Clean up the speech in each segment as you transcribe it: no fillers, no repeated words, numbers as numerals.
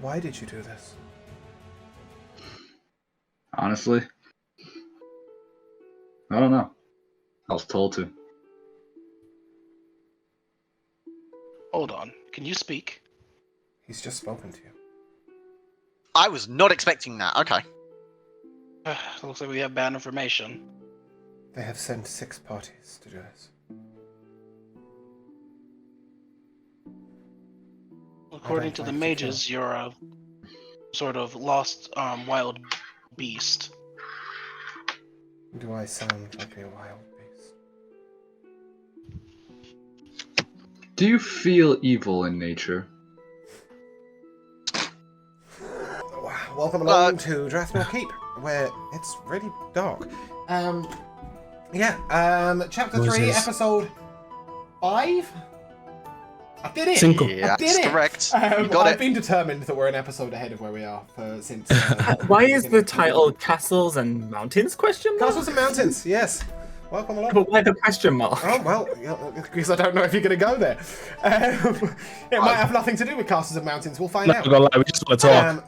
Why did you do this? Honestly, I don't know. I was told to. Hold on. Can you speak? He's just spoken to you. I was not expecting that. Okay. Looks like we have bad information. They have sent 6 parties to do this. According to the mages, you're a sort of lost wild beast. Do I sound like a wild beast? Do you feel evil in nature? Welcome along to Drathnor Keep, where it's really dark. Chapter 3, episode 5? I did it! Cinco. Yeah, I did that's it! correct. You got I've it. been determined that we're an episode ahead of where we are since... Why is the title Castles and Mountains question mark? Castles and Mountains, yes. Welcome along. But why the question mark? Oh, well, because I don't know if you're going to go there. It might have nothing to do with castles and mountains. We'll find Not out. gonna lie, we just want to talk.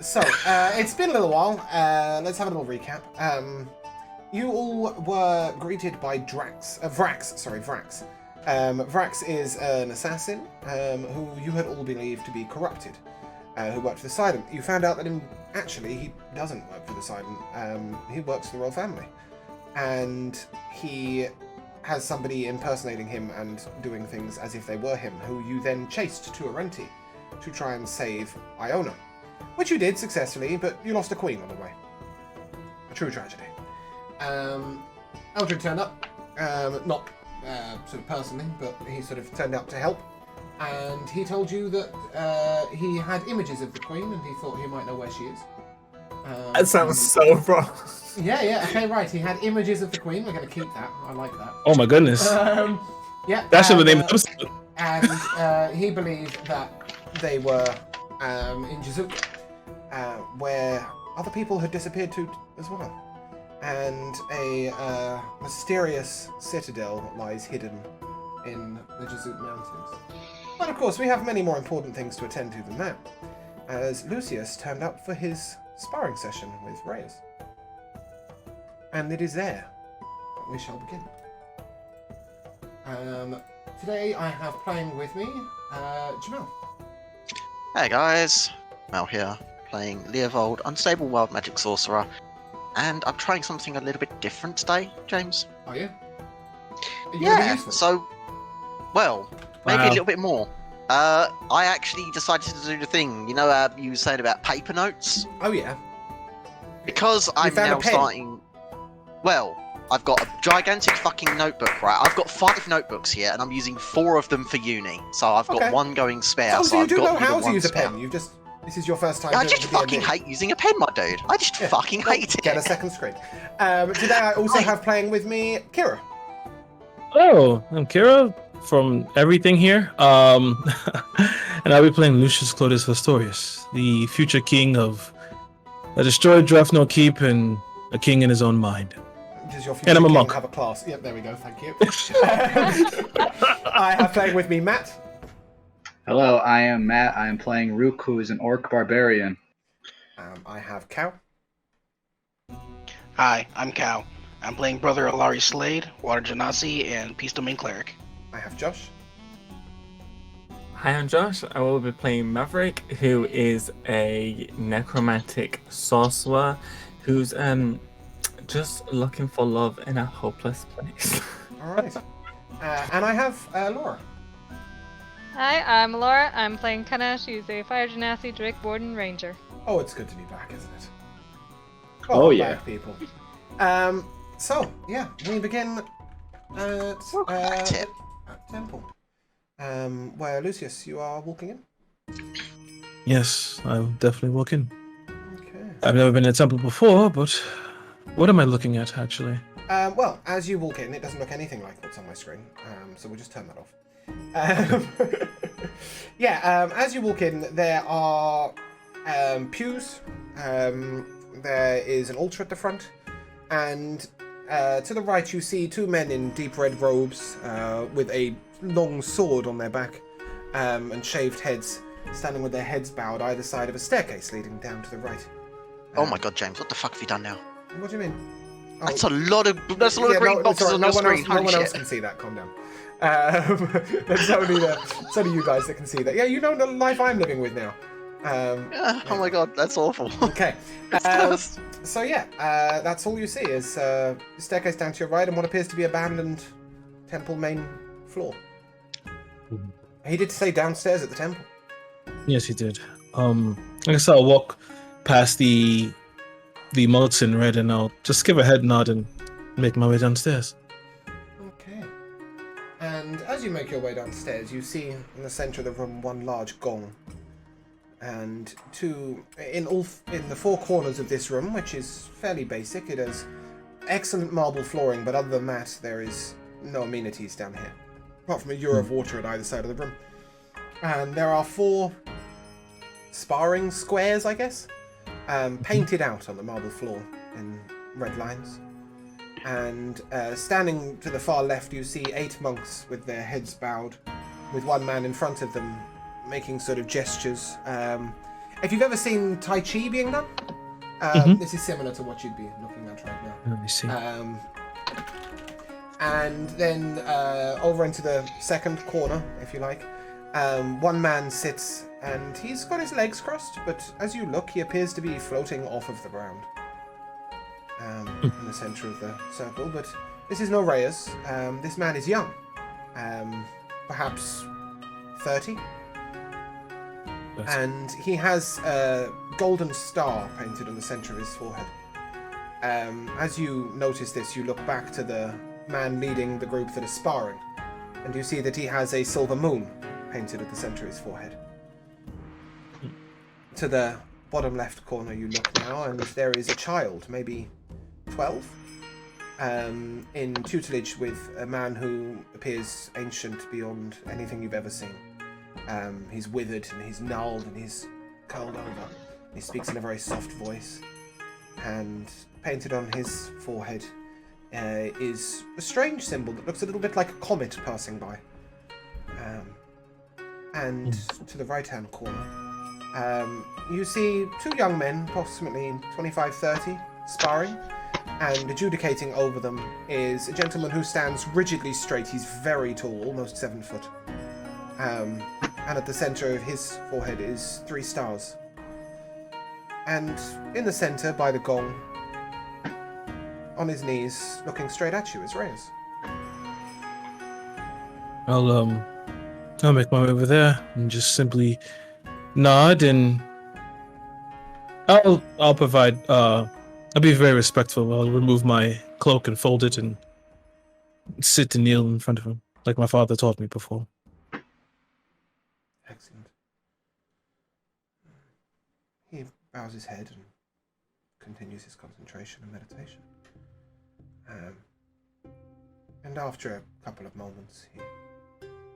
It's been a little while. Let's have a little recap. You all were greeted by Vrax. Vrax is an assassin who you had all believed to be corrupted, who worked for the Sidon. You found out that he doesn't work for the Sidon. He works for the royal family. And he has somebody impersonating him and doing things as if they were him, who you then chased to Arenti to try and save Iona. Which you did successfully, but you lost a queen on the way. A true tragedy. Eldred turned up, not sort of personally, but he sort of turned up to help. And he told you that he had images of the queen and he thought he might know where she is. That sounds so wrong. Yeah, okay, right. He had images of the Queen. We're going to keep that. I like that. Oh my goodness. Yeah. That should have been named the episode. And he believed that they were in Jazuk, where other people had disappeared to as well. And a mysterious citadel lies hidden in the Jazuk Mountains. But of course, we have many more important things to attend to than that, as Lucius turned up for his sparring session with Reyes. And it is there that we shall begin. Today I have playing with me Jamel. Hey guys, Mel here, playing Leovold, Unstable Wild Magic Sorcerer, and I'm trying something a little bit different today, James. Are you? Are you Yeah, so, well, maybe a little bit more. I actually decided to do the thing, you know, you were saying about paper notes? Oh yeah. Because I'm found a now pen? starting... Well, I've got a gigantic fucking notebook, right? I've got 5 notebooks here, and I'm using 4 of them for uni. So I've got one going spare. Oh, so you I've do got know how to one use a spare. pen. This is your first time I doing just the fucking D&D. hate using a pen, my dude. I just fucking hate it. Get a second screen. Today I also have playing with me Kira. Oh, I'm Kira from everything here. And I'll be playing Lucius Clodius Vestorius, the future king of a destroyed Drathnor Keep and a king in his own mind. Does your And I'm a king monk. have a class? Yep, there we go. Thank you. I have playing with me Matt. Hello, I am Matt. I am playing Rook, who is an orc barbarian. I have Cow. Hi, I'm Cal. I'm playing Brother Alari Slade, Water Genasi, and Peace Domain Cleric. I have Josh. Hi, I'm Josh. I will be playing Maverick, who is a necromantic sorcerer who's just looking for love in a hopeless place. All right. And I have Laura. Hi, I'm Laura. I'm playing Kana. She's a Fire Genasi Drake Warden Ranger. Oh, it's good to be back, isn't it? Oh, Welcome yeah. back, people. So, yeah, we begin at Temple. Where, Lucius, you are walking in? Yes, I'll definitely walk in. Okay. I've never been in a temple before, but what am I looking at, actually? Well, as you walk in, it doesn't look anything like what's on my screen, so we'll just turn that off. As you walk in, there are pews, there is an altar at the front, and to the right you see 2 men in deep red robes with a long sword on their back and shaved heads, standing with their heads bowed either side of a staircase leading down to the right. Oh my god, James, what the fuck have you done now? What do you mean? Oh, That's a lot of green boxes sorry, on your screen. No Holy one else shit. can see that. Calm down. It's only you guys that can see that. Yeah, you know the life I'm living with now. Oh my god, that's awful. Okay. It's cursed. So yeah, that's all you see is a staircase down to your right and what appears to be abandoned temple main floor. He did say downstairs at the temple. Yes, he did. I guess I'll walk past the moats in red, and I'll just give a head nod and make my way downstairs. Okay. And as you make your way downstairs, you see in the center of the room one large gong. And in the four corners of this room, which is fairly basic, it has excellent marble flooring, but other than that, there is no amenities down here, apart from a ewer of water at either side of the room. And there are 4 sparring squares, I guess, painted out on the marble floor in red lines. And standing to the far left, you see 8 monks with their heads bowed, with one man in front of them making sort of gestures. If you've ever seen Tai Chi being done, this is similar to what you'd be looking at right now. Let me see. And then over into the second corner, if you like, one man sits and he's got his legs crossed, but as you look, he appears to be floating off of the ground in the center of the circle. But this is no Reyes. This man is young, perhaps 30. And he has a golden star painted on the center of his forehead. As you notice this, you look back to the man leading the group that is sparring, and you see that he has a silver moon painted at the center of his forehead. To the bottom left corner you look now, and there is a child, maybe 12, in tutelage with a man who appears ancient beyond anything you've ever seen. He's withered and he's gnarled and he's curled over. He speaks in a very soft voice, and painted on his forehead is a strange symbol that looks a little bit like a comet passing by. And to the right-hand corner, you see 2 young men, approximately 25-30, sparring, and adjudicating over them is a gentleman who stands rigidly straight. He's very tall, almost 7 foot. And at the center of his forehead is 3 stars. And in the center, by the gong, on his knees, looking straight at you, is Reyes. I'll make my way over there and just simply nod, and I'll provide. I'll be very respectful. I'll remove my cloak and fold it and sit and kneel in front of him, like my father taught me before. Excellent. He bows his head and continues his concentration and meditation. And after a couple of moments, he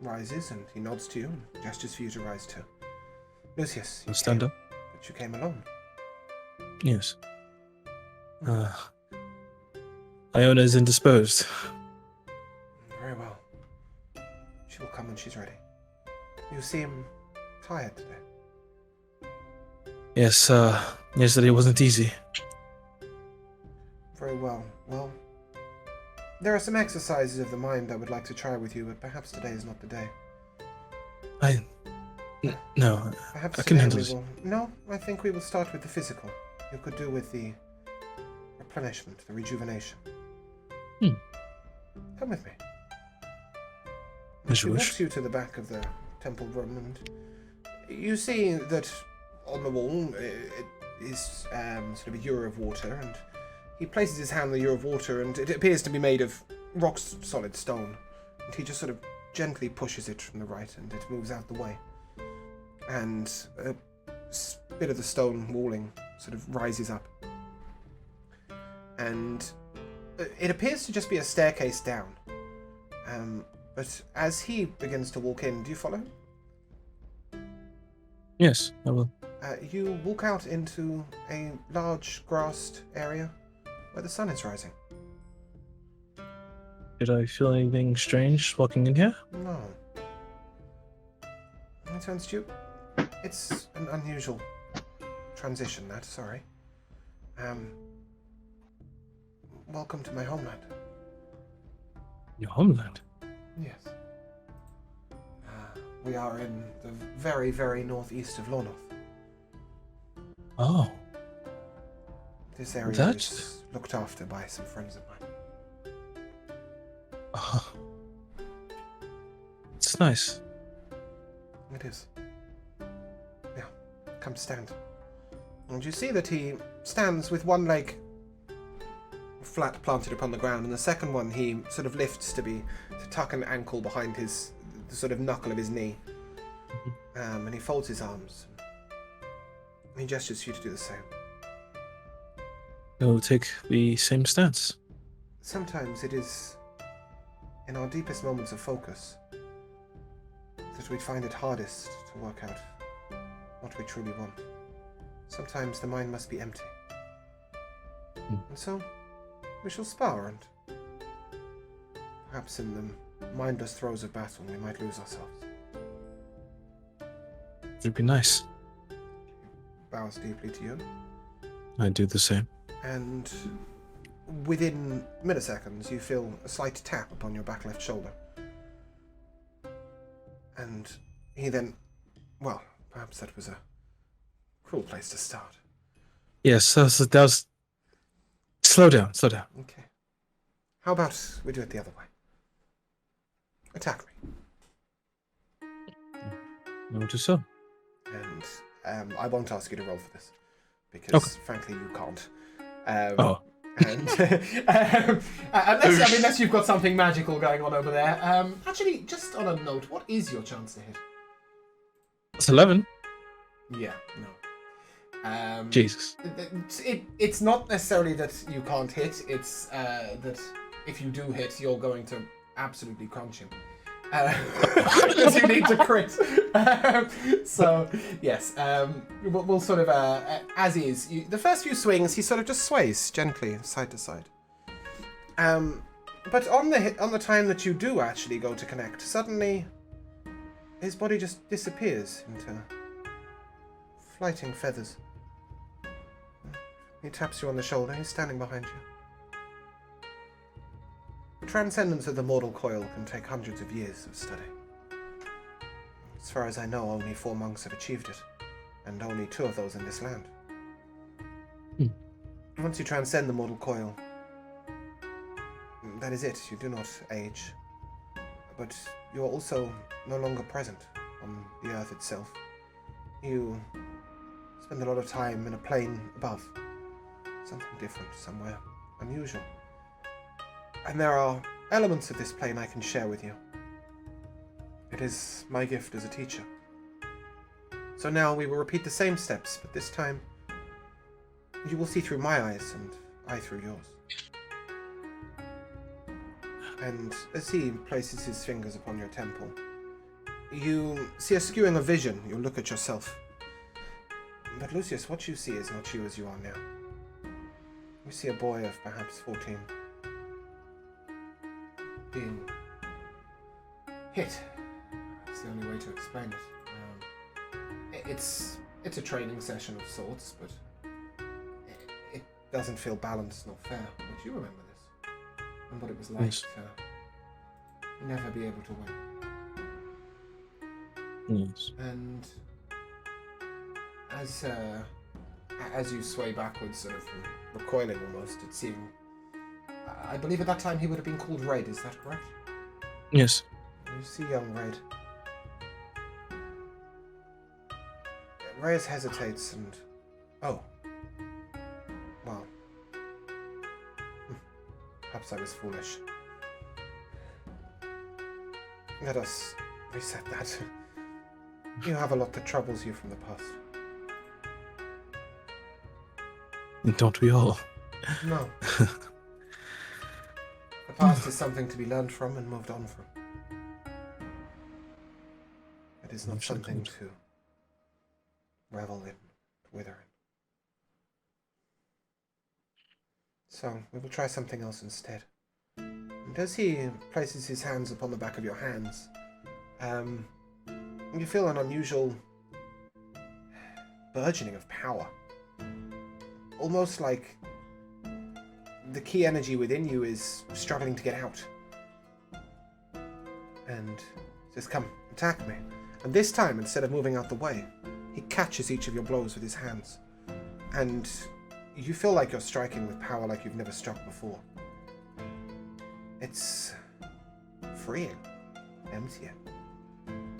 rises and he nods to you and gestures for you to rise too. Lucius, you Stand came, up. but you came alone. Yes. Iona is indisposed. Very well. She will come when she's ready. You seem tired today. Yes. Yesterday wasn't easy. Very well. Well, there are some exercises of the mind I would like to try with you, but perhaps today is not the day. No. Perhaps I can today handle we this. will... No, I think we will start with the physical. You could do with the replenishment, the rejuvenation. Come with me. As She you walks wish. you to the back of the temple room, and you see that on the wall it is sort of a ewer of water, and he places his hand on the ewer of water, and it appears to be made of rock solid stone, and he just sort of gently pushes it from the right, and it moves out the way, and a bit of the stone walling sort of rises up, and it appears to just be a staircase down. But as he begins to walk in, do you follow him? Yes, I will. You walk out into a large grassed area where the sun is rising. Did I feel anything strange walking in here? No. He turns to you. It's an unusual transition, that, sorry. Welcome to my homeland. Your homeland? Yes. We are in the very, very northeast of Lornoth. Oh. This area That's- is looked after by some friends of mine. It's nice. It is. Now, come stand. And you see that he stands with one leg flat planted upon the ground, and the second one he sort of lifts to tuck an ankle behind the sort of knuckle of his knee. And he folds his arms. And he gestures for you to do the same. We'll take the same stance. Sometimes it is in our deepest moments of focus that we find it hardest to work out what we truly want. Sometimes the mind must be empty. And so, we shall spar, and perhaps in the mindless throes of battle we might lose ourselves. It'd be nice. Bows deeply to you, I'd do the same. and within milliseconds you feel a slight tap upon your back left shoulder. And he then, well, perhaps that was a cruel place to start. Yes, that was... Slow down. Okay. How about we do it the other way? Attack me. I'll do so. And I won't ask you to roll for this, because Okay. frankly you can't. Oh. And unless you've got something magical going on over there. Actually, just on a note, what is your chance to hit? It's 11. Yeah, no. Jesus. It's not necessarily that you can't hit. It's that if you do hit, you're going to absolutely crunch him. Because you need to crit. So, yes, we'll sort of, as is. The first few swings, he sort of just sways gently side to side. But on the time that you do actually go to connect, suddenly his body just disappears into flighting feathers. He taps you on the shoulder. He's standing behind you. The transcendence of the mortal coil can take hundreds of years of study. As far as I know, only 4 monks have achieved it, and only 2 of those in this land. Once you transcend the mortal coil, that is it. You do not age, but you are also no longer present on the earth itself. You spend a lot of time in a plane above, something different, somewhere unusual. And there are elements of this plane I can share with you. It is my gift as a teacher. So now we will repeat the same steps, but this time you will see through my eyes and I through yours. And as he places his fingers upon your temple, you see a skewing of vision. You look at yourself. But Lucius, what you see is not you as you are now. You see a boy of perhaps 14 being hit. That's the only way to explain it. It's a training session of sorts, but it doesn't feel balanced nor fair. But you remember this, and what it was like Yes. to never be able to win. Yes. And as you sway backwards, sort of recoiling almost, it seemed. I believe at that time he would have been called Red. Is that correct? Yes. You see young Red. Reyes hesitates and... Oh. Well. Perhaps I was foolish. Let us reset that. You have a lot that troubles you from the past. Don't we all? No. The past is something to be learned from and moved on from. It is not something to revel in, wither in. So, we will try something else instead. And as he places his hands upon the back of your hands, you feel an unusual burgeoning of power. Almost like the key energy within you is struggling to get out. And says, come, attack me. And this time, instead of moving out the way, he catches each of your blows with his hands. And you feel like you're striking with power like you've never struck before. It's freeing, emptying. And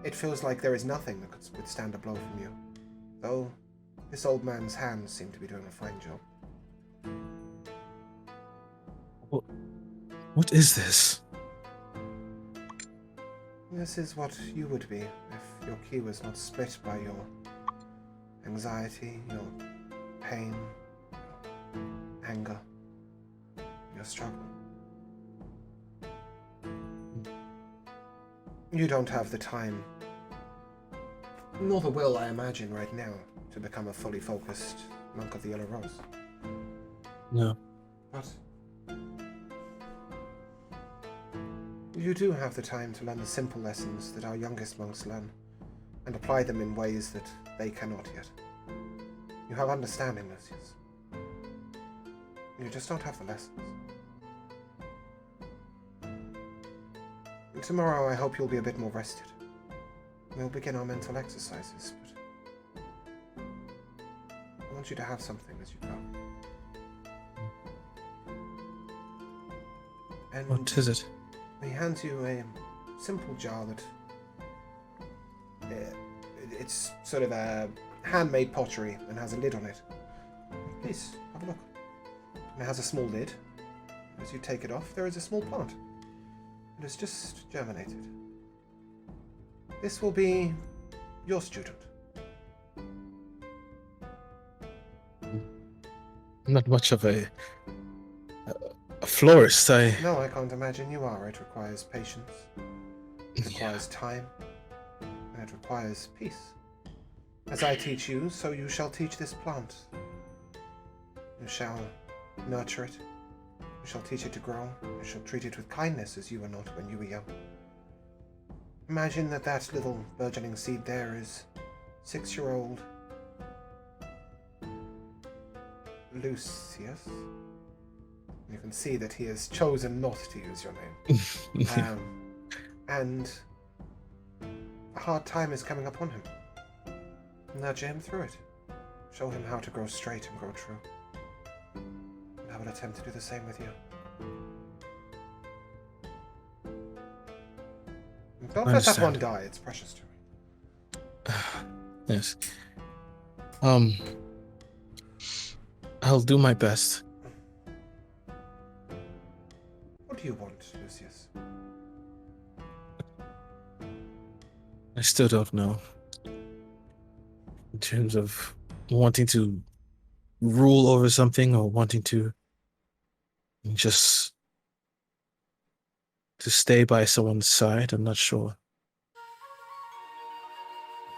it feels like there is nothing that could withstand a blow from you. Though this old man's hands seem to be doing a fine job. What is this? This is what you would be if your ki was not split by your anxiety, your pain, your anger, your struggle. You don't have the time, nor the will, I imagine, right now, to become a fully focused monk of the Yellow Rose. No. But you do have the time to learn the simple lessons that our youngest monks learn, and apply them in ways that they cannot yet. You have understanding, Lucius. You just don't have the lessons. And tomorrow I hope you'll be a bit more rested. We'll begin our mental exercises, but I want you to have something as you go. And What is it? he hands you a simple jar that it's sort of a handmade pottery and has a lid on it. Please, have a look. It has a small lid. As you take it off, there is a small plant. It has just germinated. This will be your student. I'm not much of a florist. No, I can't imagine you are. It requires patience. It requires time. And it requires peace. As I teach you, so you shall teach this plant. You shall nurture it. You shall teach it to grow. You shall treat it with kindness as you were not when you were young. Imagine that that little burgeoning seed there is 6-year-old Lucius. You can see that he has chosen not to use your name. And a hard time is coming upon him. Nurture him through it. Show him how to grow straight and grow true. And I will attempt to do the same with you. And don't let that one die, it's precious to me. Yes. I'll do my best. What do you want, Lucius? I still don't know. In terms of wanting to rule over something or wanting to just to stay by someone's side, I'm not sure.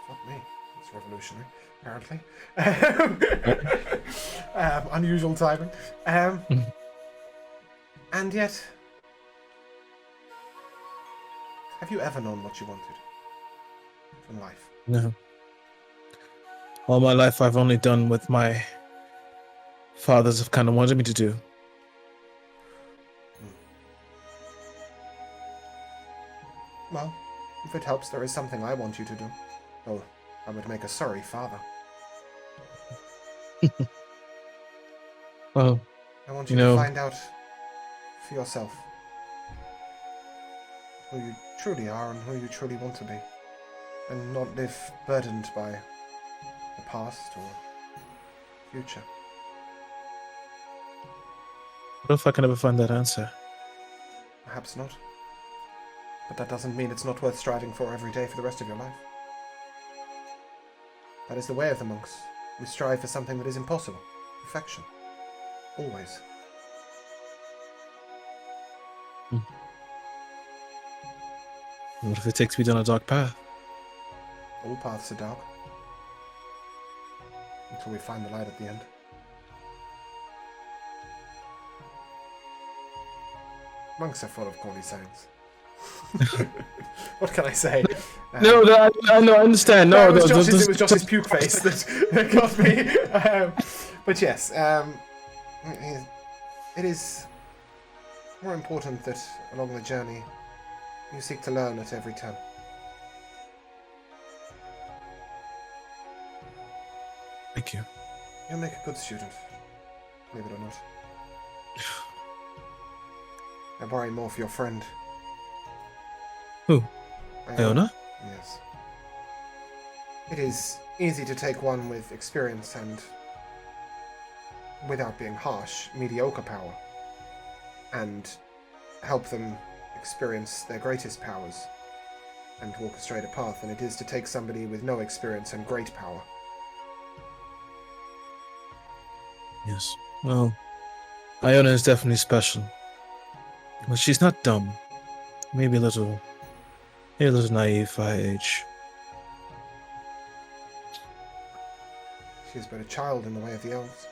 Fuck me. It's revolutionary, apparently. Unusual timing. And yet, have you ever known what you wanted from life? No. All my life, I've only done what my fathers have kind of wanted me to do. Well, if it helps, there is something I want you to do. Though I would make a sorry father. Well, I want you you know, to find out for yourself who you truly are and who you truly want to be. And not live burdened by the past or future. what if I can ever find that answer? Perhaps not. But that doesn't mean it's not worth striving for every day for the rest of your life. That is the way of the monks. We strive for something that is impossible. Perfection. Always. What if it takes me down a dark path? All paths are dark. Until we find the light at the end. Monks are full of corny sayings. What can I say? No, I understand. No, it was no, Josh's, it was Josh's puke face that got me. But yes, it is more important that along the journey you seek to learn at every turn. Thank you. You'll make a good student, believe it or not. I worry more for your friend. Who? Iona? Yes. It is easy to take one with experience and, without being harsh, mediocre power, and help them experience their greatest powers and walk a straighter path than it is to take somebody with no experience and great power. Yes. Well, Iona is definitely special. But she's not dumb. Maybe a little naive for her age. She is but a child in the way of the elves.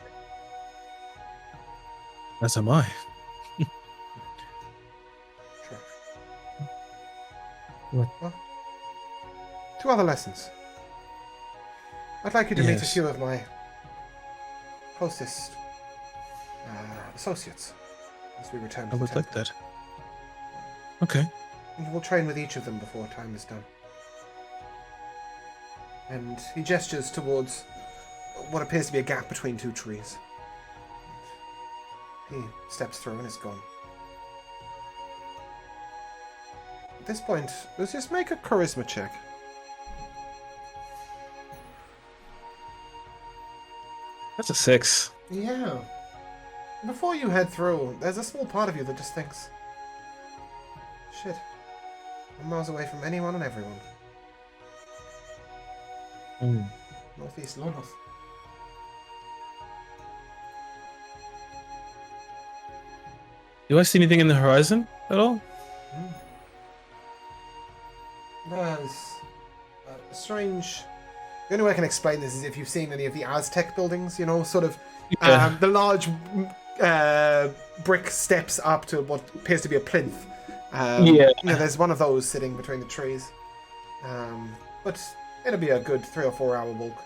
As am I. True. What? Well, 2 other lessons. I'd like you to meet a Yes. few of my closest associates as we return to I the would temple. like that. Okay. And we'll train with each of them before time is done. And he gestures towards what appears to be a gap between 2 trees. He steps through and is gone. At this point, let's just make a charisma check. That's a 6. Yeah. Before you head through, there's a small part of you that just thinks, shit, I'm miles away from anyone and everyone. Northeast Lonoth. Do I see anything in the horizon at all? There's a strange... The only way I can explain this is if you've seen any of the Aztec buildings, you know, sort of Yeah. the large brick steps up to what appears to be a plinth. Yeah. There's one of those sitting between the trees. But it'll be a good 3 or 4 hour walk.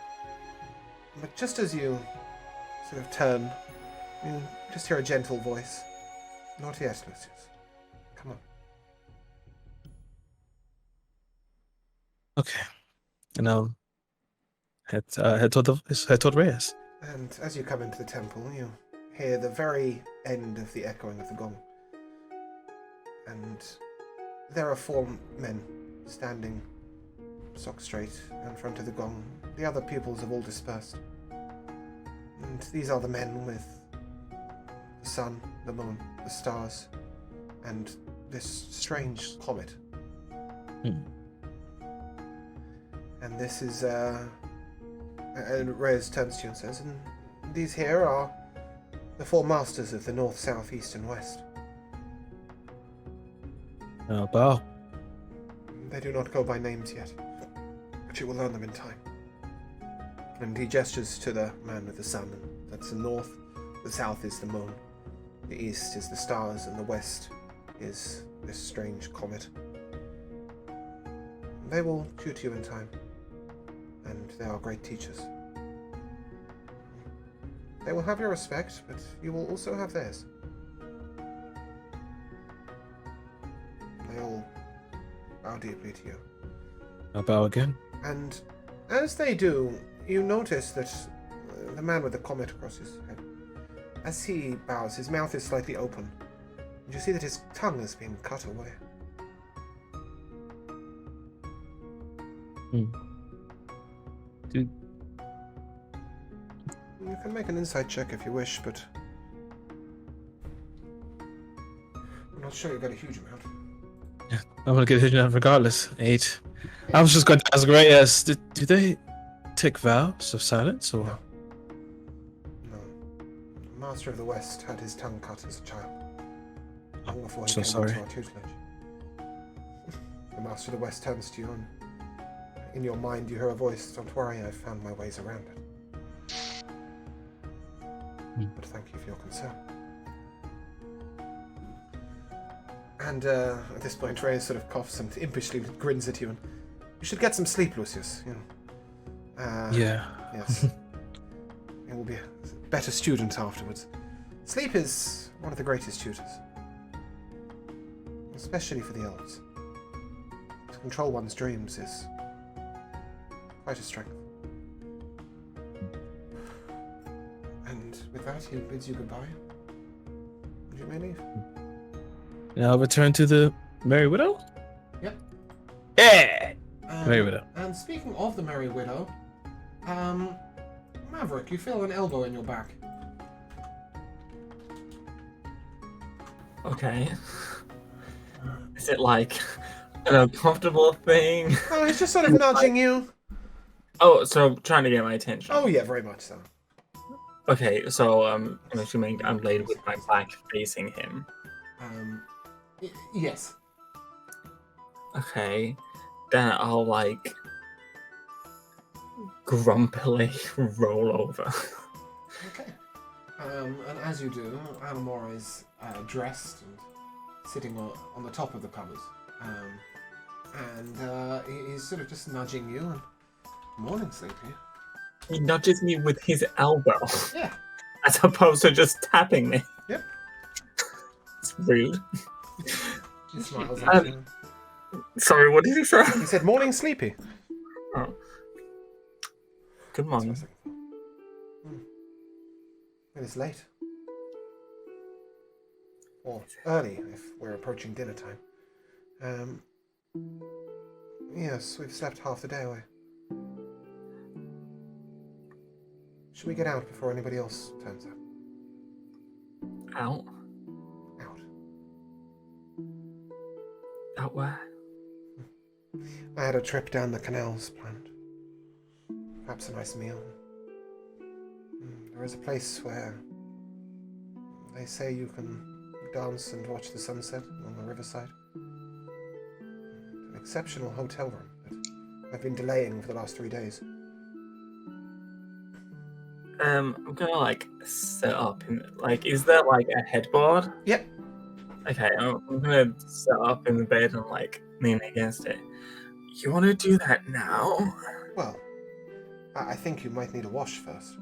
But just as you sort of turn, you just hear a gentle voice. Not yet, Lucius. Come on. Okay. And I'll head toward Reyes. And as you come into the temple, you hear the very end of the echoing of the gong. And there are 4 men standing stock straight in front of the gong. The other pupils have all dispersed. And these are the men with the sun, the moon, the stars, and this strange comet. And this is, and Reyes turns to you and says, and these here are the 4 masters of the north, south, east, and west. I'll bow. They do not go by names yet, but you will learn them in time. And he gestures to the man with the sun, and that's the north, the south is the moon, the east is the stars, and the west is this strange comet. They will tutor you in time, and they are great teachers. They will have your respect, but you will also have theirs. They all bow deeply to you. I'll bow again. And as they do, you notice that the man with the comet across his head, as he bows, his mouth is slightly open, and you see that his tongue has been cut away. Dude. You can make an insight check if you wish, but I'm not sure you got a huge amount. I'm gonna get hit regardless. 8. I was just going to ask Reyes, do they take vows of silence or? No. No. The Master of the West had his tongue cut as a child. Long before he so came sorry. into our tutelage. The Master of the West turns to you, and in your mind you hear a voice, "Don't worry, I've found my ways around it." But thank you for your concern. And at this point, Reyes sort of coughs and impishly grins at you. And you should get some sleep, Lucius. You know. Yeah. Yes. You will be a better student afterwards. Sleep is one of the greatest tutors. Especially for the elves. To control one's dreams is quite a strength. And with that, he bids you goodbye. And you may leave. Now return to the Merry Widow? Yep. Yeah! Merry Widow. And speaking of the Merry Widow, Maverick, you feel an elbow in your back. Okay. Is it like an uncomfortable thing? Oh, he's just sort of nudging you. Oh, so trying to get my attention. Oh yeah, very much so. Okay, so I'm assuming I'm laid with my back facing him. Yes. Okay, then I'll like grumpily roll over. Okay. And as you do, Anamora is dressed and sitting on the top of the covers. And he's sort of just nudging you. And morning, Sleepy. He nudges me with his elbow. Yeah. As opposed to just tapping me. Yep. It's rude. He smiles at you. Sorry, what did he say? He said, "Morning, Sleepy." Oh. Good morning. It is late. Or early, if we're approaching dinner time. Yes, we've slept half the day away. Should we get out before anybody else turns up? Out? Out. Out where? I had a trip down the canals planned. Perhaps a nice meal. There is a place where they say you can dance and watch the sunset on the riverside. An exceptional hotel room that I've been delaying for the last 3 days. I'm gonna like set up in like, is there like a headboard? Yep. Okay, I'm gonna set up in the bed and like lean against it. You want to do that now? Well, I think you might need a wash first.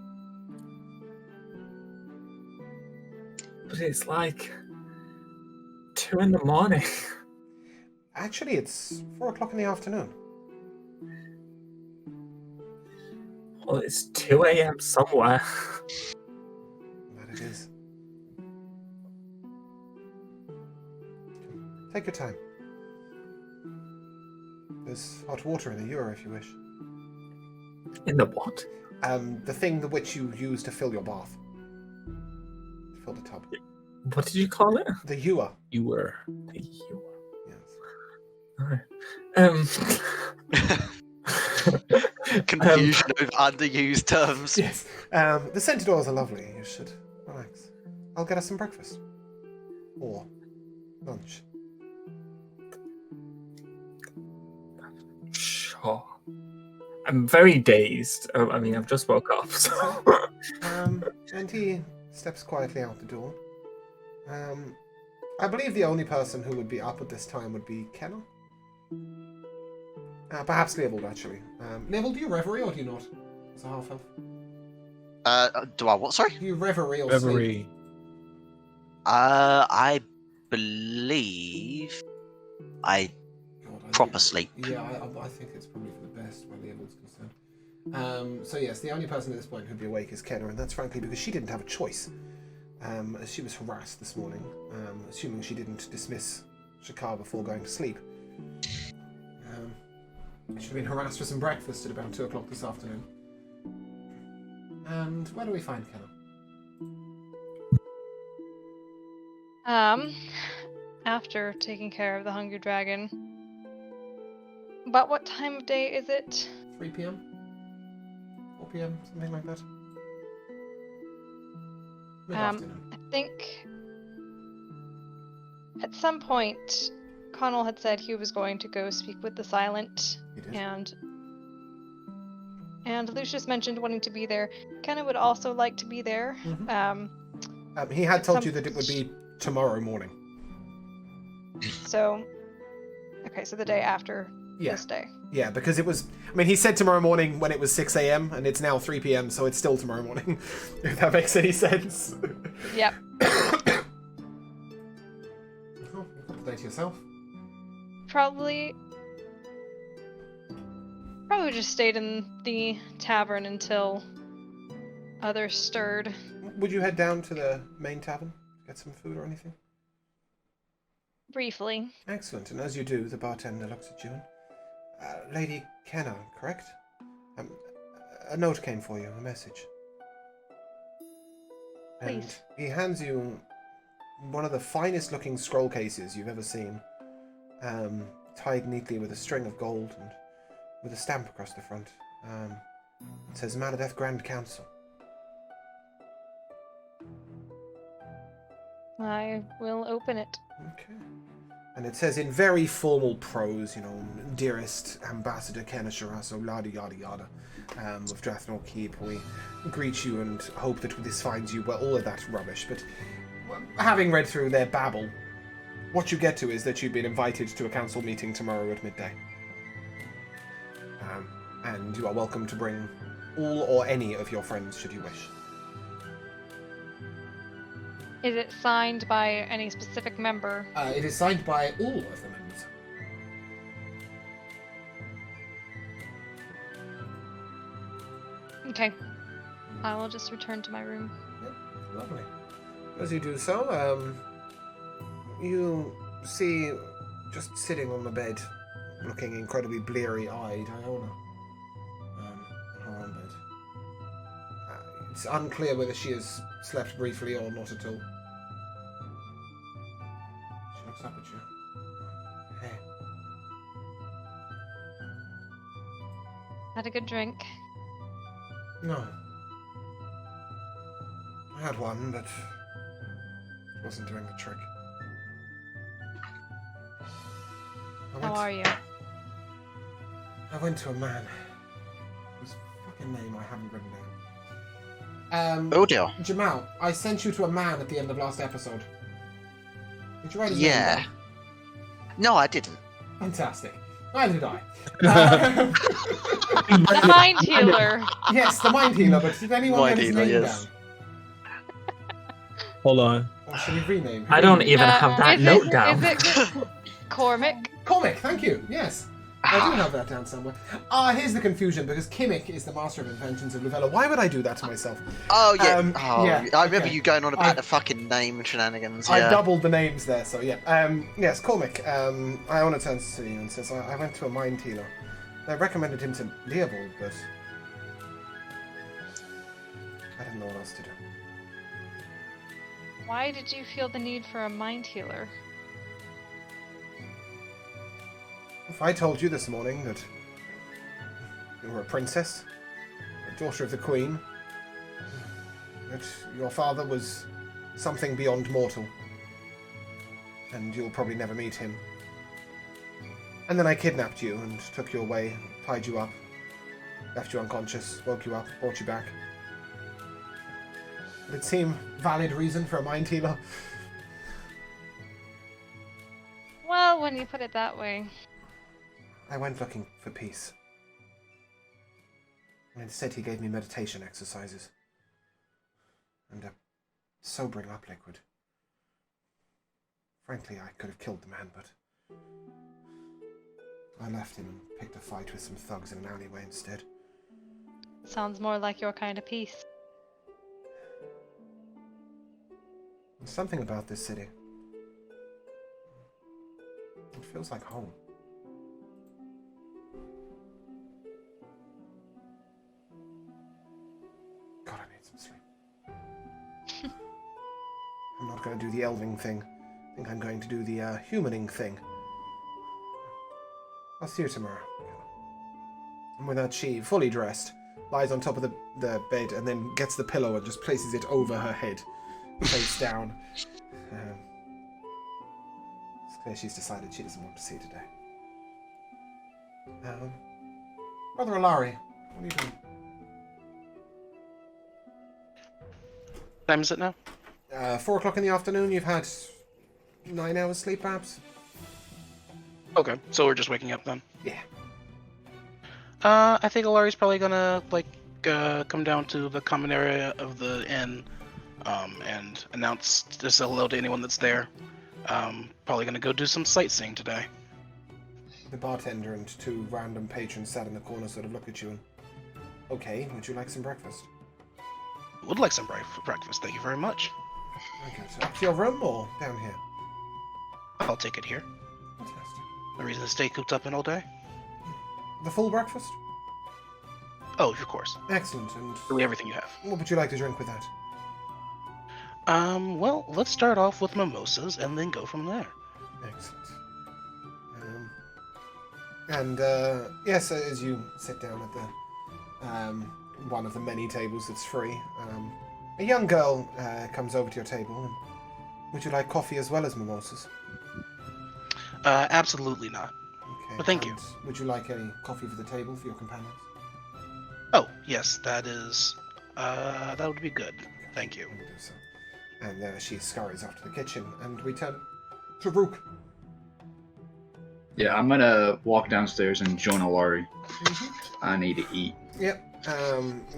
But it's like 2 a.m. Actually, it's 4 o'clock in the afternoon. Well, it's 2 a.m. somewhere. That it is. Take your time. There's hot water in the ewer if you wish. In the what? The thing which you use to fill your bath. To fill the tub. What did you call it? The ewer. You were. The ewer. Yes. Confusion of underused terms. Yes. The Centaurs are lovely. You should relax. I'll get us some breakfast. Or lunch. Sure. I'm very dazed. I mean, I've just woke up, so... And he steps quietly out the door. I believe the only person who would be up at this time would be Kenna. Perhaps Leovold, actually. Leovold, do you reverie or do you not? As a half-elf. Do I what, sorry? Do you reverie or sleep? Reverie. I believe I proper sleep. Yeah, I think it's probably for the best where Leovold's concerned. So yes, the only person at this point who'd be awake is Kenna, and that's frankly because she didn't have a choice. As she was harassed this morning, assuming she didn't dismiss Shakar before going to sleep. She'd been harassed for some breakfast at about 2 o'clock this afternoon. And where do we find Kenna? After taking care of the hungry dragon. But what time of day is it? 3 p.m? 4 p.m, something like that. Mid-afternoon. I think at some point Connell had said he was going to go speak with the Silent, He did. and Lucius mentioned wanting to be there. Kenna would also like to be there. He had told you that it would be tomorrow morning. So, okay, so the day after Yeah. this day. Yeah, because it was. I mean, he said tomorrow morning when it was 6 a.m. and it's now 3 p.m., so it's still tomorrow morning. If that makes any sense. Yep. Oh, you've got the day to yourself. Probably just stayed in the tavern until others stirred. Would you head down to the main tavern? Get some food or anything? Briefly. Excellent. And as you do, the bartender looks at you and... Lady Kenna, correct? A note came for you, a message. And Please. he hands you one of the finest looking scroll cases you've ever seen. Tied neatly with a string of gold and with a stamp across the front. It says Maladeth Grand Council. I will open it. Okay. And it says in very formal prose, dearest Ambassador Kenna Shirasso, yada yada yada, of Drathnor Keep, we greet you and hope that this finds you well, all of that rubbish. But having read through their babble, what you get to is that you've been invited to a council meeting tomorrow at midday. And you are welcome to bring all or any of your friends should you wish. Is it signed by any specific member? It is signed by all of the members. Okay. I will just return to my room. Yep, lovely. As you do so, you see, just sitting on the bed, looking incredibly bleary-eyed, Iona. On her own bed. It's unclear whether she has slept briefly or not at all. She looks up at you. Hey. Had a good drink. No. I had one, but it wasn't doing the trick. How are you? I went to a man whose fucking name I haven't written down. Oh dear. Jamal, I sent you to a man at the end of last episode. Did you write his Yeah. name down? No, I didn't. Fantastic. Neither did I. The mind healer. Yes, the mind healer, but did anyone Mind get his healer, name yes. down? Hold on. Or should we rename him? I don't even have that is note it, down. Is it Cormac? Comic, thank you. Yes. I do have that down somewhere. Here's the confusion, because Kimmick is the master of inventions of Luvella. Why would I do that to myself? Oh yeah. Yeah, I remember okay. you going on about I- the fucking name shenanigans. I Yeah. doubled the names there, so yeah. Yes, Cormac. Iona turns to you and says, I went to a mind healer. They recommended him to Leopold, but I didn't know what else to do. Why did you feel the need for a mind healer? If I told you this morning that you were a princess, a daughter of the queen, that your father was something beyond mortal, and you'll probably never meet him, and then I kidnapped you and took you away, tied you up, left you unconscious, woke you up, brought you back. Would it seem valid reason for a mind healer? Well, when you put it that way. I went looking for peace. And instead he gave me meditation exercises. And a sobering up liquid. Frankly, I could have killed the man, but I left him and picked a fight with some thugs in an alleyway instead. Sounds more like your kind of peace. There's something about this city. It feels like home. God, I need some sleep. I'm not going to do the elving thing. I think I'm going to do the humaning thing. I'll see you tomorrow. And with that, she, fully dressed, lies on top of the bed and then gets the pillow and just places it over her head, face down. It's clear she's decided she doesn't want to see today. Brother Alari, what are you doing? Time is it now? 4 o'clock in the afternoon, you've had 9 hours sleep, perhaps? Okay, so we're just waking up then. Yeah. I think Alari's probably gonna come down to the common area of the inn, and announce just hello to anyone that's there. Probably gonna go do some sightseeing today. The bartender and two random patrons sat in the corner sort of look at you and... Okay, would you like some breakfast? Would like some breakfast, thank you very much. Okay, so up to your room or down here? I'll take it here. Fantastic. No reason to stay cooped up in all day. The full breakfast? Oh, of course. Excellent, and Really everything you have. what would you like to drink with that? Well, let's start off with mimosas and then go from there. Excellent. Yes, as you sit down at the one of the many tables that's free, a young girl comes over to your table. And would you like coffee as well as mimosas? Absolutely not. Okay. But thank you. And would you like any coffee for the table for your companions? Oh, yes, that would be good. Thank you. We'll do so. And she scurries off to the kitchen, and we turn to Rook. Yeah, I'm gonna walk downstairs and join Alari. I need to eat. Yep.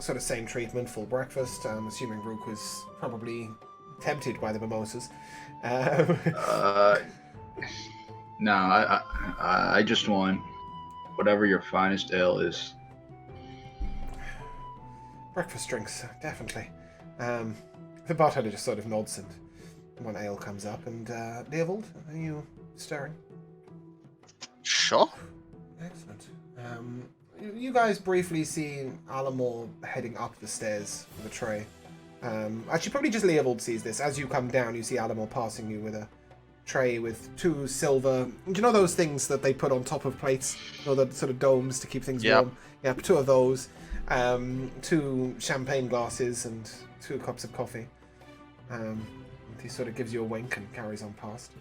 Sort of same treatment, full breakfast. I'm assuming Rook was probably tempted by the mimosas. No, I just want whatever your finest ale is. Breakfast drinks, definitely. The bartender just sort of nods, and one ale comes up. And Leovold, are you stirring? Sure. Excellent. You guys briefly see Alamor heading up the stairs with a tray. Actually, probably just Leovold sees this. As you come down, you see Alamor passing you with a tray with two silver... Do you know those things that they put on top of plates? You know, the sort of domes to keep things warm? Yeah, two of those. Two champagne glasses and 2 cups of coffee. He sort of gives you a wink and carries on past.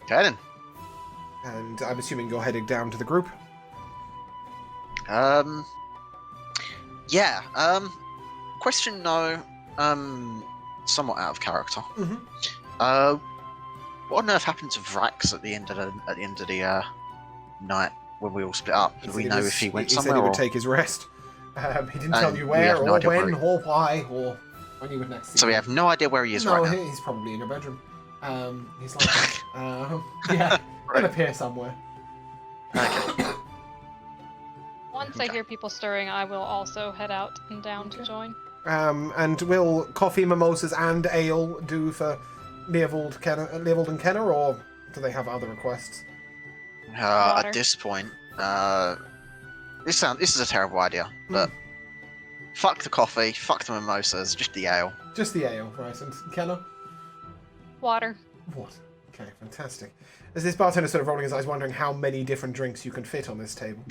Okay then. And I'm assuming you're heading down to the group? Yeah. Question no. Somewhat out of character. What on earth happened to Vrax at the end of the night when we all split up? Do we know if he went somewhere? He said he or... would take his rest. He didn't tell you where, or when, or why, or when you would next see him. So we have no idea where he is right now. No, he's probably in your bedroom. He's like, yeah, he'll appear somewhere. Okay. Once I hear people stirring, I will also head out and down to join. And will coffee, mimosas, and ale do for Leovold and Kenner, or do they have other requests? At this point, this is a terrible idea, but fuck the coffee, fuck the mimosas, just the ale. Just the ale, right? And Kenner? Water. What? Okay, fantastic. As this bartender sort of rolling his eyes, wondering how many different drinks you can fit on this table.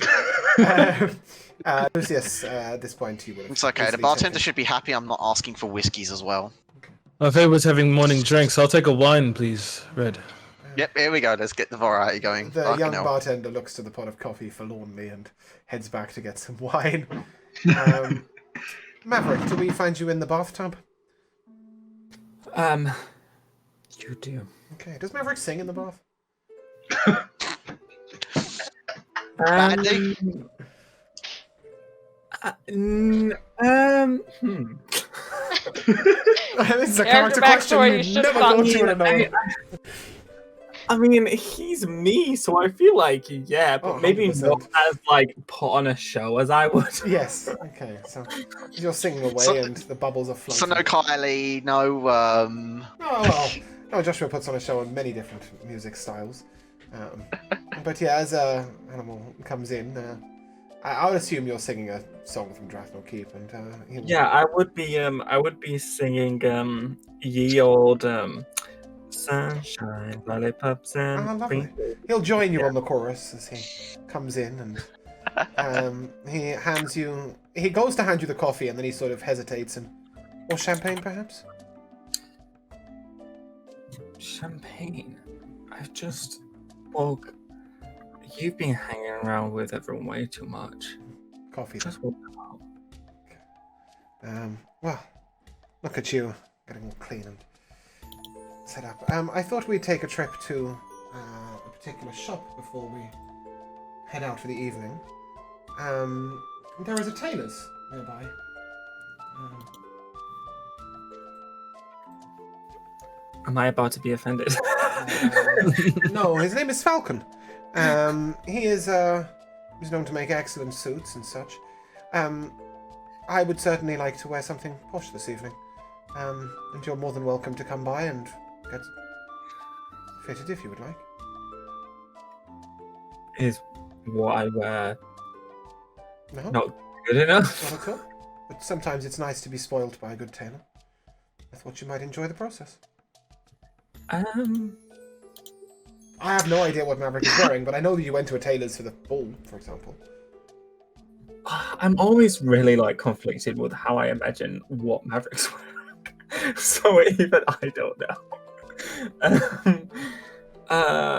Lucius, at this point, you would have... It's okay, the bartender should be happy I'm not asking for whiskies as well. My favorite's having morning drinks. I'll take a wine, please, Red. Yep, here we go, let's get the variety going. The young bartender looks to the pot of coffee forlornly and heads back to get some wine. Maverick, do we find you in the bathtub? You do. Okay, does Maverick sing in the bath? Badly? This is a character question you never thought you would have known. I mean, he's me, so I feel like, yeah, but maybe 100%. not as, like, put on a show as I would. Yes, okay, so you're singing away and the bubbles are floating. So no Kylie, no, Oh, well, no, Joshua puts on a show on many different music styles. But yeah, as Animal comes in, I would assume you're singing a song from Drathnor Keep, and he'll... Yeah, I would be singing, ye old, sunshine, lollipops, and lovely. He'll join you on the chorus as he comes in, and he goes to hand you the coffee, and then he sort of hesitates and... Or champagne, perhaps? Champagne? You've been hanging around with everyone way too much. Coffee. Just walk out. Well, look at you, getting all clean and set up. I thought we'd take a trip to a particular shop before we head out for the evening. There is a tailor's nearby. Am I about to be offended? No, his name is Falcon. He is he's known to make excellent suits and such. I would certainly like to wear something posh this evening. And you're more than welcome to come by and get fitted if you would like. Is what I wear No, not good enough? not at all. But sometimes it's nice to be spoiled by a good tailor. I thought you might enjoy the process. I have no idea what Maverick is wearing, but I know that you went to a tailor's for the ball, for example. I'm always really like conflicted with how I imagine what Maverick's wearing. So even I don't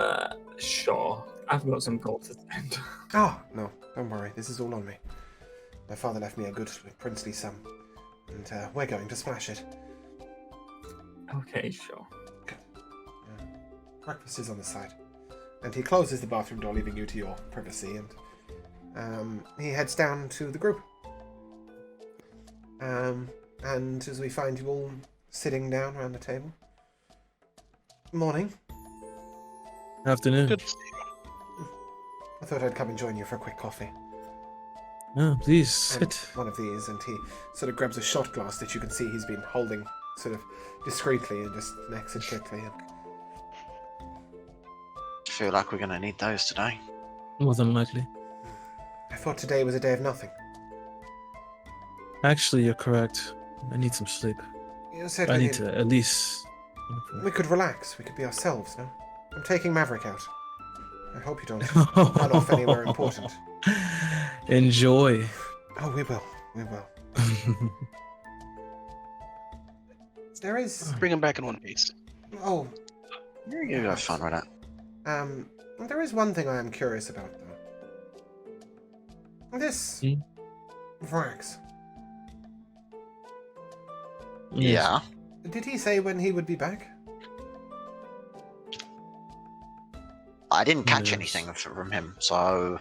know. Sure. I've got some gold to spend. Oh, no, don't worry. This is all on me. My father left me a good princely sum, and we're going to smash it. Okay, sure. Breakfast is on the side. And he closes the bathroom door, leaving you to your privacy, and he heads down to the group. And as we find you all sitting down around the table. Morning. Afternoon. Good. I thought I'd come and join you for a quick coffee. Oh, please And sit. one of these, and he sort of grabs a shot glass that you can see he's been holding sort of discreetly and just necks it quickly. And I feel like we're going to need those today. More than likely. I thought today was a day of nothing. Actually, you're correct. I need some sleep. You said I we need to at least. We could relax. We could be ourselves, no? I'm taking Maverick out. I hope you don't run off anywhere important. Enjoy. Oh, we will. We will. There is... Bring him back in one piece. Oh, You have fun with that. there is one thing I am curious about, though. This... Vrax. Yeah. Did he say when he would be back? I didn't catch Yes. anything from him, so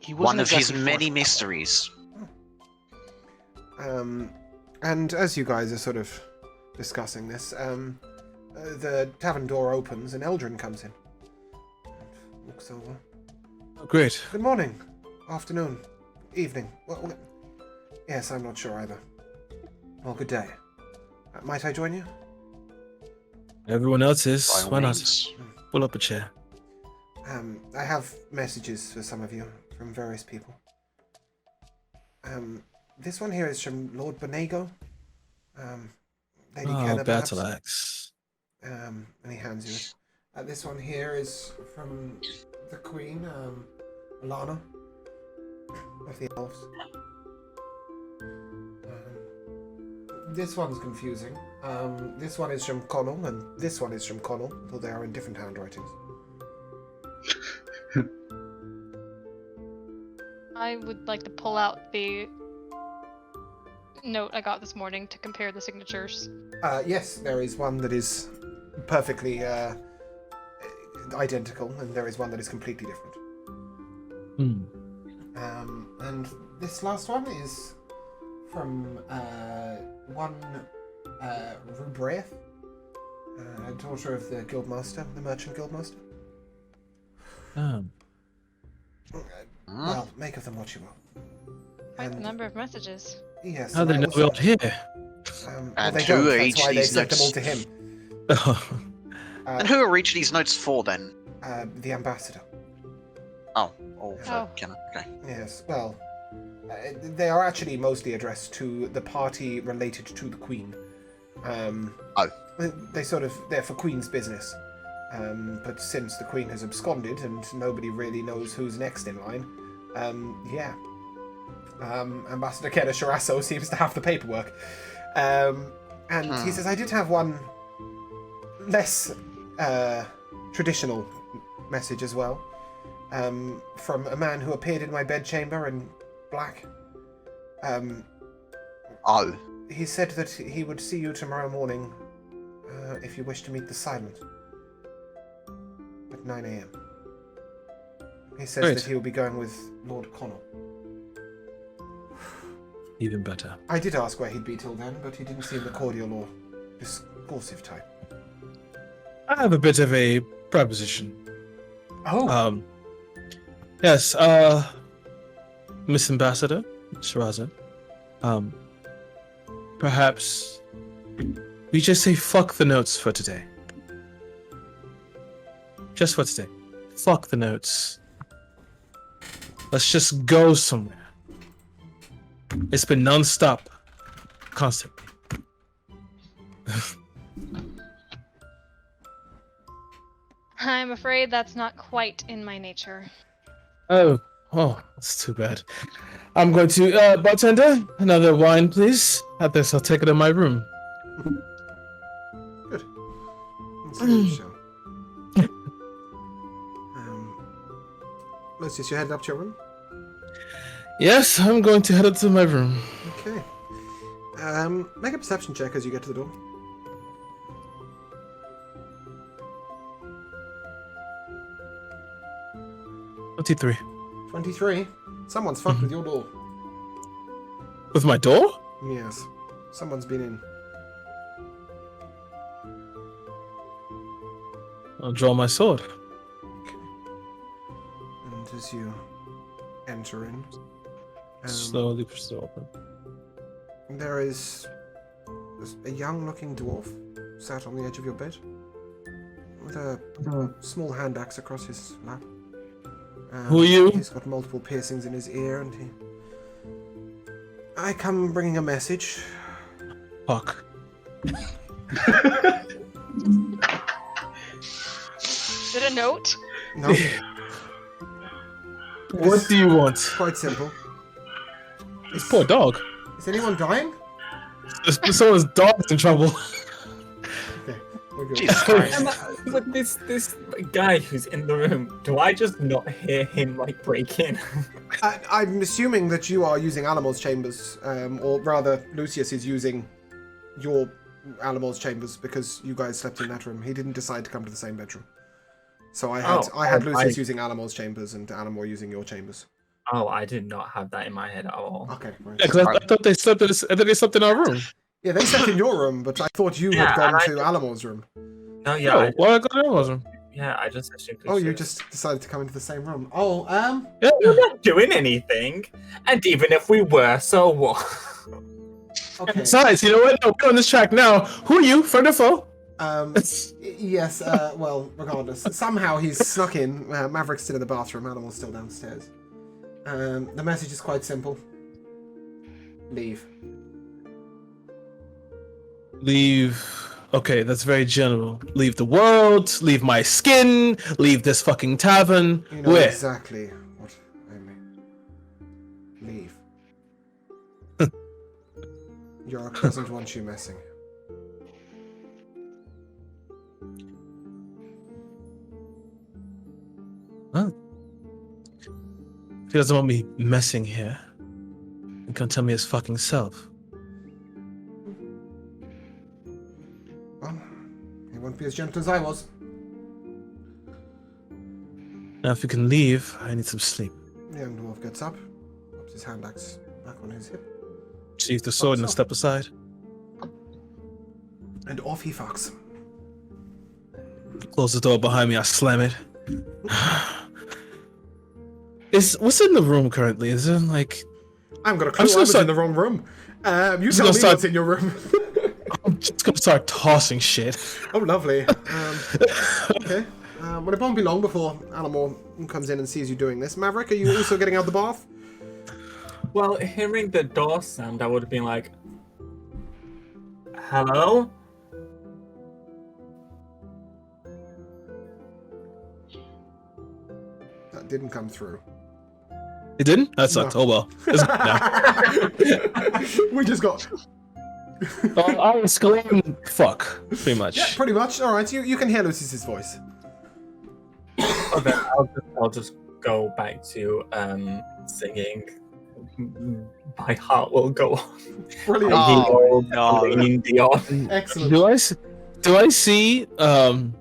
He one wasn't of his exactly many forced. mysteries. And as you guys are sort of discussing this, the tavern door opens and Eldrin comes in. And looks over. Oh, great. Good morning. Afternoon. Evening. Well, yes, I'm not sure either. Well, good day. Might I join you? Everyone else is. By all Why not? means. Pull up a chair. I have messages for some of you from various people. This one here is from Lord Bonego. Lady Kenna, perhaps. Battle Axe. And he hands you it. This one here is from the Queen, Alana, of the Elves. This one's confusing. This one is from Connell, and this one is from Connell, though they are in different handwritings. I would like to pull out the note I got this morning to compare the signatures. Yes, there is one that is perfectly identical, and there is one that is completely different. And this last one is from one Rubraith, a daughter of the Guildmaster, the Merchant Guildmaster. Well, make of them what you will. Quite the And- number of messages. Yes. How and did I they know we're all also- here? well, And they who don't. are That's each why of they these sent them all notes? to him. And who are each of these notes for then? The ambassador. Oh, Oh. okay. Yes. Well, they are actually mostly addressed to the party related to the Queen. They're for Queen's business. But since the Queen has absconded and nobody really knows who's next in line, yeah. Ambassador Kenna Shirasso seems to have the paperwork. And he says, I did have one less traditional message as well. From a man who appeared in my bedchamber in black. Oh, He said that he would see you tomorrow morning if you wish to meet the Silent at 9 a.m. He says Great. that he will be going with Lord Connell. Even better. I did ask where he'd be till then, but he didn't seem the cordial or discoursive type. I have a bit of a proposition. Oh, Yes, Miss Ambassador, Shiraza. Perhaps we just say fuck the notes for today. Just for today. Fuck the notes. Let's just go somewhere. It's been non-stop. Constantly. I'm afraid that's not quite in my nature. Oh, that's too bad. I'm going to, bartender, another wine, please. At this, I'll take it in my room. good. Let's see, so. Lucius, you headed up to your room? Yes, I'm going to head up to my room. Okay. Make a perception check as you get to the door. $23. 23. Someone's fucked with your door. With my door? Yes. Someone's been in. I'll draw my sword. And as you enter in, Slowly push it open. there is a young-looking dwarf sat on the edge of your bed with a small hand axe across his lap. Who are you? He's got multiple piercings in his ear, and I come bringing a message. Fuck. Is it a note? No. What do you want? Quite simple. This poor dog. Is anyone dying? Someone's dog's in trouble. Okay, we're good. Jesus Christ. With this guy who's in the room, do I just not hear him like break in? I'm assuming that you are using Alamore's chambers, or rather, Lucius is using your Alamore's chambers because you guys slept in that room. He didn't decide to come to the same bedroom, so I had Lucius using Alamore's chambers and Alamore using your chambers. Oh, I did not have that in my head at all. Okay, right. Yeah, because I thought they slept in our room. Yeah, they slept in your room, but I thought you Yeah, had gone and I to Alamore's room. No, yeah, No, why I got in our room? I just assumed. Oh, you just decided to come into the same room. Oh, Yeah. We're not doing anything, and even if we were, so what? okay. Besides, you know what? No, we're on this track now. Who are you? Friend or foe? Yes, well, regardless. Somehow he's snuck in. Maverick's still in the bathroom, Animal's still downstairs. The message is quite simple. Leave. Leave. Okay, that's very general. Leave the world, leave my skin, leave this fucking tavern. You know Where? exactly what I mean. Leave. York doesn't want you messing. Huh? If he doesn't want me messing here, he can tell me his fucking self. Well, he won't be as gentle as I was. Now, if you can leave, I need some sleep. The young dwarf gets up, puts his hand axe back on his hip, Sheath the sword and Fucks step aside. and off he fucks. Close the door behind me, I slam it. What's in the room currently? Is it like... I'm gonna I'm clue just I was gonna in the wrong room. You just tell gonna me start- what's in your room. I'm just gonna start tossing shit. Oh, lovely. Okay. Well, it won't be long before Alamore comes in and sees you doing this. Maverick, are you also getting out the bath? Well, hearing the door sound, I would have been like, "Hello." That didn't come through. It didn't? That sucked. No. Oh well. It's no. We just got... I was screaming fuck, pretty much. Yeah, pretty much. All right, you can hear Lucius's voice. Okay, I'll just go back to singing. My heart will go on. Brilliant. Oh, no. Celine Dion. Excellent. Do Do I see? I'm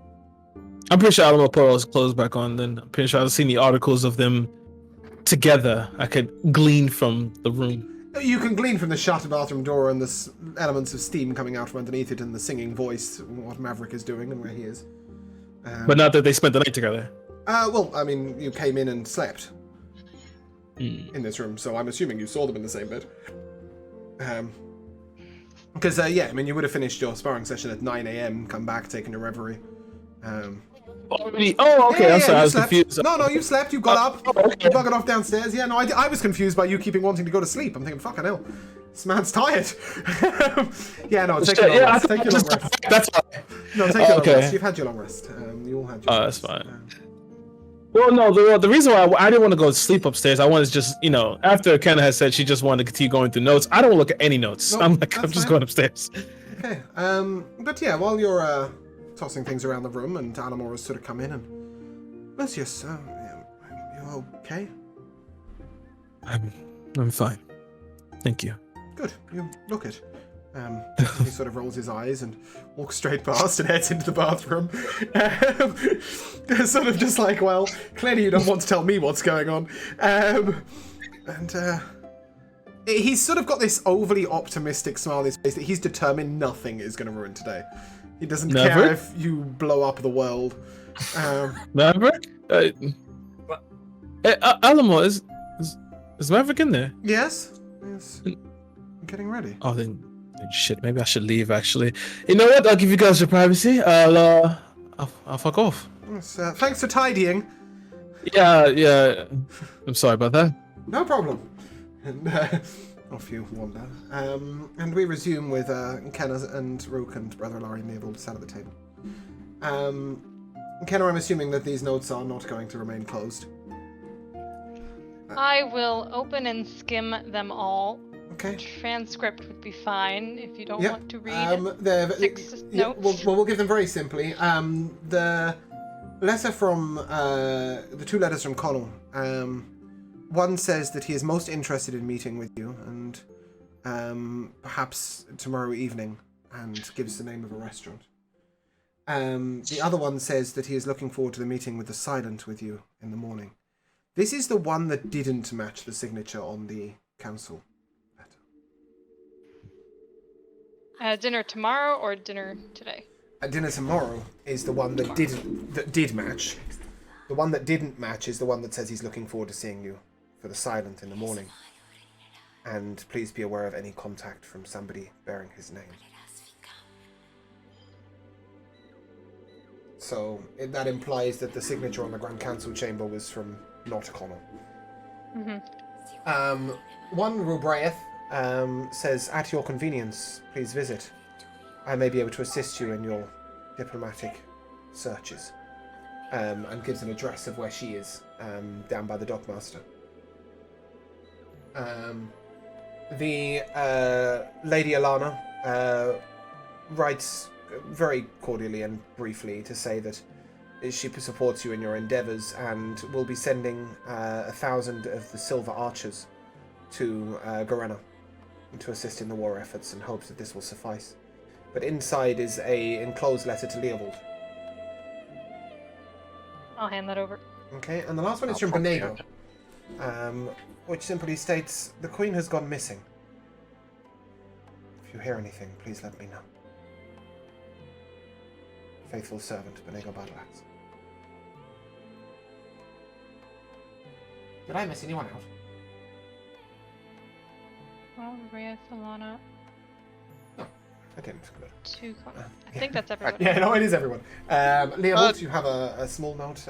pretty sure Alamo put all his clothes back on. Then I'm pretty sure I've seen the articles of them together. I could glean from the room. You can glean from the shuttered bathroom door and the elements of steam coming out from underneath it and the singing voice what Maverick is doing and where he is. But not that they spent the night together. Well, I mean, you came in and slept in this room, so I'm assuming you saw them in the same bed. Because, yeah, I mean, you would have finished your sparring session at 9 a.m., come back, taken your reverie. Already? Oh, okay. Yeah, I'm sorry. I was slept. confused. No, you slept. You got up. Okay. You buggered off downstairs. Yeah, no, I was confused by you keeping wanting to go to sleep. I'm thinking, fucking hell, this man's tired. Yeah, no, take your long rest. Take your long rest. That's fine. No, take your long rest. You've had your long rest. You all had your long That's rest. fine. Well, no, the reason why I didn't want to go sleep upstairs, I wanted to just, after Kenna had said she just wanted to continue going through notes, I don't look at any notes. Nope, I'm that's just fine. going upstairs. Okay, but yeah, while you're tossing things around the room and Alamor has sort of come in and... Monsieur, sir, you okay? I'm fine. Thank you. Good, you look it. He sort of rolls his eyes and walks straight past and heads into the bathroom. Sort of just like, well, clearly you don't want to tell me what's going on. He's sort of got this overly optimistic smile on his face that he's determined nothing is going to ruin today. He doesn't care if you blow up the world. Maverick? Alamo, is Maverick in there? Yes. I'm getting ready. Oh, then shit. Maybe I should leave. Actually, you know what? I'll give you guys your privacy. I'll fuck off. Yes, thanks for tidying. Yeah. I'm sorry about that. No problem. And off you wander. And we resume with Kenna and Rook and Brother Larry Mabel sat at the table. Kenna, I'm assuming that these notes are not going to remain closed. I will open and skim them all. Okay. Transcript would be fine if you don't Yep. want to read. 6 Yeah, notes. we'll give them very simply. The letter from the 2 letters from Connell. One says that he is most interested in meeting with you, and perhaps tomorrow evening, and gives the name of a restaurant. The other one says that he is looking forward to the meeting with the Silent with you in the morning. This is the one that didn't match the signature on the council letter. Dinner tomorrow or dinner today? Dinner tomorrow is the one that did match. The one that didn't match is the one that says he's looking forward to seeing you for the Silent in the morning. And please be aware of any contact from somebody bearing his name. So that implies that the signature on the Grand Council chamber was from not Connell. Mm-hmm. One Rubraeth says, at your convenience, please visit. I may be able to assist you in your diplomatic searches. And gives an address of where she is, down by the Dockmaster. The Lady Alana writes very cordially and briefly to say that she supports you in your endeavours and will be sending 1,000 of the Silver Archers to Garena to assist in the war efforts and hopes that this will suffice. But inside is a enclosed letter to Leovold. I'll hand that over. Okay, and the last one is from Benego, which simply states, the Queen has gone missing. If you hear anything, please let me know. Faithful servant, Benego Battleaxe. Did I miss anyone out? Well, Rhea, Alana, I didn't. Good. 2 I think that's everyone. Yeah, no, it is everyone. Leovold, you have a small note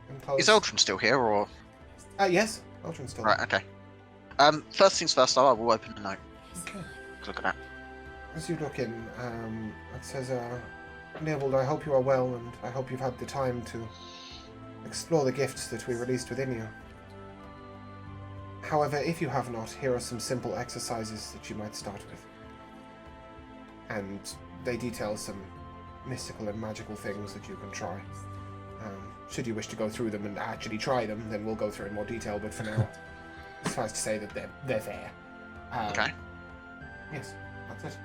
enclosed. Is Eldrin still here, or...? Yes, Eldrin's still Right, okay. First things first, I will open the note. Okay. Look at that. As you look in, it says, Leovold, I hope you are well, and I hope you've had the time to explore the gifts that we released within you. However, if you have not, here are some simple exercises that you might start with. And they detail some mystical and magical things that you can try. Should you wish to go through them and actually try them, then we'll go through in more detail, but for now, suffice to say that they're there. Okay. Yes, that's it.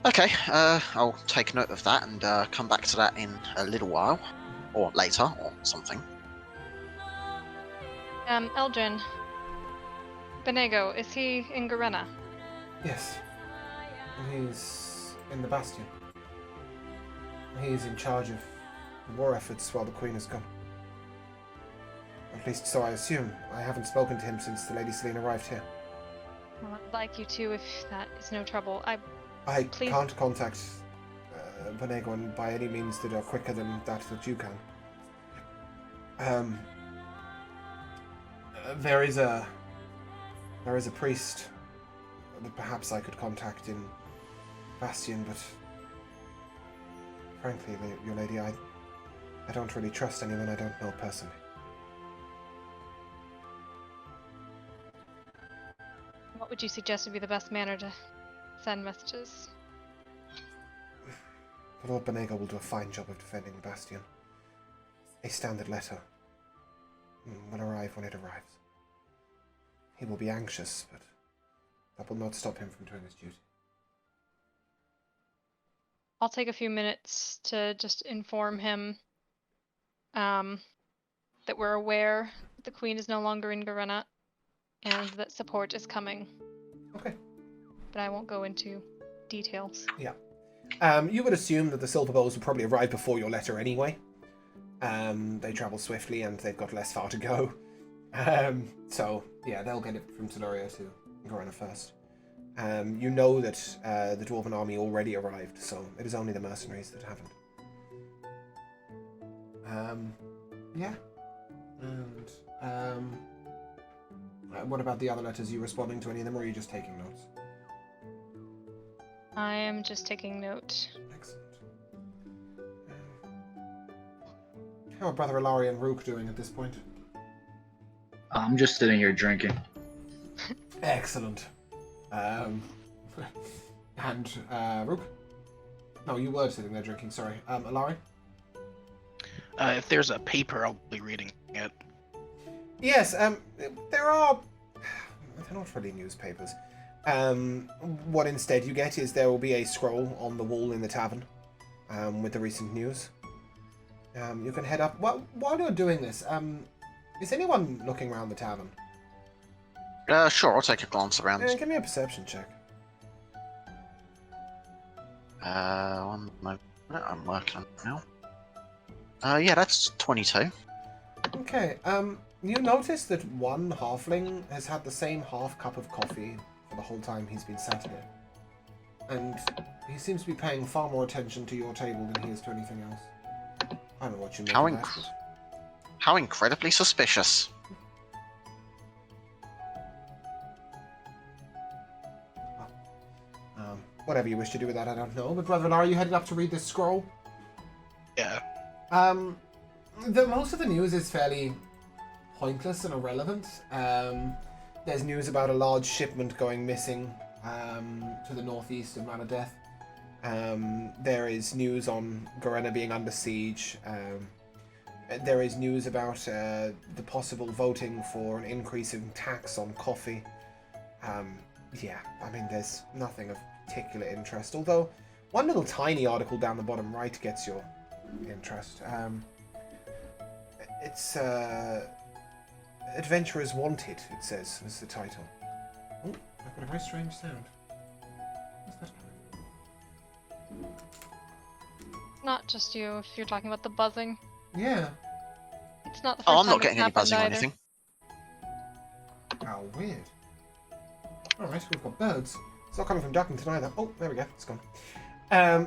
Okay, I'll take note of that and come back to that in a little while, or later, or something. Eldrin. Benego, is he in Garena? Yes. He's in the Bastion. He's in charge of the war efforts while the Queen is gone. At least so I assume. I haven't spoken to him since the Lady Selene arrived here. Well, I'd like you to if that is no trouble. I Please. can't contact Benego by any means that are quicker than that you can. There is a priest that perhaps I could contact in Bastion, but frankly, your lady, I don't really trust anyone I don't know personally. What would you suggest would be the best manner to send messages? Lord Benego will do a fine job of defending the Bastion. A standard letter will arrive when it arrives. He will be anxious, but that will not stop him from doing his duty. I'll take a few minutes to just inform him that we're aware the Queen is no longer in Garena and that support is coming. Okay. But I won't go into details. Yeah. You would assume that the Silver Bowls will probably arrive before your letter anyway. They travel swiftly and they've got less far to go. So, yeah, they'll get it from Teluria to Garena first. You know that the Dwarven army already arrived, so it is only the mercenaries that haven't. Yeah. And, what about the other letters? Are you responding to any of them, or are you just taking notes? I am just taking note. Excellent. How are Brother Ilari and Rook doing at this point? I'm just sitting here drinking. Excellent. Rook? No, you were sitting there drinking, sorry. Ilari? If there's a paper, I'll be reading it. Yes, there are... They're not really newspapers. What instead you get is there will be a scroll on the wall in the tavern with the recent news. You can head up... Well, while you're doing this, is anyone looking around the tavern? Sure, I'll take a glance around. Give me a perception check. 1 moment, I'm working on it now. Yeah, that's 22. Okay, you notice that one halfling has had the same half cup of coffee for the whole time he's been sat here. And he seems to be paying far more attention to your table than he is to anything else. I don't know what you make of that. How incredibly suspicious. Whatever you wish to do with that, I don't know. But Brother Ilari, you headed up to read this scroll? Yeah. Most of the news is fairly pointless and irrelevant. There's news about a large shipment going missing to the northeast of Manadeth. There is news on Garena being under siege. There is news about the possible voting for an increase in tax on coffee. Yeah, I mean, there's nothing of particular interest, although one little tiny article down the bottom right gets your interest. It's Adventurers Wanted, it says, is the title. Oh, I've got a very strange sound. What's that? Not just you, if you're talking about the buzzing. Yeah. It's not the first Oh, I'm time not getting any it's buzzing or happened anything. How weird. Alright, we've got birds. It's not coming from Duckington either. Oh, there we go, it's gone.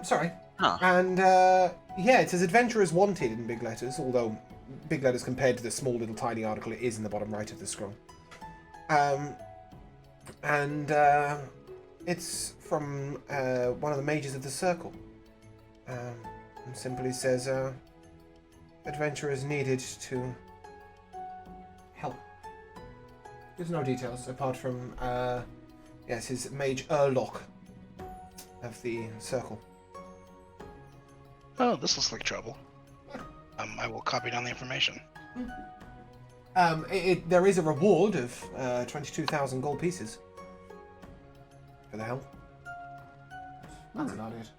Sorry. Huh. And, yeah, it says Adventurers Wanted in big letters, although big letters compared to the small little tiny article it is in the bottom right of the scroll. It's from one of the mages of the Circle. It simply says, adventurers needed to help. There's no details apart from, yes, his mage Urlock of the Circle. Oh, this looks like trouble. I will copy down the information. There is a reward of 22,000 gold pieces for the help. That's about it.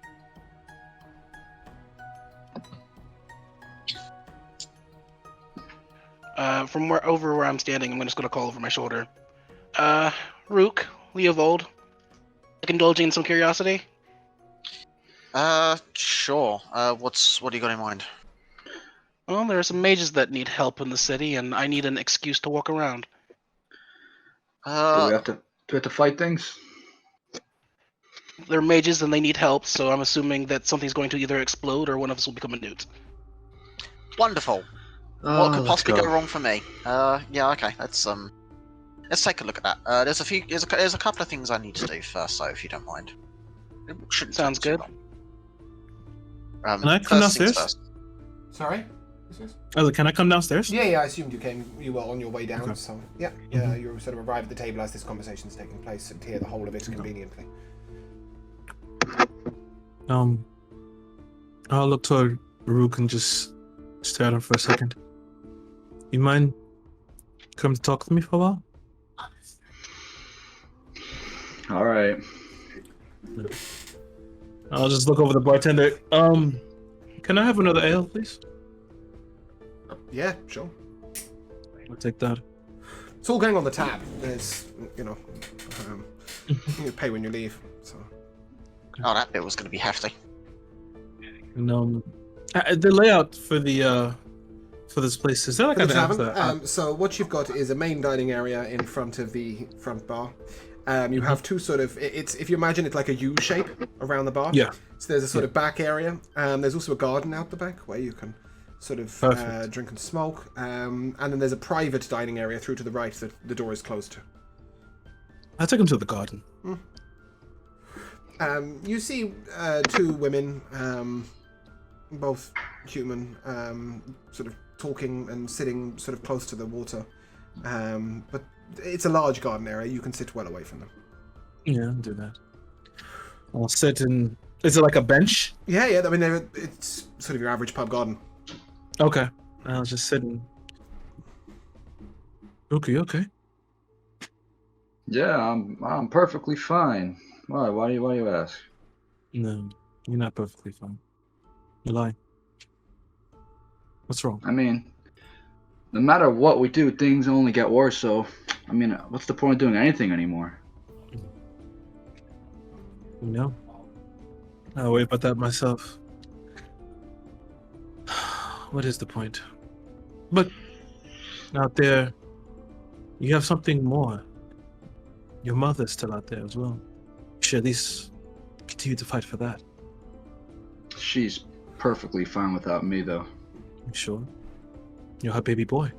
From where I'm standing, I'm just gonna call over my shoulder. Rook, Leovold, indulging in some curiosity. Sure. What do you got in mind? Well, there are some mages that need help in the city, and I need an excuse to walk around. Do we have to fight things? They're mages and they need help, so I'm assuming that something's going to either explode or one of us will become a newt. Wonderful. What could possibly go wrong for me? Yeah, okay. Let's take a look at that. There's a couple of things I need to do first, though, if you don't mind. It shouldn't Sounds take too good. long. Can I come first things downstairs? first. Sorry? Can I come downstairs? Yeah, I assumed you were on your way down, Okay. so yeah, you sort of arrive at the table as this conversation's taking place and hear the whole of it conveniently. I'll look toward Rook and just stare at him for a second. You mind come to talk to me for a while? All right. I'll just look over the bartender. Can I have another ale, please? Yeah, sure. I'll take that. It's all going on the tab. There's, you pay when you leave. So Oh, that bit was going to be hefty. And the layout for the for this place, is that like for the an tavern. So what you've got is a main dining area in front of the front bar. You have two sort of, it's if you imagine it like a U shape around the bar. Yeah. So there's a sort of back area. There's also a garden out the back where you can sort of drink and smoke. And then there's a private dining area through to the right that the door is closed to. I'll take him to the garden. You see two women, both human, sort of talking and sitting sort of close to the water. But it's a large garden area. You can sit well away from them. Yeah, I'll do that. I'll sit in... Is it like a bench? Yeah. I mean, it's sort of your average pub garden. Okay. I'll just sit in... Okay. Yeah, I'm perfectly fine. Why? Why do you ask? No, you're not perfectly fine. You're lying. What's wrong? I mean, no matter what we do, things only get worse. So, I mean, what's the point of doing anything anymore? No. I'll worry about that myself. What is the point? But out there, you have something more. Your mother's still out there as well. You should at least continue to fight for that. She's perfectly fine without me, though. You sure? You're her baby boy.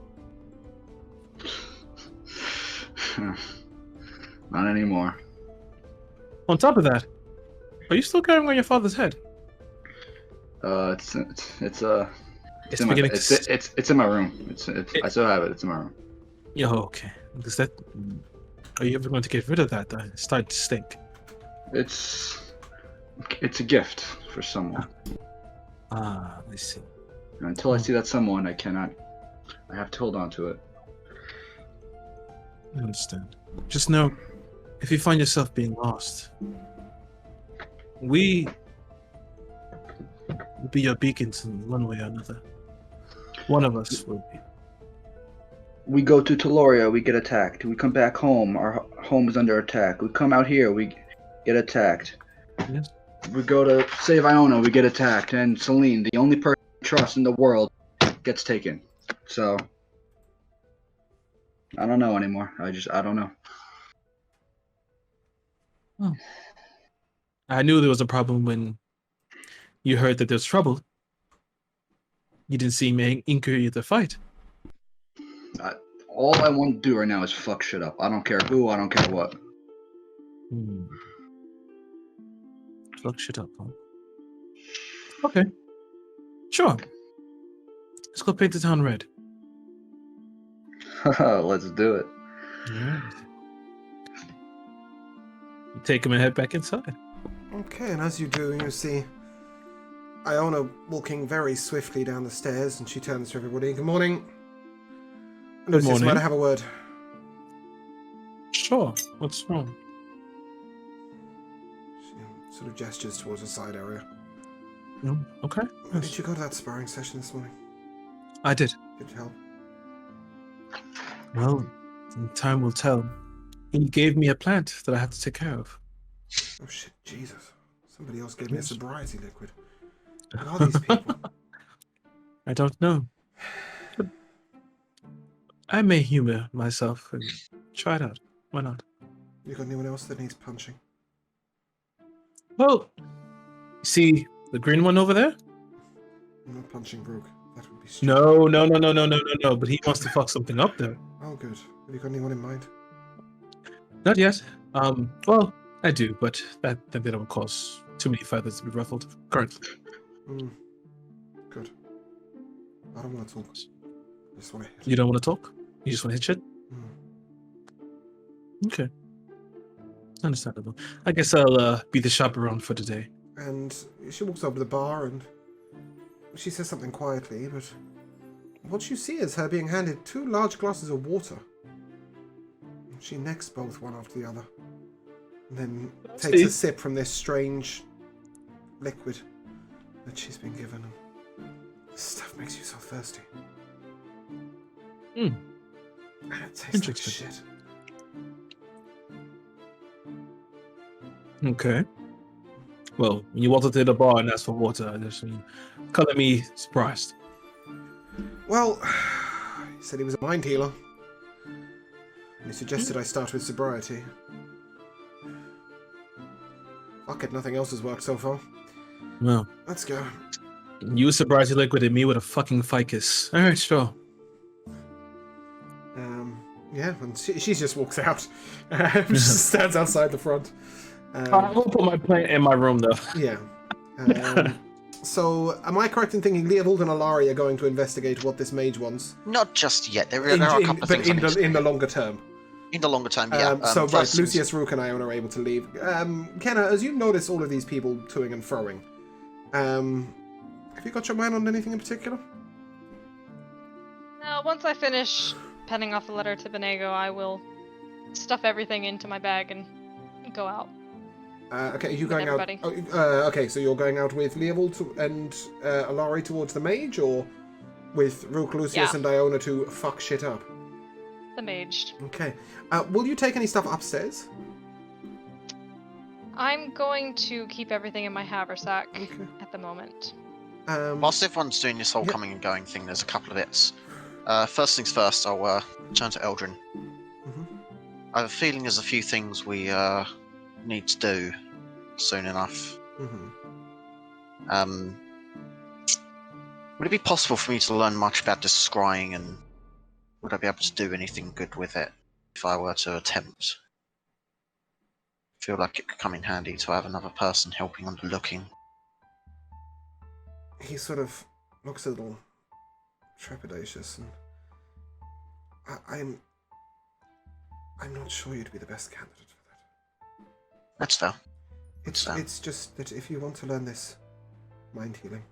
Not anymore. On top of that, are you still carrying on your father's head? It's in beginning it's in my room. I still have it. It's in my room. Yeah, okay. Does that... Are you ever going to get rid of that? It's starting to stink. It's a gift for someone. Ah, I see. And until I see that someone, I cannot. I have to hold on to it. I understand. Just know, if you find yourself being lost, we will be your beacons in one way or another. One of us will be. We go to Taloria, we get attacked. We come back home, our home is under attack. We come out here, we get attacked. Yes. We go to save Iona, we get attacked. And Celine, the only person we trust in the world, gets taken. So, I don't know anymore. I don't know. Oh. I knew there was a problem when you heard that there's trouble. You didn't seem eager to fight. All I want to do right now is fuck shit up. I don't care who, I don't care what. Fuck shit up, huh? Okay. Sure. Let's go paint the town red. Let's do it. Alright. You take him and head back inside. Okay, and as you do, you see Iona walking very swiftly down the stairs, and she turns to everybody. Good morning. Good morning. Might I have a word? Sure. What's wrong? sort of gestures towards a side area. Okay. Did you go to that sparring session this morning? I did. Did it help? Well, time will tell. He gave me a plant that I have to take care of. Oh shit, Jesus. Somebody else gave me a sobriety liquid. What are these people? I don't know. But I may humor myself and try it out. Why not? You got anyone else that needs punching? Well, see the green one over there? I'm not punching Brooke. That would be stupid. No. But he wants to fuck something up there. Oh, good. Have you got anyone in mind? Not yet. Well, I do, but that they don't cause too many feathers to be ruffled currently. Good. I don't want to talk. I just want to hit. You don't want to talk? You just want to hit shit? Mm. Okay. Understandable. I guess I'll be the chaperone for today. And she walks over to the bar and she says something quietly, but what you see is her being handed 2 large glasses of water. She necks both one after the other, and then takes a sip from this strange liquid that she's been given. This stuff makes you so thirsty. And it tastes like shit. Okay. Well, when you walked up to the bar and asked for water, I just color me surprised. Well, he said he was a mind healer. And he suggested I start with sobriety. Fuck it, nothing else has worked so far. Well, Let's go. you sobriety liquid and me with a fucking ficus. Alright, sure. Yeah, and she just walks out. Just stands outside the front. I will put my plant in my room, though. Yeah. So, am I correct in thinking Leovold and Alari are going to investigate what this mage wants? Not just yet. There are a couple of things. But in the longer term. In the longer term, yeah. So, right, Lucius, Rook, and Iona are able to leave. Kenna, as you notice all of these people toing and froing, have you got your mind on anything in particular? Now, once I finish penning off the letter to Benego, I will stuff everything into my bag and go out. Okay, are you going out? Everybody. Okay, so you're going out with Leovold and Alari towards the mage, or with Rook, Lucius, and Iona to fuck shit up? The mage. Okay. Will you take any stuff upstairs? I'm going to keep everything in my haversack at the moment. Whilst everyone's doing this whole coming and going thing, there's a couple of bits. First things first, I'll turn to Eldrin. I have a feeling there's a few things we need to do soon enough. Would it be possible for me to learn much about this scrying, and would I be able to do anything good with it if I were to attempt? I feel like it could come in handy to have another person helping on the looking. He sort of looks a little trepidatious, and I'm not sure you'd be the best candidate for that. That's fair. It's just that if you want to learn this mind healing,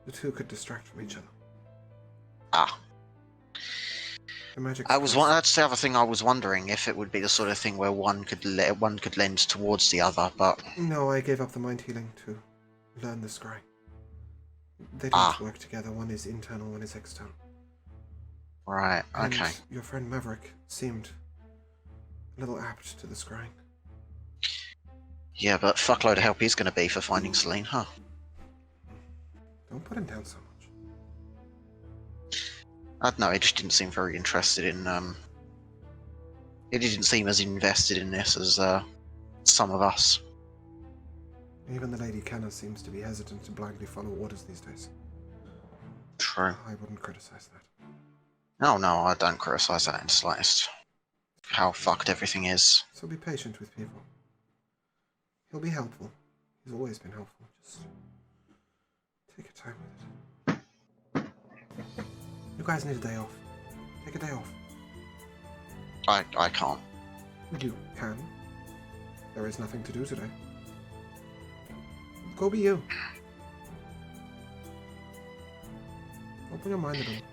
the two could distract from each other. Ah. The magic. That's the other thing I was wondering, if it would be the sort of thing where one could lend towards the other, but no, I gave up the mind healing to learn the scry. They don't work together. One is internal, one is external. Right. And okay. your friend Maverick seemed a little apt to the scrying. Yeah, but fuckload of help he's going to be for finding Celine, huh? Don't put him down so much. I don't know, he just didn't seem very interested in, he didn't seem as invested in this as, some of us. Even the Lady Kenna seems to be hesitant to blindly follow orders these days. True. I wouldn't criticize that. No, I don't criticize that in the slightest. How fucked everything is. So be patient with people. He'll be helpful. He's always been helpful. Just take your time with it. You guys need a day off. Take a day off. I can't. You can. There is nothing to do today. Go be you. Open your mind a little.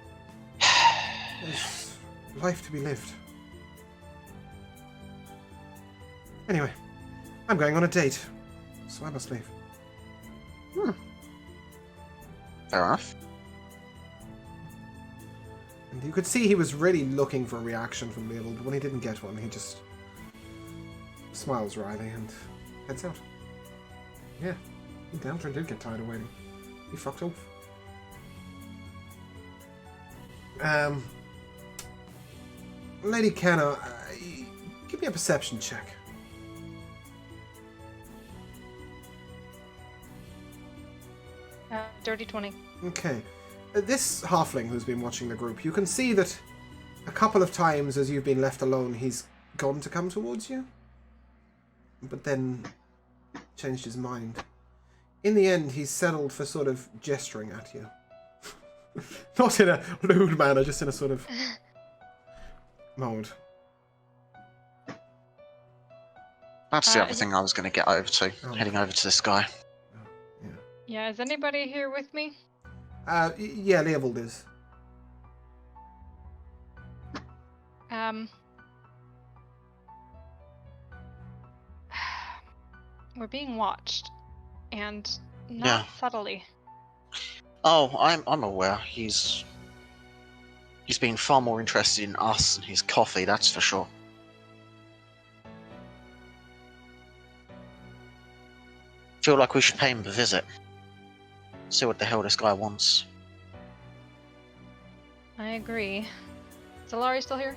There's life to be lived. Anyway, I'm going on a date. so I must leave. Fair enough. And you could see he was really looking for a reaction from Leopold, but when he didn't get one, he just smiles wryly and heads out. Yeah, Downturn did get tired of waiting. He fucked off. Lady Kenna, give me a perception check. Dirty 20. Okay. This halfling who's been watching the group, you can see that a couple of times as you've been left alone, he's gone to come towards you, but then changed his mind. In the end, he's settled for sort of gesturing at you. Not in a lewd manner, just in a sort of mode. That's the other thing I was going to get over to, heading over to this guy. Yeah, is anybody here with me? Yeah, Leopold is. We're being watched, and not subtly. Oh, I'm aware. He's been far more interested in us and his coffee, that's for sure. Feel like we should pay him a visit. See what the hell this guy wants. I agree. Is Alari still here?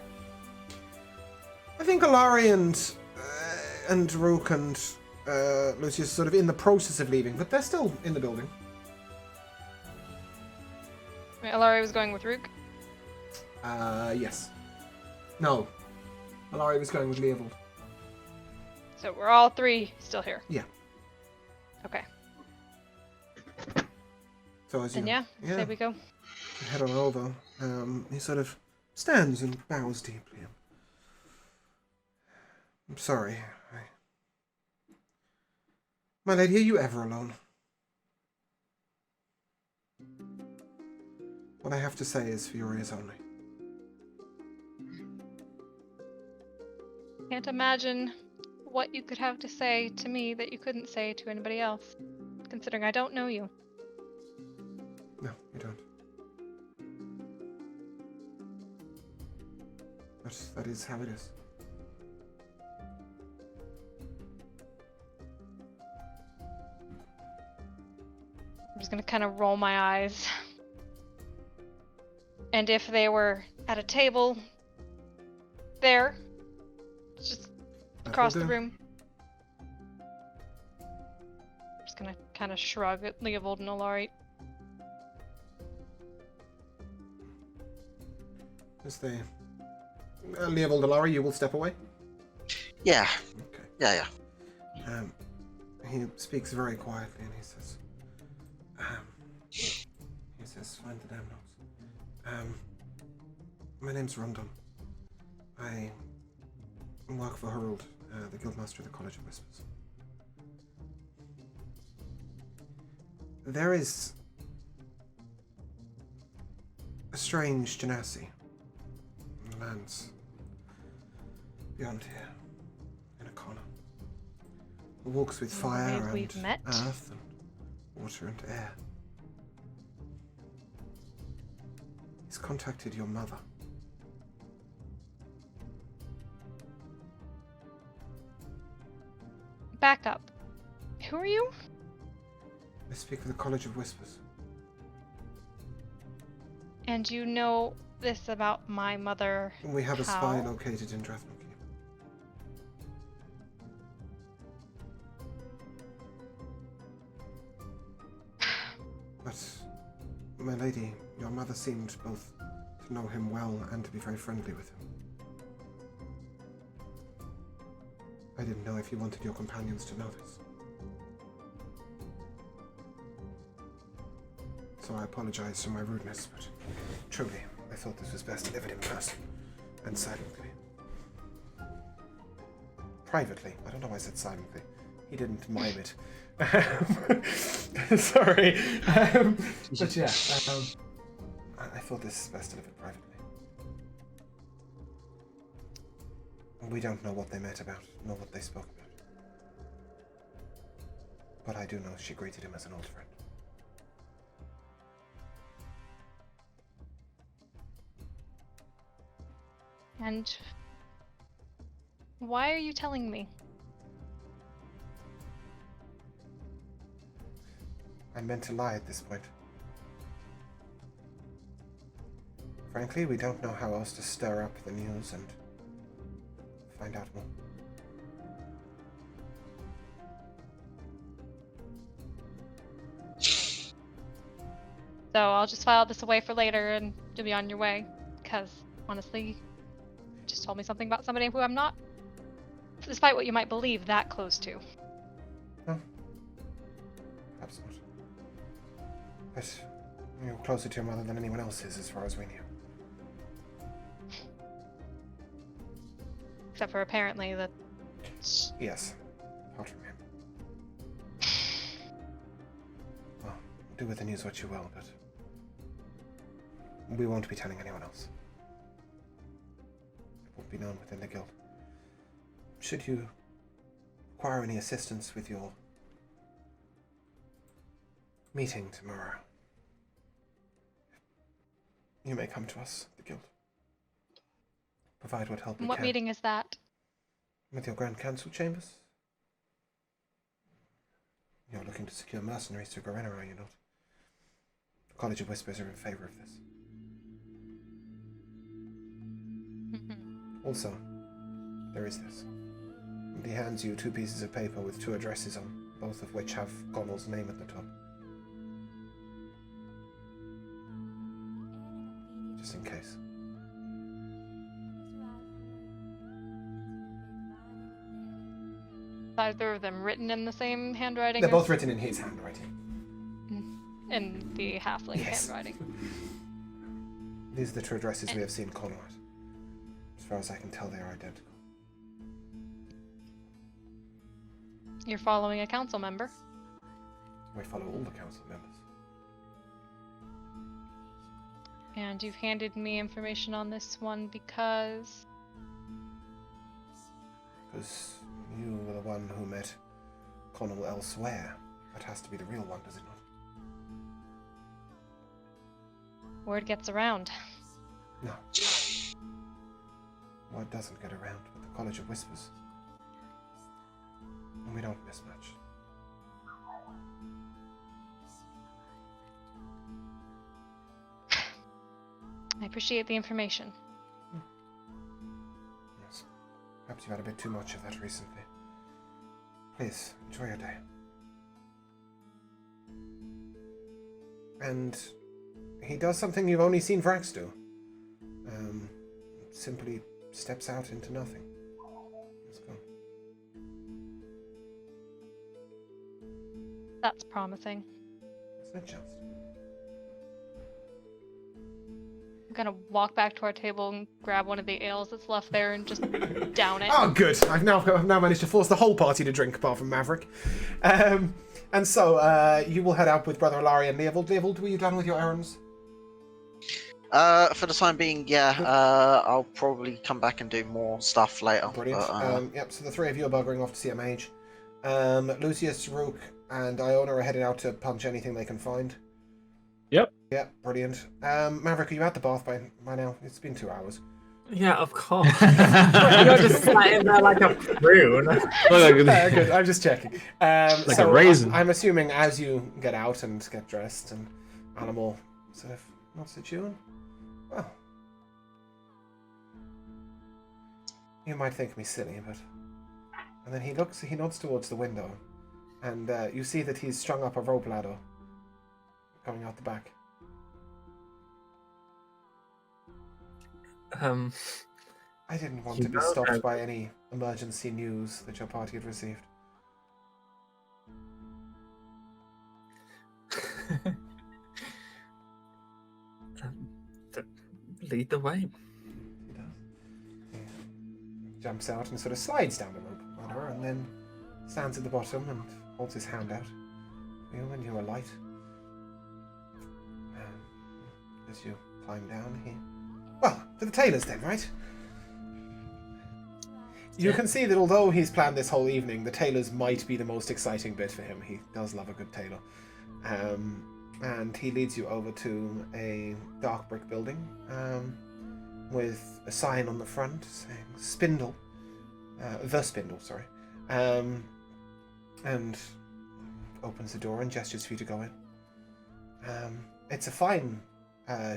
I think Alari and Rook and Lucius sort of in the process of leaving, but they're still in the building. Wait, Alari was going with Rook? Yes. No. Alari was going with Leopold. So we're all three still here? Yeah. Okay. So as you say we go. head on over, he sort of stands and bows deeply. I'm sorry. My lady, are you ever alone? What I have to say is for your ears only. Can't imagine what you could have to say to me that you couldn't say to anybody else, considering I don't know you. No, you don't. But that is how it is. I'm just gonna kind of roll my eyes. And if they were at a table there, just across the room. Just gonna kind of shrug at Leopold and Alari. As they... Leopold and Alari, you will step away? Yeah. Okay. Yeah. He speaks very quietly and he says, find the damn notes. My name's Rondon. I work for Harold, the Guildmaster of the College of Whispers. There is a strange genasi in the lands beyond here, in a corner, who walks with fire and earth and water and air. He's contacted your mother. Back up. Who are you? I speak for the College of Whispers. And you know this about my mother? We have a spy located in Drathnor. But, my lady, your mother seemed both to know him well and to be very friendly with him. I didn't know if you wanted your companions to know this. So I apologize for my rudeness, but truly, I thought this was best delivered in person and silently. Privately. I don't know why I said silently. He didn't mime it. Sorry. But yeah, I thought this was best delivered privately. We don't know what they met about, nor what they spoke about. But I do know she greeted him as an old friend. And why are you telling me? I meant to lie at this point. Frankly, we don't know how else to stir up the news and find out more. So I'll just file this away for later and you'll be on your way. Because, honestly, you just told me something about somebody who I'm not, despite what you might believe, that close to. No. Perhaps not. But you're closer to your mother than anyone else is, as far as we knew. Except for apparently that... Yes. Apart from him. Well, do with the news what you will, but we won't be telling anyone else. It won't be known within the guild. Should you require any assistance with your meeting tomorrow, you may come to us, the guild. Provide what help we What can. meeting is that? With your Grand Council chambers? You're looking to secure mercenaries to Garena, are you not? The College of Whispers are in favor of this. Also, there is this. He hands you 2 pieces of paper with 2 addresses on, both of which have Connell's name at the top. Just in case. Either of them written in the same handwriting? They're or both written in his handwriting. in the halfling Yes. handwriting. These are the 2 addresses we have seen Connell at. As far as I can tell, they are identical. You're following a council member. We follow all the council members. And you've handed me information on this one because... Because you were the one who met Connell elsewhere. That has to be the real one, does it not? Word gets around. No. Word doesn't get around with the College of Whispers. And we don't miss much. I appreciate the information. Yes. Perhaps you've had a bit too much of that recently. Please, enjoy your day. And he does something you've only seen Vrax do. Simply steps out into nothing. Let's go. That's promising. Isn't it just? I'm gonna walk back to our table and grab one of the ales that's left there and just down it. Oh, good. I've now managed to force the whole party to drink, apart from Maverick. And so, you will head out with Brother Alari and Leovold. Leovold, were you done with your errands? For the time being, yeah. I'll probably come back and do more stuff later. Brilliant. But, Yep, so the 3 of you are buggering off to see a mage. Lucius, Rook, and Iona are headed out to punch anything they can find. Yep. Yep, brilliant. Maverick, are you at the bath by now? It's been 2 hours. Yeah, of course. You're just sat in there like a prune. Good, I'm just checking. Like so a raisin. I'm assuming as you get out and get dressed and Animal sort of nods at you and, well, you might think me silly, but... And then he nods towards the window, and you see that he's strung up a rope ladder coming out the back. I didn't want to be stopped by any emergency news that your party had received. Lead the way. He does. He jumps out and sort of slides down the rope ladder, and then stands at the bottom and holds his hand out. You and you are light. As you climb down, well, to the tailors then, right? You can see that although he's planned this whole evening, the tailors might be the most exciting bit for him. He does love a good tailor. And he leads you over to a dark brick building with a sign on the front saying Spindle. The Spindle, sorry. And opens the door and gestures for you to go in. It's a fine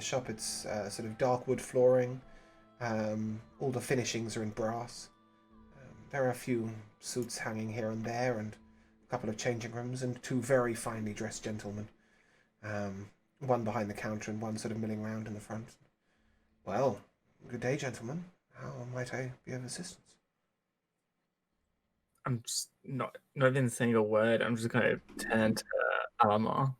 shop. It's sort of dark wood flooring. All the finishings are in brass. There are a few suits hanging here and there, and a couple of changing rooms, and two very finely dressed gentlemen. One behind the counter and one sort of milling around in the front. Well, good day, gentlemen. How might I be of assistance? I'm just not even saying a word. I'm just going to turn to Alamar.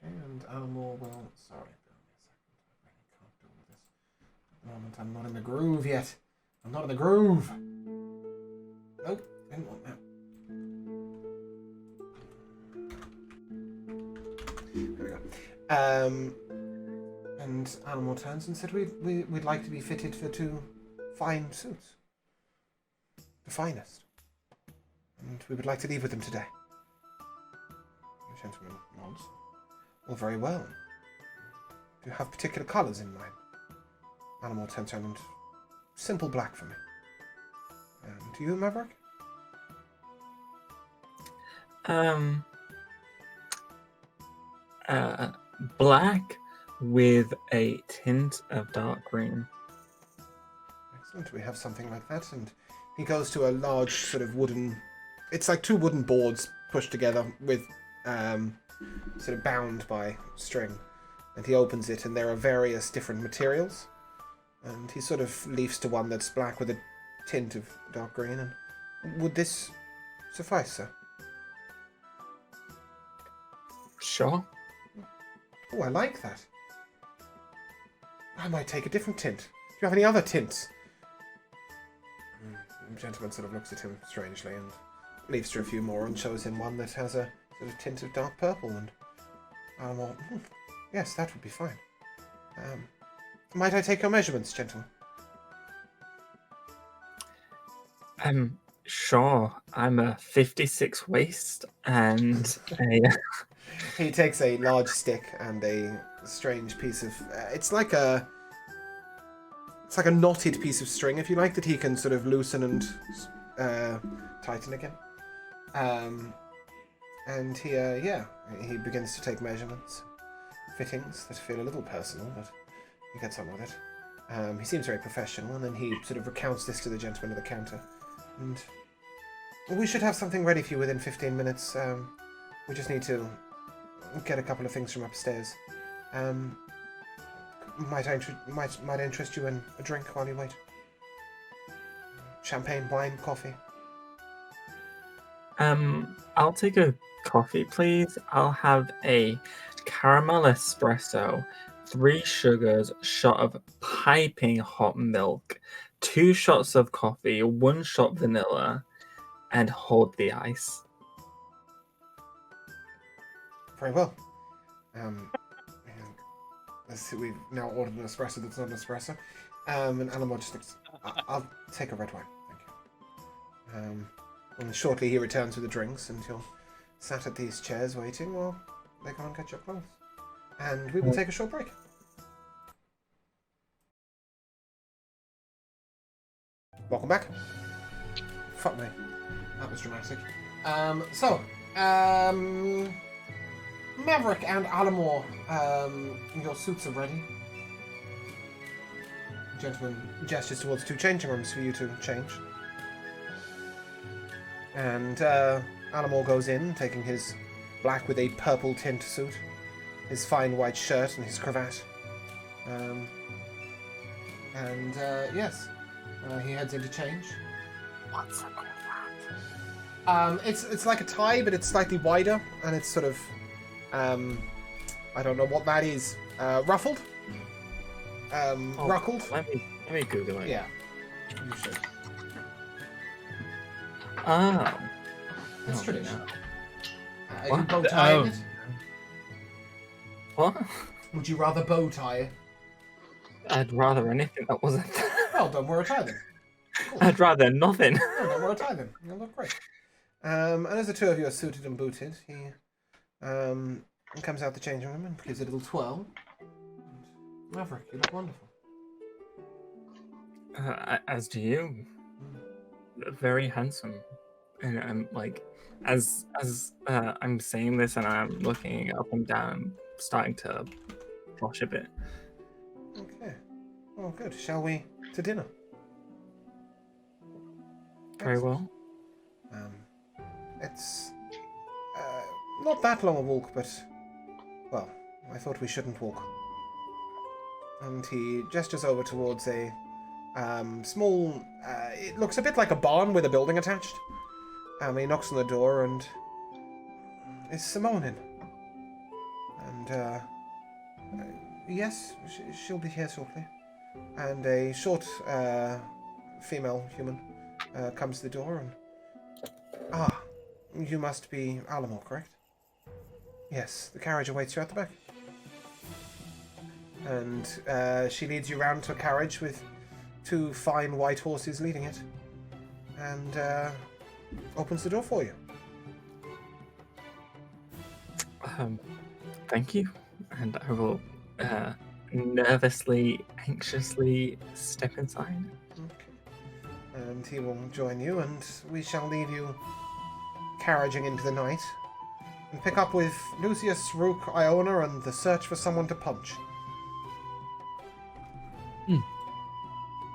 Okay, and Alamar will... Sorry, bear with me a second. I really can't do all this. At the moment, I'm not in the groove yet. I'm not in the groove. Nope, didn't want that. There we go. And Alamar turns and said we'd like to be fitted for two fine suits. The finest. And we would like to leave with them today. The gentleman nods. Well, very well. Do you have particular colours in mind? Alamar turns around and... Simple black for me. And do you, Maverick? Black with a tint of dark green. Excellent. We have something like that. And he goes to a large sort of wooden... It's like two wooden boards pushed together with sort of bound by string. And he opens it and there are various different materials. And he sort of leafs to one that's black with a tint of dark green. And would this suffice, sir? Sure. Oh, I like that. I might take a different tint. Do you have any other tints? The gentleman sort of looks at him strangely and leaves through a few more and shows him one that has a sort of tint of dark purple. And Alamar, yes, that would be fine. Might I take your measurements, gentlemen? Sure. I'm a 56 waist and a... He takes a large stick and a strange piece of... it's like a knotted piece of string, if you like, that he can sort of loosen and tighten again. And he begins to take measurements, fittings that feel a little personal, but he gets on with it. He seems very professional, and then he sort of recounts this to the gentleman at the counter. And we should have something ready for you within 15 minutes. We just need to get a couple of things from upstairs. Might I interest you in a drink while you wait? Champagne, wine, coffee? I'll take a coffee, please. I'll have a caramel espresso, 3 sugars, shot of piping hot milk, 2 shots of coffee, 1 shot vanilla, and hold the ice. Very well. Let's see, we've now ordered an espresso that's not an espresso. And Alamar just looks... I'll take a red wine, thank you. And shortly he returns with the drinks, and you're sat at these chairs waiting while they go and get your clothes. And we will take a short break. Welcome back. Fuck me. That was dramatic. Maverick and Alamar, your suits are ready. The gentleman gestures towards 2 changing rooms for you to change. And Alamar goes in, taking his black with a purple tint suit, his fine white shirt and his cravat. Yes, he heads in to change. What's a cravat? It's like a tie, but it's slightly wider, and it's sort of, I don't know what that is. Ruffled? Ruckled? Let me Google it. Yeah, you should. Oh. That's Oh, tradition. no. Are you What? bow tying it? What? Would you rather bow tie it? I'd rather anything that wasn't. Well, don't wear a tie then. Of I'd rather nothing. No, don't wear a tie then. You'll look great. And as the two of you are suited and booted, he comes out the changing room and gives a little twirl. And Maverick, you look wonderful. As do you. Very handsome. And I'm like, as I'm saying this and I'm looking up and down, starting to flush a bit. Okay. Oh, good. Shall we to dinner? Very well. It's not that long a walk, but, well, I thought we shouldn't walk. And he gestures over towards a small, it looks a bit like a barn with a building attached. He knocks on the door and, is Simone in? And, yes, she'll be here shortly. And a short, female human comes to the door and... Ah, you must be Alamo, correct? Yes, the carriage awaits you at the back. And she leads you round to a carriage with 2 fine white horses leading it. And opens the door for you. Thank you. And I will nervously, anxiously step inside. Okay. And he will join you, and we shall leave you carriaging into the night, and pick up with Lucius, Rook, Iona, and the search for someone to punch.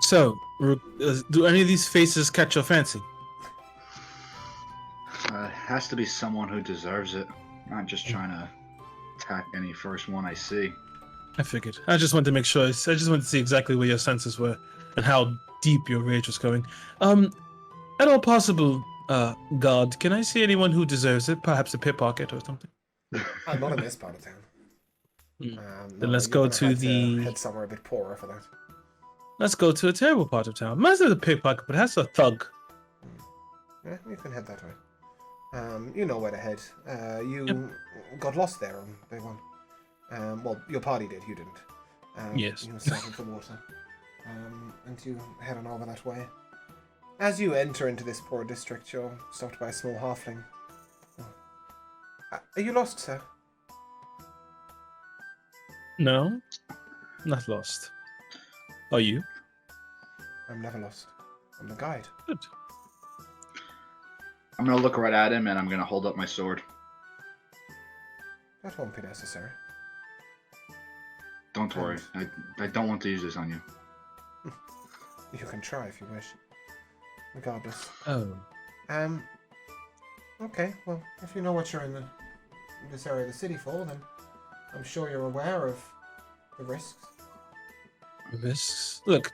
So, Rook, do any of these faces catch your fancy? It has to be someone who deserves it. I'm not just trying to attack any first one I see. I figured. I just wanted to make sure. I just wanted to see exactly where your senses were and how deep your rage was going. At all possible, God, can I see anyone who deserves it? Perhaps a pickpocket or something? I'm not in this part of town. Then let's go to the... head somewhere a bit poorer for that. Let's go to a terrible part of town. Mine's not a pickpocket, but has a thug. Yeah, you can head that way. You know where to head. You got lost there on day one. Well, your party did, you didn't. Yes. You were south of the water. And you head on over that way. As you enter into this poor district, you're stopped by a small halfling. Are you lost, sir? No, not lost. Are you? I'm never lost. I'm the guide. Good. I'm gonna look right at him and I'm gonna hold up my sword. That won't be necessary. Don't worry. I don't want to use this on you. You can try if you wish. Regardless. Oh. Okay, well, if you know what you're in this area of the city for, then I'm sure you're aware of the risks. Risks? Look.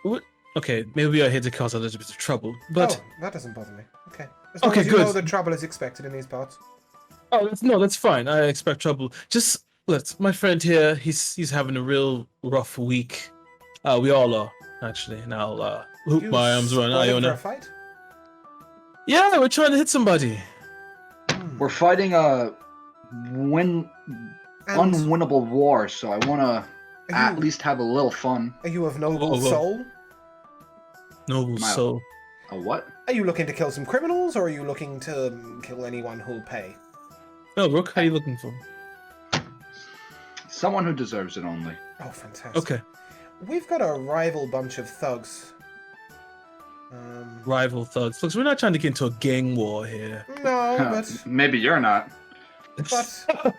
What? Okay, maybe we are here to cause a little bit of trouble, but... Oh, that doesn't bother me. Okay. As long Okay, as you good. know that trouble is expected in these parts. Oh, that's fine. I expect trouble. Just, look, my friend here, he's having a real rough week. We all are, actually, and I'll hoop my arms around spoiling for Iona. a fight? Yeah, we're trying to hit somebody. We're fighting a And unwinnable war, so I want to Are at you- least have a little fun. Are you of noble Whoa. soul? Noble My- soul. A what? Are you looking to kill some criminals, or are you looking to kill anyone who'll pay? Oh, Rook, how are you looking for? Someone who deserves it only. Oh, fantastic. Okay, We've got a rival bunch of thugs. rival thugs. Look, we're not trying to get into a gang war here. No, but Maybe you're not. let's I'm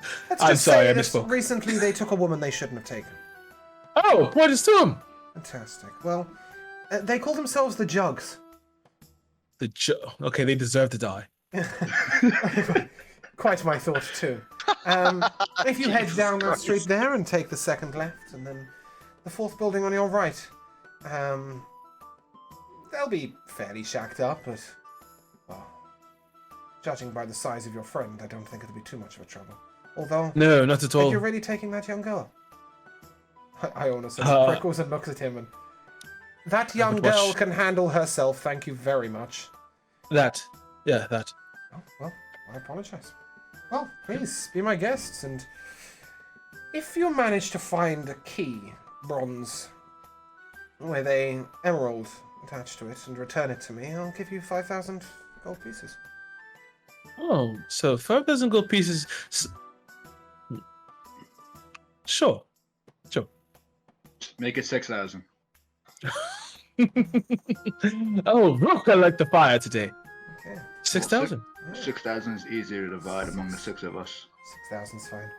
just sorry, say I that misspoke. recently they took a woman they shouldn't have taken. Oh, point us to him. Fantastic. Well, they call themselves the Jugs. Okay, they deserve to die. Quite my thought too. If you head down that street there and take the second left, and then the fourth building on your right, they'll be fairly shacked up, but well, judging by the size of your friend, I don't think it'll be too much of a trouble. Although, No, not at are all. you really taking that young girl? Iona says prickles and looks at him, and that young would watch- girl can handle herself. Thank you very much. That. Yeah, that. Oh, well, I apologize. Well, please, be my guests, and if you manage to find a key, bronze, with a emerald attached to it and return it to me, I'll give you 5,000 gold pieces. Oh, so 5,000 gold pieces. Sure. Make it 6,000. Oh, Rook, I like the fire today. Okay. 6,000. 6,000 is easier to divide among the 6 of us. 6,000's fine.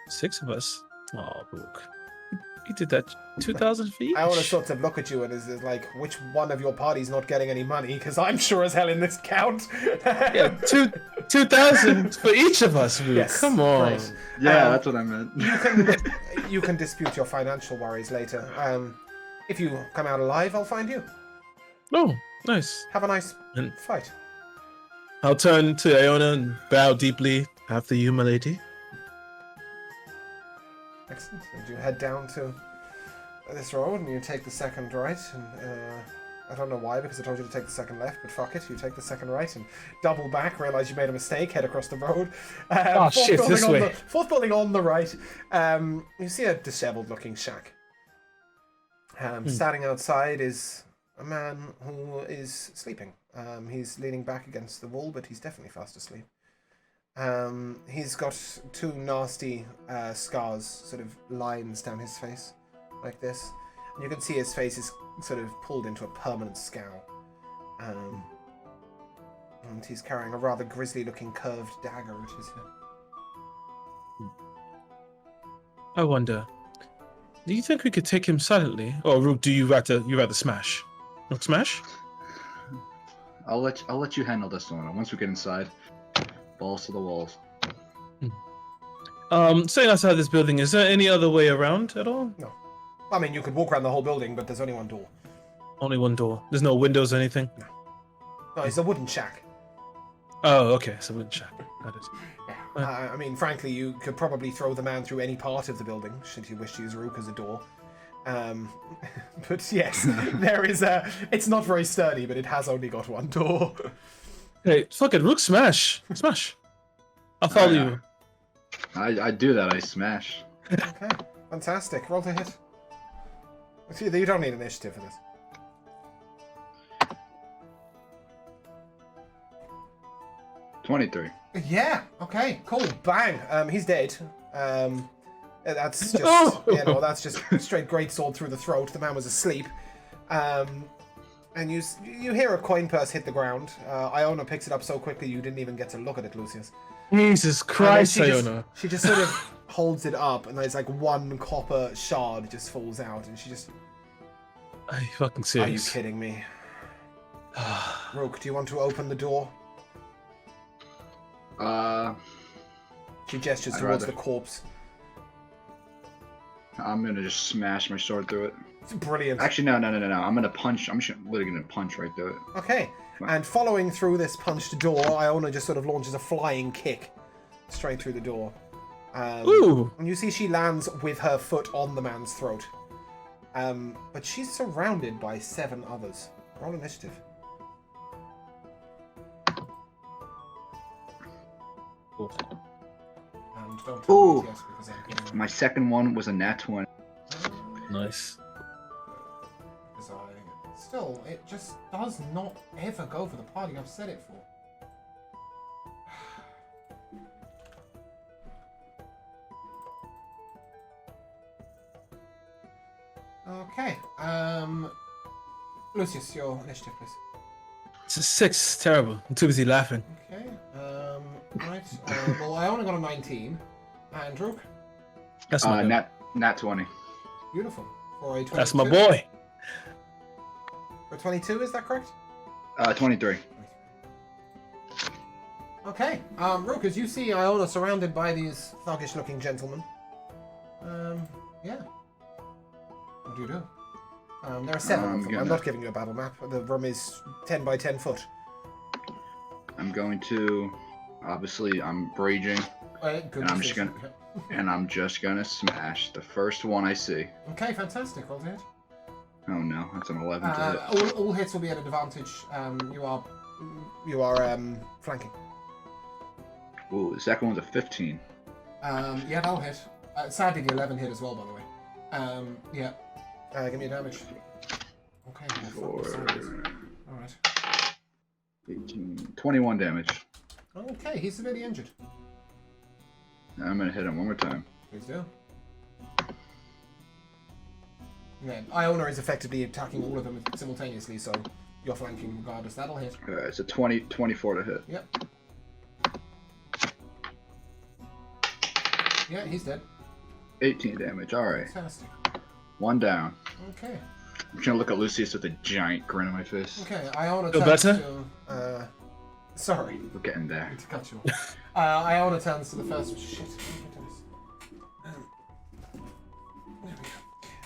6 of us. Oh, Rook. You did that 2,000 for each? I want to sort of look at you and is like, which one of your party's not getting any money? Because I'm sure as hell in this count. Yeah, 2,000 for each of us, Rook. Yes, Come on. great. Yeah, that's what I meant. You can dispute your financial worries later. If you come out alive, I'll find you. Oh, nice. Have a nice And- fight. I'll turn to Iona and bow deeply after you, my lady. Excellent. And you head down to this road and you take the second right. And I don't know why, because I told you to take the second left, but fuck it. You take the second right and double back, realize you made a mistake, head across the road. Oh, shit, this way. Fourth building on the right. You see a disheveled looking shack. Standing outside is a man who is sleeping. He's leaning back against the wall, but he's definitely fast asleep. He's got 2 nasty scars, sort of lines down his face, like this. And you can see his face is sort of pulled into a permanent scowl. And he's carrying a rather grisly-looking curved dagger at his hip. I wonder, do you think we could take him silently? Or Rook, do you rather smash? Rook, smash? I'll let you handle this one. Once we get inside, balls to the walls. Staying outside this building, is there any other way around at all? No. I mean, you could walk around the whole building, but there's only one door. Only one door. There's no windows or anything? No, it's a wooden shack. Oh, okay. So wooden shack. Got it. I mean, frankly, you could probably throw the man through any part of the building, should you wish to use Rook as a door. But yes, there is a... It's not very sturdy, but it has only got one door. Hey, fuck it. Rook, smash. Smash. I'll follow you. I do that. I smash. Okay, fantastic. Roll to hit. See, you don't need initiative for this. $23. Yeah. Okay. Cool. Bang. He's dead. That's just that's just straight greatsword through the throat. The man was asleep. And you hear a coin purse hit the ground. Iona picks it up so quickly you didn't even get to look at it, Lucius. Jesus Christ, Iona. She just sort of holds it up, and there's like one copper shard just falls out, and she just... Are you fucking Are serious? you kidding me? Rook, do you want to open the door? She gestures towards the corpse. I'm gonna just smash my sword through it. It's brilliant. Actually, no. I'm gonna punch. I'm just literally gonna punch right through it. Okay. And following through this punched door, Iona just sort of launches a flying kick straight through the door. Ooh. And you see she lands with her foot on the man's throat. But she's surrounded by 7 others. Roll initiative. And don't tell Ooh. me yes, because I'm gonna... My second one was a nat 20. Nice. Still, it just does not ever go for the party I've set it for. Okay. Lucius, your initiative, please. It's a 6. Terrible. I'm too busy laughing. Okay. Right. Well, I only got a 19. And Rook? That's my boy. Nat 20. Beautiful. For a 22. That's my boy. For 22, is that correct? 23. Okay. Rook, as you see Iona surrounded by these thuggish-looking gentlemen. Yeah. What do you do? There are 7 of them. I'm not giving you a battle map. The room is 10 by 10 foot. I'm going to... Obviously, I'm raging. Good And I'm just decision. and I'm just gonna smash the first one I see. Okay, fantastic. Roll to hit. Oh no, that's an 11 to hit. All hits will be at advantage. You are flanking. Ooh, the second one's a 15. Yeah, that'll hit. Sadly, the 11 hit as well, by the way. Yeah. Give me a damage. Okay. Well, Alright. 18, 21 damage. Okay, he's severely injured. I'm gonna hit him one more time. Please do. Yeah, Iona is effectively attacking all of them simultaneously, so you're flanking regardless. That'll hit. It's a 24 to hit. Yep. Yeah, he's dead. 18 damage. All right. Fantastic. One down. Okay. I'm trying to look at Lucius with a giant grin on my face. Okay, Iona Feel turns better? to... sorry. We're getting there. To cut you off. Iona turns to the first... Shit. There we go.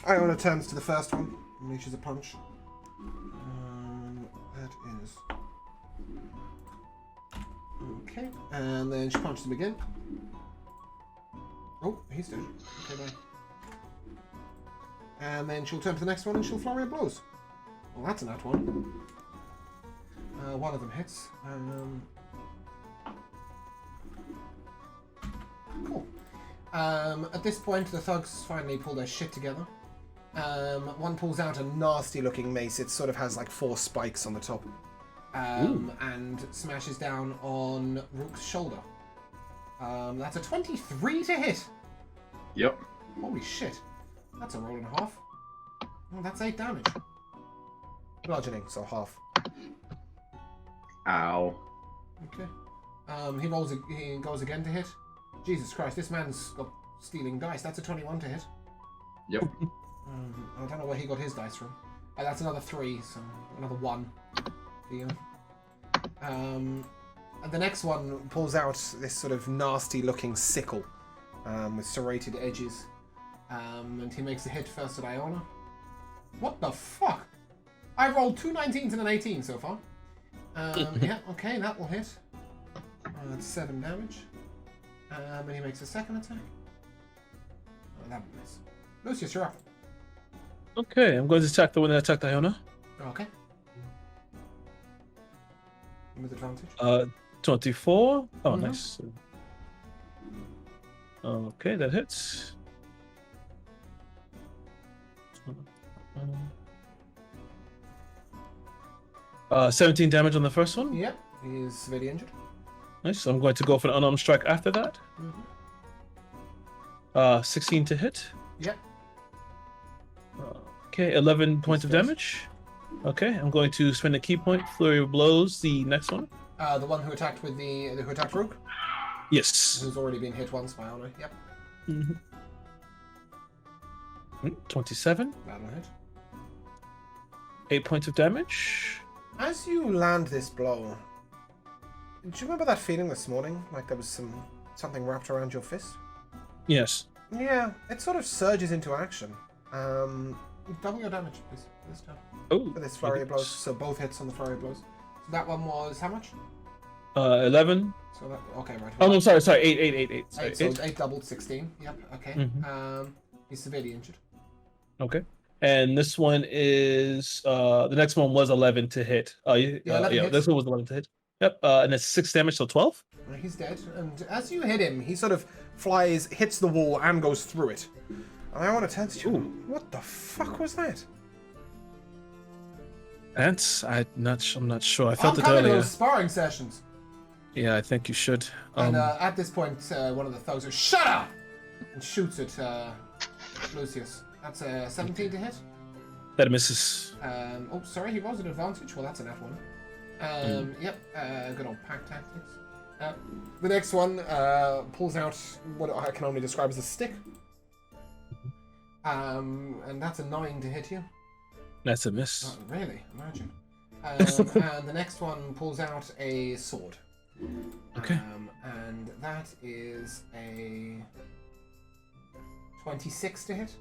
Iona turns to the first one. Unleashes a punch. That is... Okay. And then she punches him again. Oh, he's dead. Okay, bye. And then she'll turn to the next one and she'll flurry of blows. Well, that's a nat one. One of them hits. Cool. At this point, the thugs finally pull their shit together. One pulls out a nasty-looking mace. It sort of has like 4 spikes on the top. And smashes down on Rook's shoulder. That's a 23 to hit. Yep. Holy shit. That's a roll and a half. Oh, that's 8 damage. Bludgeoning, so half. Ow. Okay. He goes again to hit. Jesus Christ, this man's got stealing dice. That's a 21 to hit. Yep. I don't know where he got his dice from. That's another 3, so another 1 for you. And the next one pulls out this sort of nasty-looking sickle with serrated edges. And he makes a hit first at Iona. What the fuck? I rolled 2 19s and an 18 so far. Yeah, okay, that will hit. That's 7 damage. And he makes a second attack. Oh, that will miss. Lucius, you're up. Okay, I'm going to attack the one that attacked Iona. Okay. With advantage. 24. Oh, nice. Okay, that hits. 17 damage on the first one. Yep, he is severely injured. Nice. So I'm going to go for an unarmed strike after that. 16 to hit. Yep. Okay, 11 points of damage. Okay, I'm going to spend a key point. Flurry of blows. The next one. The one who attacked with who attacked Rook, Yes. who's already been hit once by Honor. Yep. 27. That'll hit. 8 points of damage. As you land this blow, do you remember that feeling this morning? Like there was something wrapped around your fist? Yes. Yeah, it sort of surges into action. Double your damage, please, for this time. Oh. For this flurry of blows. So both hits on the flurry of blows. So that one was how much? 11. So that okay, right. Oh no, sorry, 8. Sorry, 8, so 8 doubled 16. Yep. Okay. He's severely injured. Okay. And this one is the next one was 11 to hit. This one was 11 to hit. Yep. And it's 6 damage, so 12. He's dead. And as you hit him, he sort of flies, hits the wall, and goes through it. And I want to turn to you. What the fuck was that? Ants? I'm not sure. I felt I'm it coming to earlier. those sparring sessions. Yeah, I think you should. And at this point, one of the thugs goes, "Shut up!" and shoots at Lucius. That's a 17 to hit. That misses. Oh, sorry, he rolls an advantage. Well, that's a nat one. Yep, good old pack tactics. The next one pulls out what I can only describe as a stick. And that's a 9 to hit you. That's a miss. Oh, really? Imagine. And the next one pulls out a sword. Okay. And that is a 26 to hit.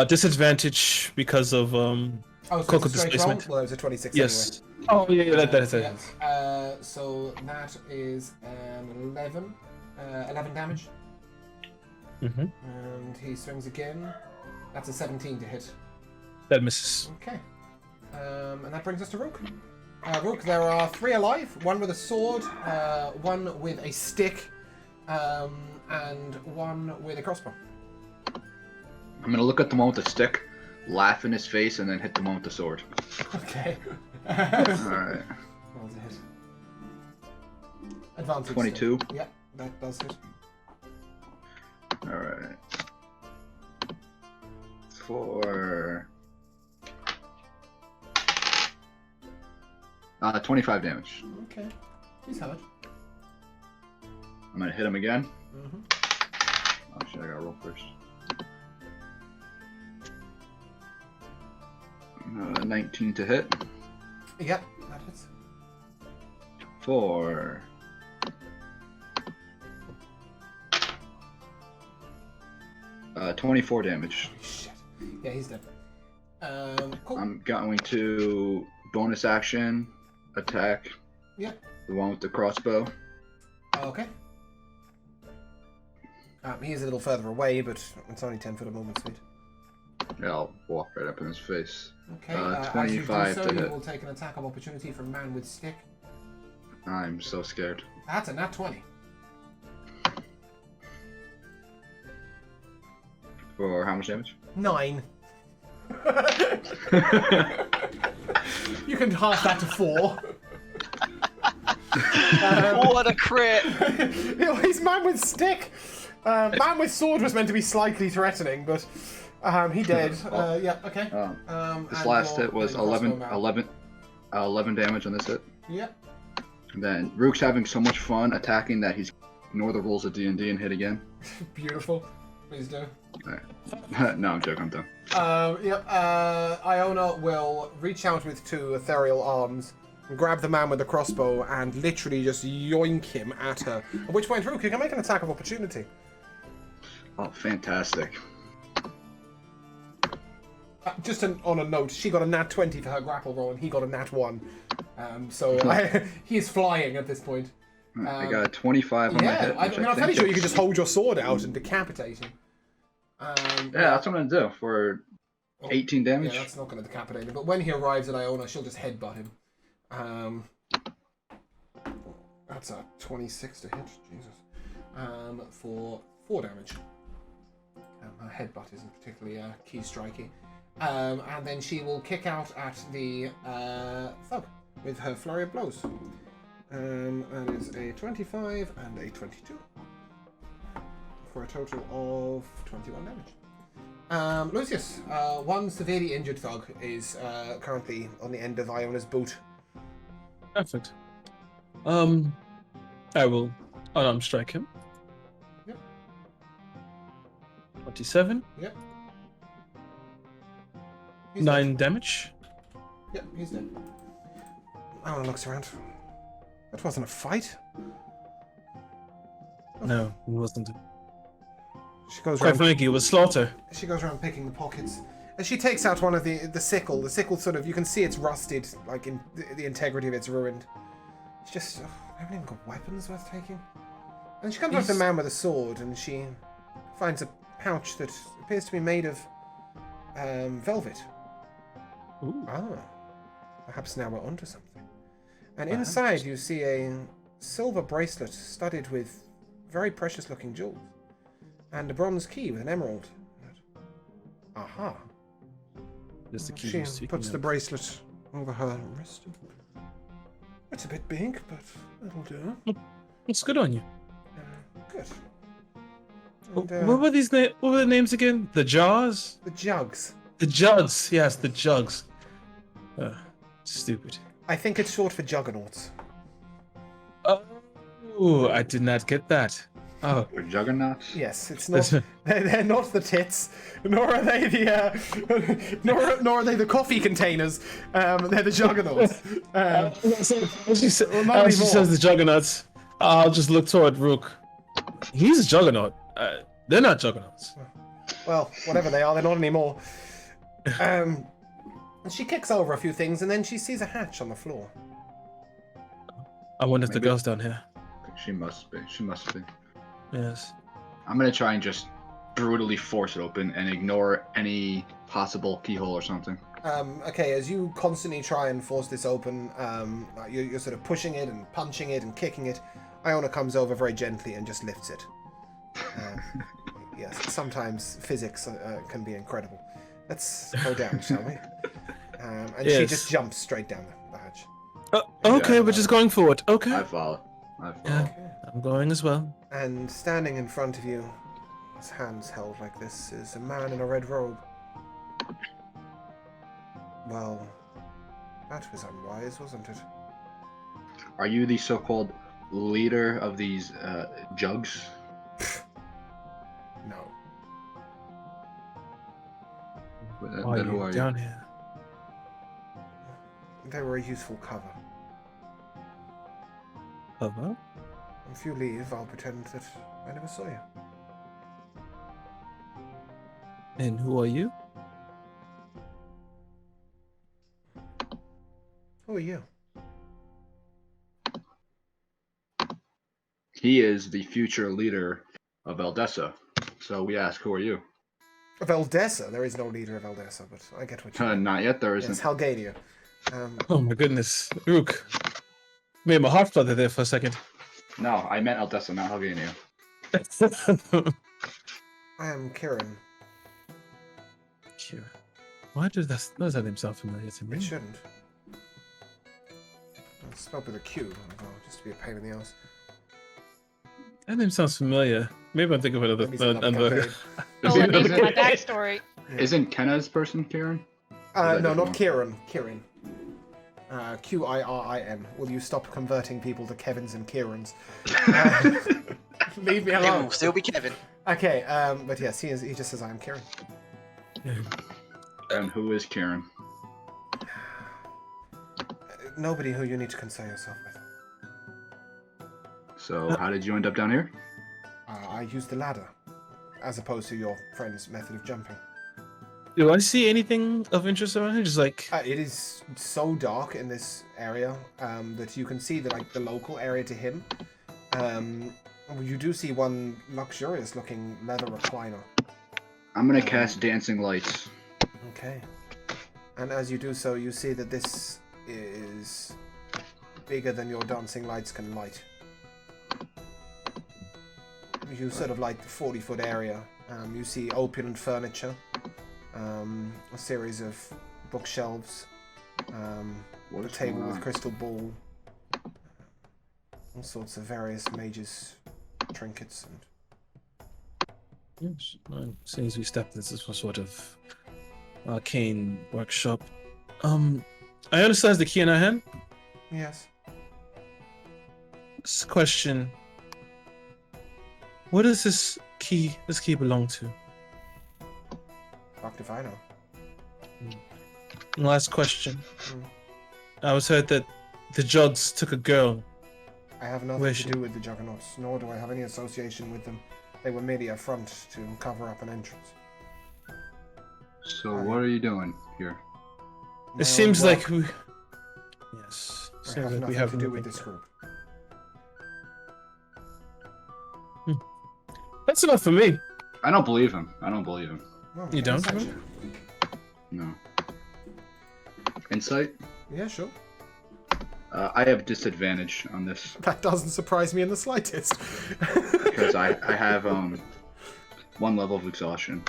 Disadvantage because of so Coco it's a straight displacement. roll? Well, it was a 26 Yes. anyway. Oh yeah, that is it. Yeah. So that is 11 damage. And he swings again. That's a 17 to hit. That misses. Okay. And that brings us to Rook. Rook, there are 3 alive. 1 with a sword, 1 with a stick, and 1 with a crossbow. I'm gonna look at the one with the stick. laugh in his face, and then hit the one with the sword. Okay. Alright. Roll to hit. Advantage. 22. Still. Yep, that does hit. Alright. For 25 damage. Okay. He's hurt. I'm gonna hit him again. Mm-hmm. Oh shit, I gotta roll first. 19 to hit. Yep, that hits. For 24 damage. Holy shit. Yeah, he's dead. Cool. I'm going to bonus action attack. Yep. The one with the crossbow. Okay. He's a little further away, but it's only 10 foot of movement speed. Yeah, I'll walk right up in his face. Okay. 25 as you do so, to you hit. will take an attack of opportunity from Man with Stick. I'm so scared. That's a nat 20. For how much damage? 9. You can half that to 4. What a crit! He's Man with Stick. Man with Sword was meant to be slightly threatening, but he did. Yeah, okay. This and last your hit was main crossbow 11 damage on this hit. Yep. And then Rook's having so much fun attacking that he's ignore the rules of D&D and hit again. Beautiful. Please do. Right. No, I'm joking. I'm done. Yep. Iona will reach out with 2 ethereal arms, grab the man with the crossbow, and literally just yoink him at her. At which point, Rook, you can make an attack of opportunity. Oh, fantastic. Just on a note, she got a nat 20 for her grapple roll, and he got a nat 1. He is flying at this point. I got a 25 on my hit. I'm fairly sure you can just hold your sword out and decapitate him. Yeah, that's what I'm gonna do for 18 damage. Yeah, that's not going to decapitate him. But when he arrives at Iona, she'll just headbutt him. That's a 26 to hit. Jesus. For 4 damage. Her headbutt isn't particularly key striking. And then she will kick out at the thug with her flurry of blows. That is a 25 and a 22. For a total of 21 damage. Lucius, one severely injured thug is currently on the end of Iona's boot. Perfect. I will unarmed strike him. Yep. 27. Yep. He's 9 dead. damage. Yep, he's dead. Iona looks around. That wasn't a fight. No, it wasn't. She goes Quite around. frankly, it was slaughter. She goes around picking the pockets. And she takes out one of the sickle. The sickle sort of, you can see it's rusted, like in the integrity of it's ruined. It's just, I haven't even got weapons worth taking. And she comes up to the man with a sword, and she finds a pouch that appears to be made of velvet. Ooh. Ah, perhaps now we're onto something. And inside you see a silver bracelet studded with very precious-looking jewels, and a bronze key with an emerald. Aha. That's the key She you're seeking puts the out. bracelet over her wrist. It's a bit big, but it'll do. It's good on you. Good. What And, were these What were the names again? The Jaws? the jugs. The Jugs. Yes, the Jugs. Stupid. I think it's short for juggernauts. Oh, I did not get that. Oh, For juggernauts? Yes, it's not. They're not the tits, nor are they the nor are they the coffee containers. They're the juggernauts. as she Well, not anymore. says the Juggernauts, I'll just look toward Rook. He's a Juggernaut. They're not Juggernauts. Well, whatever they are, they're not anymore. And she kicks over a few things, and then she sees a hatch on the floor. I wonder if the Maybe. girl's down here. She must be. She must be. Yes. I'm gonna try and just brutally force it open and ignore any possible keyhole or something. Okay, as you constantly try and force this open, you're sort of pushing it and punching it and kicking it. Iona comes over very gently and just lifts it. Yes, sometimes physics can be incredible. Let's go down, shall we? And she Yes. just jumps straight down the hatch. Okay, Yeah, we're just going forward. Okay. I follow. Yeah, Okay. I'm going as well. And standing in front of you, his hands held like this, is a man in a red robe. Well, that was unwise, wasn't it? Are you the so-called leader of these jugs? No. Then who are down you? here? They were a useful cover. Cover? If you leave, I'll pretend that I never saw you. And who are you? Who are you? He is the future leader of Eldessa. So we ask, who are you? Of Eldessa. There is no leader of Eldessa, but I get what you mean. Not yet, there It's isn't. Halgadia. Oh my goodness. Rook. Made my heart flutter there for a second. No, I meant Eldessa, not Halgania. I am Kieran. Sure. Why does that name sound familiar to me? It shouldn't. It's spelled with a Q, just to be a pain in the ass. That name sounds familiar. Maybe I'm thinking of Maybe it's another. another campaign. Oh, let me get my backstory. Isn't Kenna's person Karen? No, not Kieran. Kieran. Qirin. Will you stop converting people to Kevins and Kierans? Leave me It alone. will still be Kevin. Okay, but yes, he just says I am Kieran. And who is Karen? Nobody who you need to concern yourself with. So how did you end up down here? I used the ladder, as opposed to your friend's method of jumping. Do I see anything of interest around here? Just like It is so dark in this area that you can see the local area to him. You do see one luxurious-looking leather recliner. I'm gonna cast Dancing Lights. Okay. And as you do so, you see that this is bigger than your dancing lights can light. You sort of like the 40-foot area. You see opulent furniture, a series of bookshelves, What a is table going with on? crystal ball, all sorts of various mages' trinkets and. yes. Well, as soon as we step, this is some sort of arcane workshop. I understand the key in our hand. Yes. This question: what does this key belong to? Fucked if I know. And last question. Hmm. I was heard that the Jugs took a girl. I have nothing Where to she- do with the Juggernauts, nor do I have any association with them. They were merely a front to cover up an entrance. So what are you doing here? My It seems own work. like we. Yes. I Seems have like nothing we have to do nothing. with this group. That's enough for me. I don't believe him. Well, You don't? insight check. No. Insight? Yeah, sure. I have disadvantage on this That doesn't surprise me in the slightest. because I have one level of exhaustion.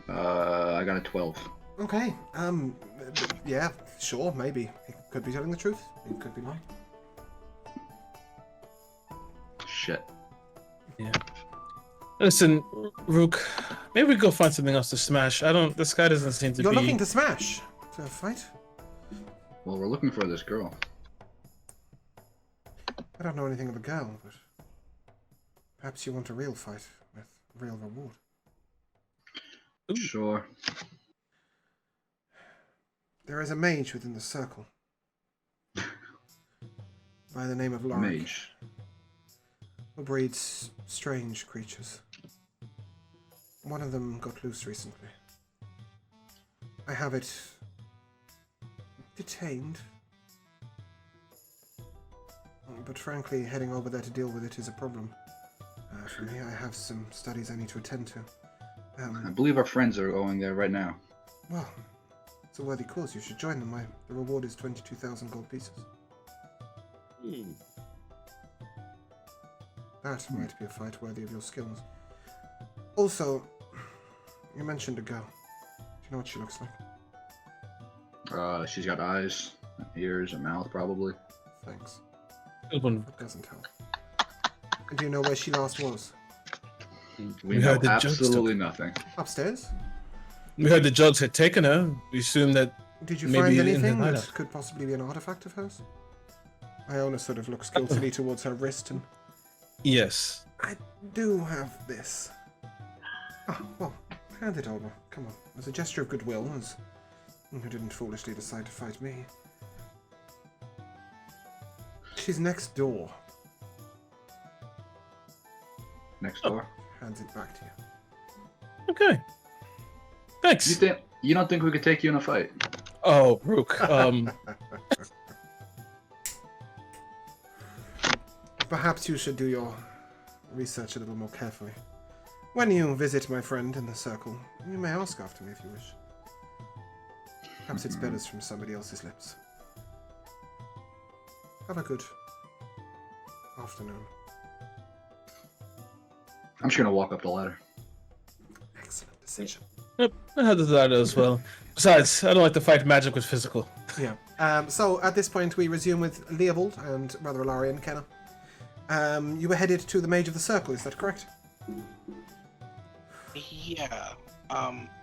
I got a 12. Okay. Yeah, sure, maybe. He could be telling the truth. He could be lying. Shit. Listen, Rook, maybe we go find something else to smash. This guy doesn't seem to You're be. looking to smash. To fight? Well, we're looking for this girl. I don't know anything of the girl, but perhaps you want a real fight with real reward. Ooh. Sure. There is a mage within the circle by the name of Lorik, Mage. who breeds strange creatures. One of them got loose recently. I have it detained. But frankly, heading over there to deal with it is a problem. For me, I have some studies I need to attend to. I believe our friends are going there right now. Well, it's a worthy cause. You should join them. The reward is 22,000 gold pieces. That might be a fight worthy of your skills. Also, you mentioned a girl. Do you know what she looks like? She's got eyes, ears, a mouth, probably. Thanks. Good one. That doesn't help. And do you know where she last was? We We know heard the jokes absolutely nothing. Upstairs? We heard the jugs had taken her. We assumed that. Did you Maybe find in the anything that hideout. could possibly be an artifact of hers? Iona sort of looks guiltily towards her wrist and... Yes. I do have this. Ah, well, hand it over. Come on. As a gesture of goodwill, as you didn't foolishly decide to fight me. She's next door. Next door. Hands it back to you. Okay. Thanks. You don't think we could take you in a fight? Oh, Rook. Perhaps you should do your research a little more carefully. When you visit my friend in the circle, you may ask after me if you wish. Perhaps it's better from somebody else's lips. Have a good afternoon. I'm just gonna walk up the ladder. Excellent decision. Yep, I had that as well. Besides, I don't like to fight magic with physical. Yeah. So at this point, we resume with Leopold and Brother Ilari and Kenna. You were headed to the Mage of the Circle, is that correct? Yeah.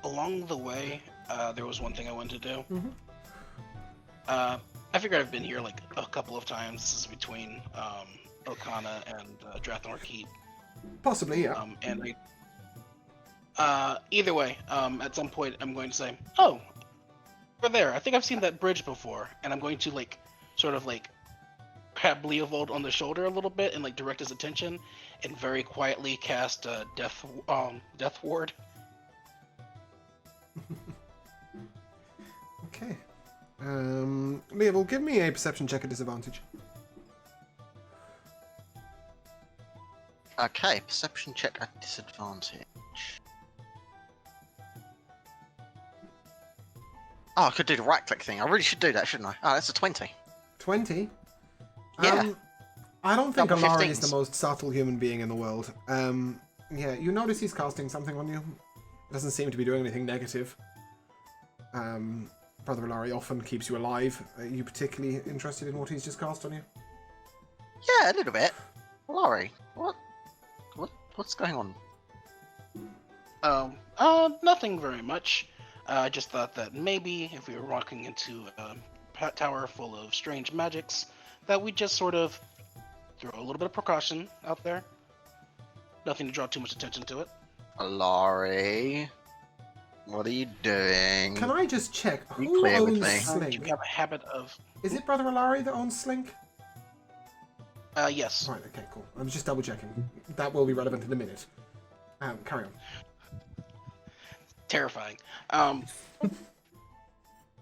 Along the way, there was one thing I wanted to do. Mhm. I figured I've been here like a couple of times. This is between Okana and Drathnor Keep. Possibly, yeah. And either way, at some point I'm going to say, "Oh, over there. I think I've seen that bridge before," and I'm going to like, sort of like, tap Leopold on the shoulder a little bit and like direct his attention, and very quietly cast Death Ward. Okay. Leopold, give me a perception check at disadvantage. Okay, perception check at disadvantage. Oh, I could do the right click thing. I really should do that, shouldn't I? Oh, that's a 20. 20? Yeah. I don't think Double Ilari is 15s. the most subtle human being in the world. Yeah, you notice he's casting something on you. Doesn't seem to be doing anything negative. Brother Ilari often keeps you alive. Are you particularly interested in what he's just cast on you? Yeah, a little bit. Laurie, what's going on? Nothing very much. I just thought that maybe if we were walking into a tower full of strange magics, that we just sort of throw a little bit of precaution out there. Nothing to draw too much attention to it. Laurie, what are you doing? Can I just check? Be Who clear with owns me. We Slink? have a habit of... Is it Brother Ilari that owns Slink? Yes. Right, okay, cool. I'm just double checking. That will be relevant in a minute. Carry on. Terrifying.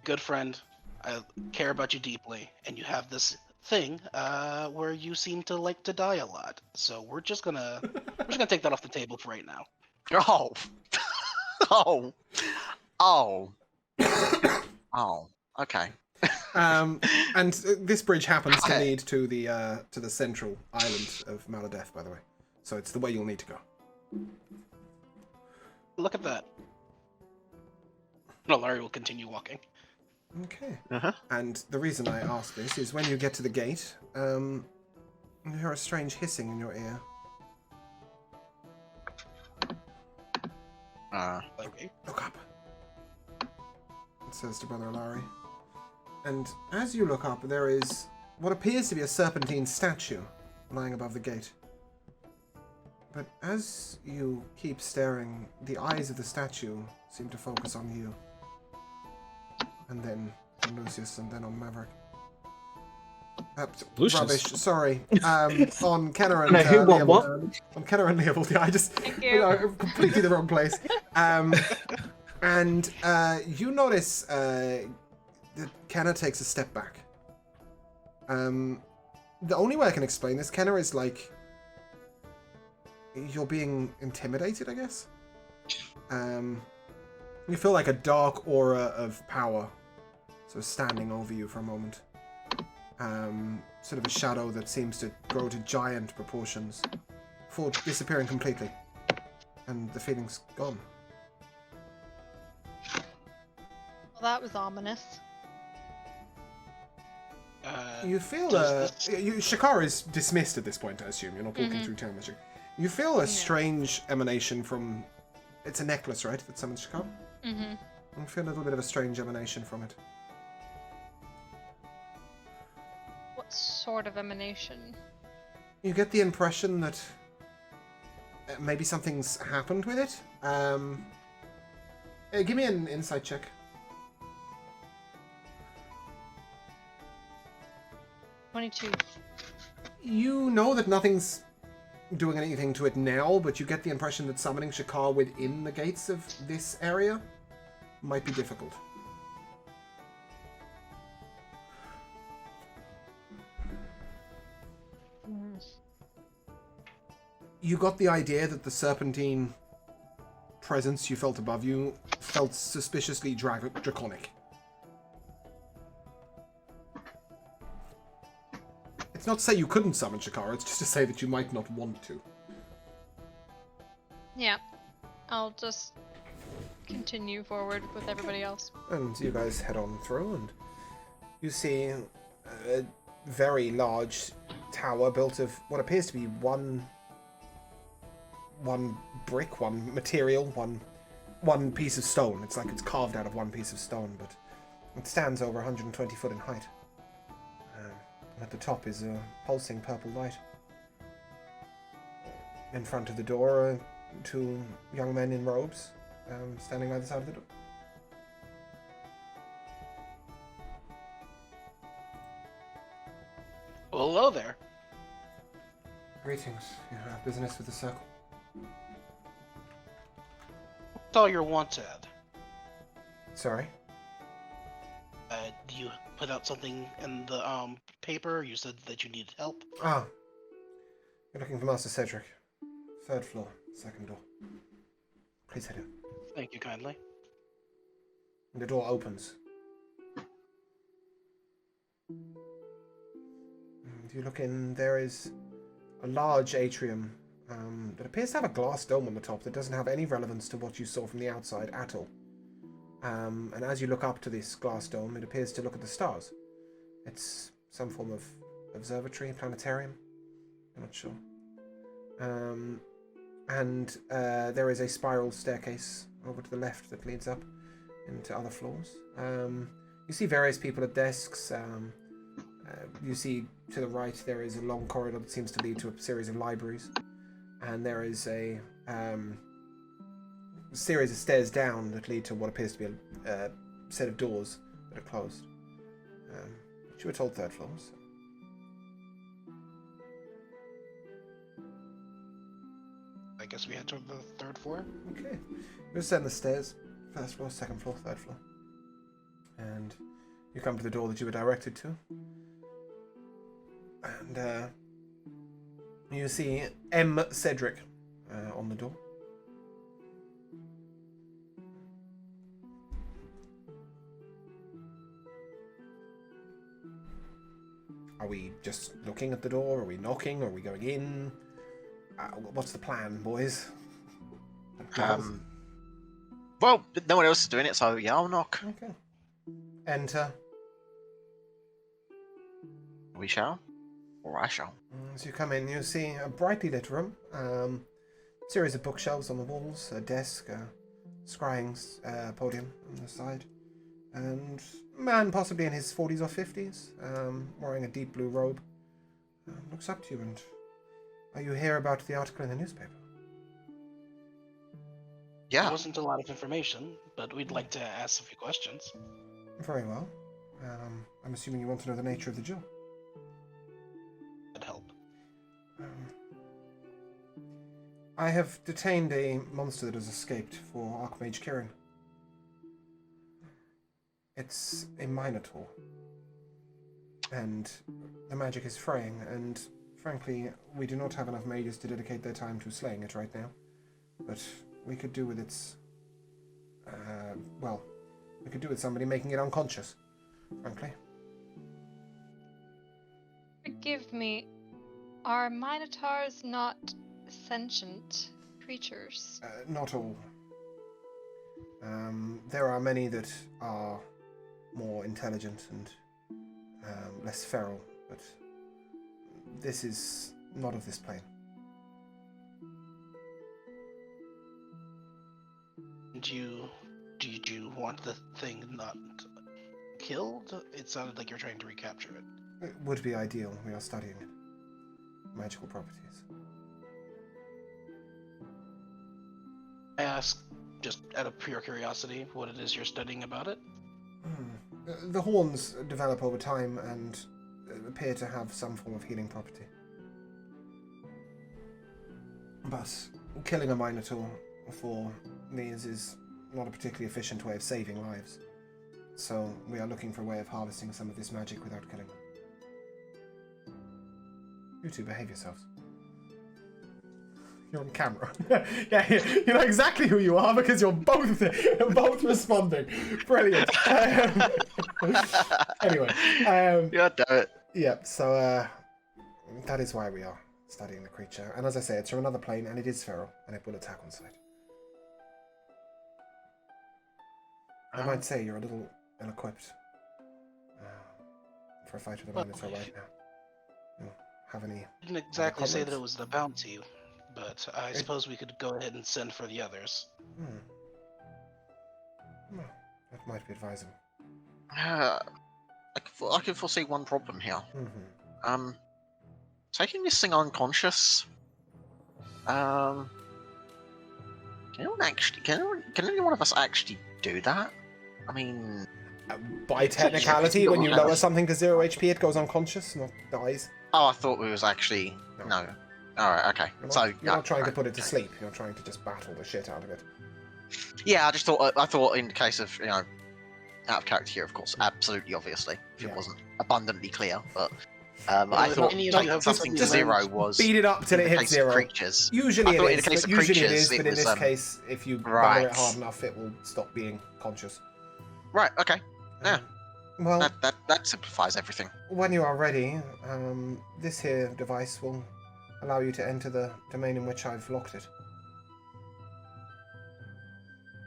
Good friend, I care about you deeply, and you have this thing where you seem to like to die a lot. So we're just gonna take that off the table for right now. Oh, oh. Okay. And this bridge happens to Okay. lead to the central island of Maladeth, by the way. So it's the way you'll need to go. Look at that. No, Larry will continue walking. Okay. Uh-huh. And the reason I ask this is when you get to the gate, you hear a strange hissing in your ear. Like, Look up. It says to Brother Ilari. And as you look up, there is what appears to be a serpentine statue lying above the gate. But as you keep staring, the eyes of the statue seem to focus on you. And then on Lucius, and then on Maverick. Lucius? Rubbish, sorry. On Kenna and No, who, what, Leopold. what? On Kenna and Leopold, yeah, I just... Thank you. completely the wrong place. And you notice that Kenna takes a step back. The only way I can explain this, Kenna, is like... You're being intimidated, I guess? You feel like a dark aura of power sort of standing over you for a moment. Sort of a shadow that seems to grow to giant proportions before disappearing completely. And the feeling's gone. Well, that was ominous. You feel does Shakar is dismissed at this point, I assume. You're not walking through town magic. You feel a strange emanation from... It's a necklace, right, that summons Shakar? Mm-hmm. You feel a little bit of a strange emanation from it. What sort of emanation? You get the impression that maybe something's happened with it. Give me an insight check. 22. You know that nothing's doing anything to it now, but you get the impression that summoning Shakar within the gates of this area might be difficult. You got the idea that the serpentine presence you felt above you felt suspiciously draconic. It's not to say you couldn't summon Shakar, it's just to say that you might not want to. Yeah. I'll just continue forward with everybody else. And you guys head on through, and you see a very large tower built of what appears to be one brick, one material, one piece of stone. It's like it's carved out of one piece of stone, but it stands over 120 foot in height. At the top is a pulsing purple light. In front of the door are two young men in robes, standing by the side of the door. Well, hello there. Greetings. You have business with the circle? What's all you're wanted? Sorry? Do you put out something in the paper? You said that you needed help. Ah. You're looking for Master Cedric. 3rd floor, 2nd door. Please head in. Thank you kindly. And the door opens. And you look in, there is a large atrium that appears to have a glass dome on the top that doesn't have any relevance to what you saw from the outside at all. And as you look up to this glass dome, it appears to look at the stars. It's some form of observatory, planetarium. I'm not sure. And there is a spiral staircase over to the left that leads up into other floors. You see various people at desks. You see to the right there is a long corridor that seems to lead to a series of libraries. And there is a series of stairs down that lead to what appears to be a set of doors that are closed. But you were told 3rd floor, so. I guess we head to the 3rd floor. Okay. You ascend the stairs. 1st floor, 2nd floor, 3rd floor. And you come to the door that you were directed to. And you see M. Cedric on the door. Are we just looking at the door? Are we knocking? Are we going in? What's the plan, boys? Well, no one else is doing it, so yeah, I'll knock. Okay. Enter. We shall. Or I shall. As you come in, you see a brightly lit room. Series of bookshelves on the walls, a desk, a scrying podium on the side. And a man possibly in his 40s or 50s, wearing a deep blue robe, looks up to you and... Are you here about the article in the newspaper? Yeah. There wasn't a lot of information, but we'd like to ask a few questions. Very well. I'm assuming you want to know the nature of the job. That'd help. I have detained a monster that has escaped for Archmage Kirin. It's a Minotaur. And the magic is fraying, and frankly, we do not have enough mages to dedicate their time to slaying it right now. But we could do with its... we could do with somebody making it unconscious, frankly. Forgive me. Are Minotaurs not sentient creatures? Not all. There are many that are more intelligent and less feral, but this is not of this plane. Did you want the thing not killed? It sounded like you're trying to recapture it. It would be ideal. We are studying it. Magical properties. I ask, just out of pure curiosity, what it is you're studying about it? The horns develop over time and appear to have some form of healing property. But killing a Minotaur for these is not a particularly efficient way of saving lives. So we are looking for a way of harvesting some of this magic without killing them. You two, behave yourselves. You're on camera. Yeah, you know exactly who you are because you're both responding. Brilliant. Anyway. Yeah, damn it. Yeah, so that is why we are studying the creature. And as I say, it's from another plane and it is feral and it will attack on sight. I might say you're a little ill-equipped for a fight with a Minotaur right now. You have any... I didn't exactly say that it was the bounty, but I suppose we could go ahead and send for the others. Well, that might be advisable. I can foresee one problem here. Taking this thing unconscious. Can any one of us actually do that? I mean, by technicality, when you lower something to 0 HP, it goes unconscious, not dies. Oh, I thought we was actually no. All right, okay. You're not trying to put it to sleep. You're trying to just battle the shit out of it. Yeah, I thought in the case of out of character here, of course, absolutely, obviously, if it wasn't abundantly clear, but. I thought something to 0 was beat it up till it hits 0. Creatures. Usually it is, but in this case, if you batter it right. hard enough, it will stop being conscious. Right. Okay. Yeah. Well, that simplifies everything. when you are ready, this here device will allow you to enter the domain in which I've locked it.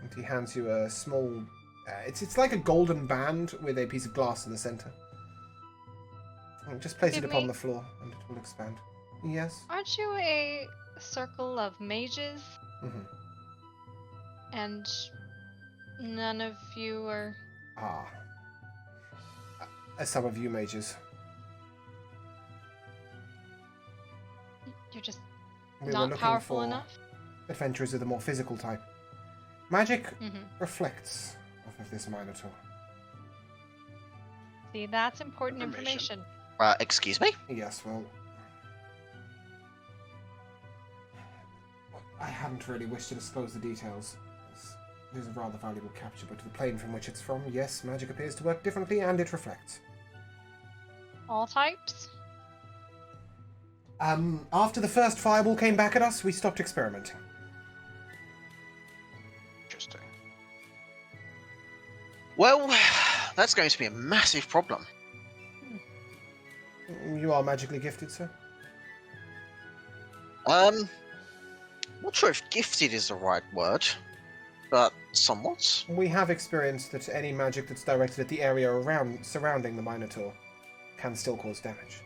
And he hands you a small... it's like a golden band with a piece of glass in the center. Just place it upon the floor and it will expand. Yes? Aren't you a circle of mages? And none of you are... Some of you mages. You're just We were not looking powerful for enough? adventurers of the more physical type. Magic reflects off of this Minotaur. See, that's important information. Excuse me? Yes, well... I hadn't really wished to disclose the details. It is a rather valuable capture, but to the plane from which it's from, yes, magic appears to work differently, and it reflects. All types? After the first fireball came back at us, we stopped experimenting. Interesting. Well, that's going to be a massive problem. You are magically gifted, sir? Not sure if gifted is the right word, but somewhat. We have experienced that any magic that's directed at the area surrounding the Minotaur can still cause damage.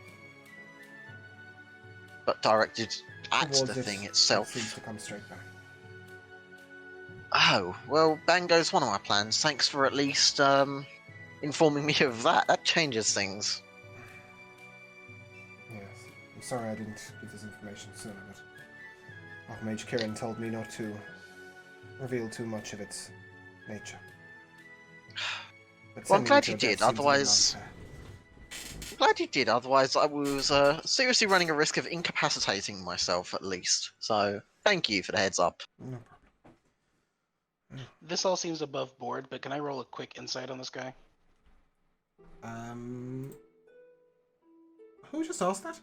But directed at Towards the thing itself. It seems to come straight back. Oh, well, bang goes one of my plans. Thanks for at least informing me of that. That changes things. Yes. I'm sorry I didn't give this information sooner, but Archmage Kirin told me not to reveal too much of its nature. But Well, I'm sending glad to you a did, death seems otherwise... unfair. I'm glad you did, otherwise I was seriously running a risk of incapacitating myself, at least. So, thank you for the heads up. No problem. This all seems above board, but can I roll a quick insight on this guy? Who just asked that?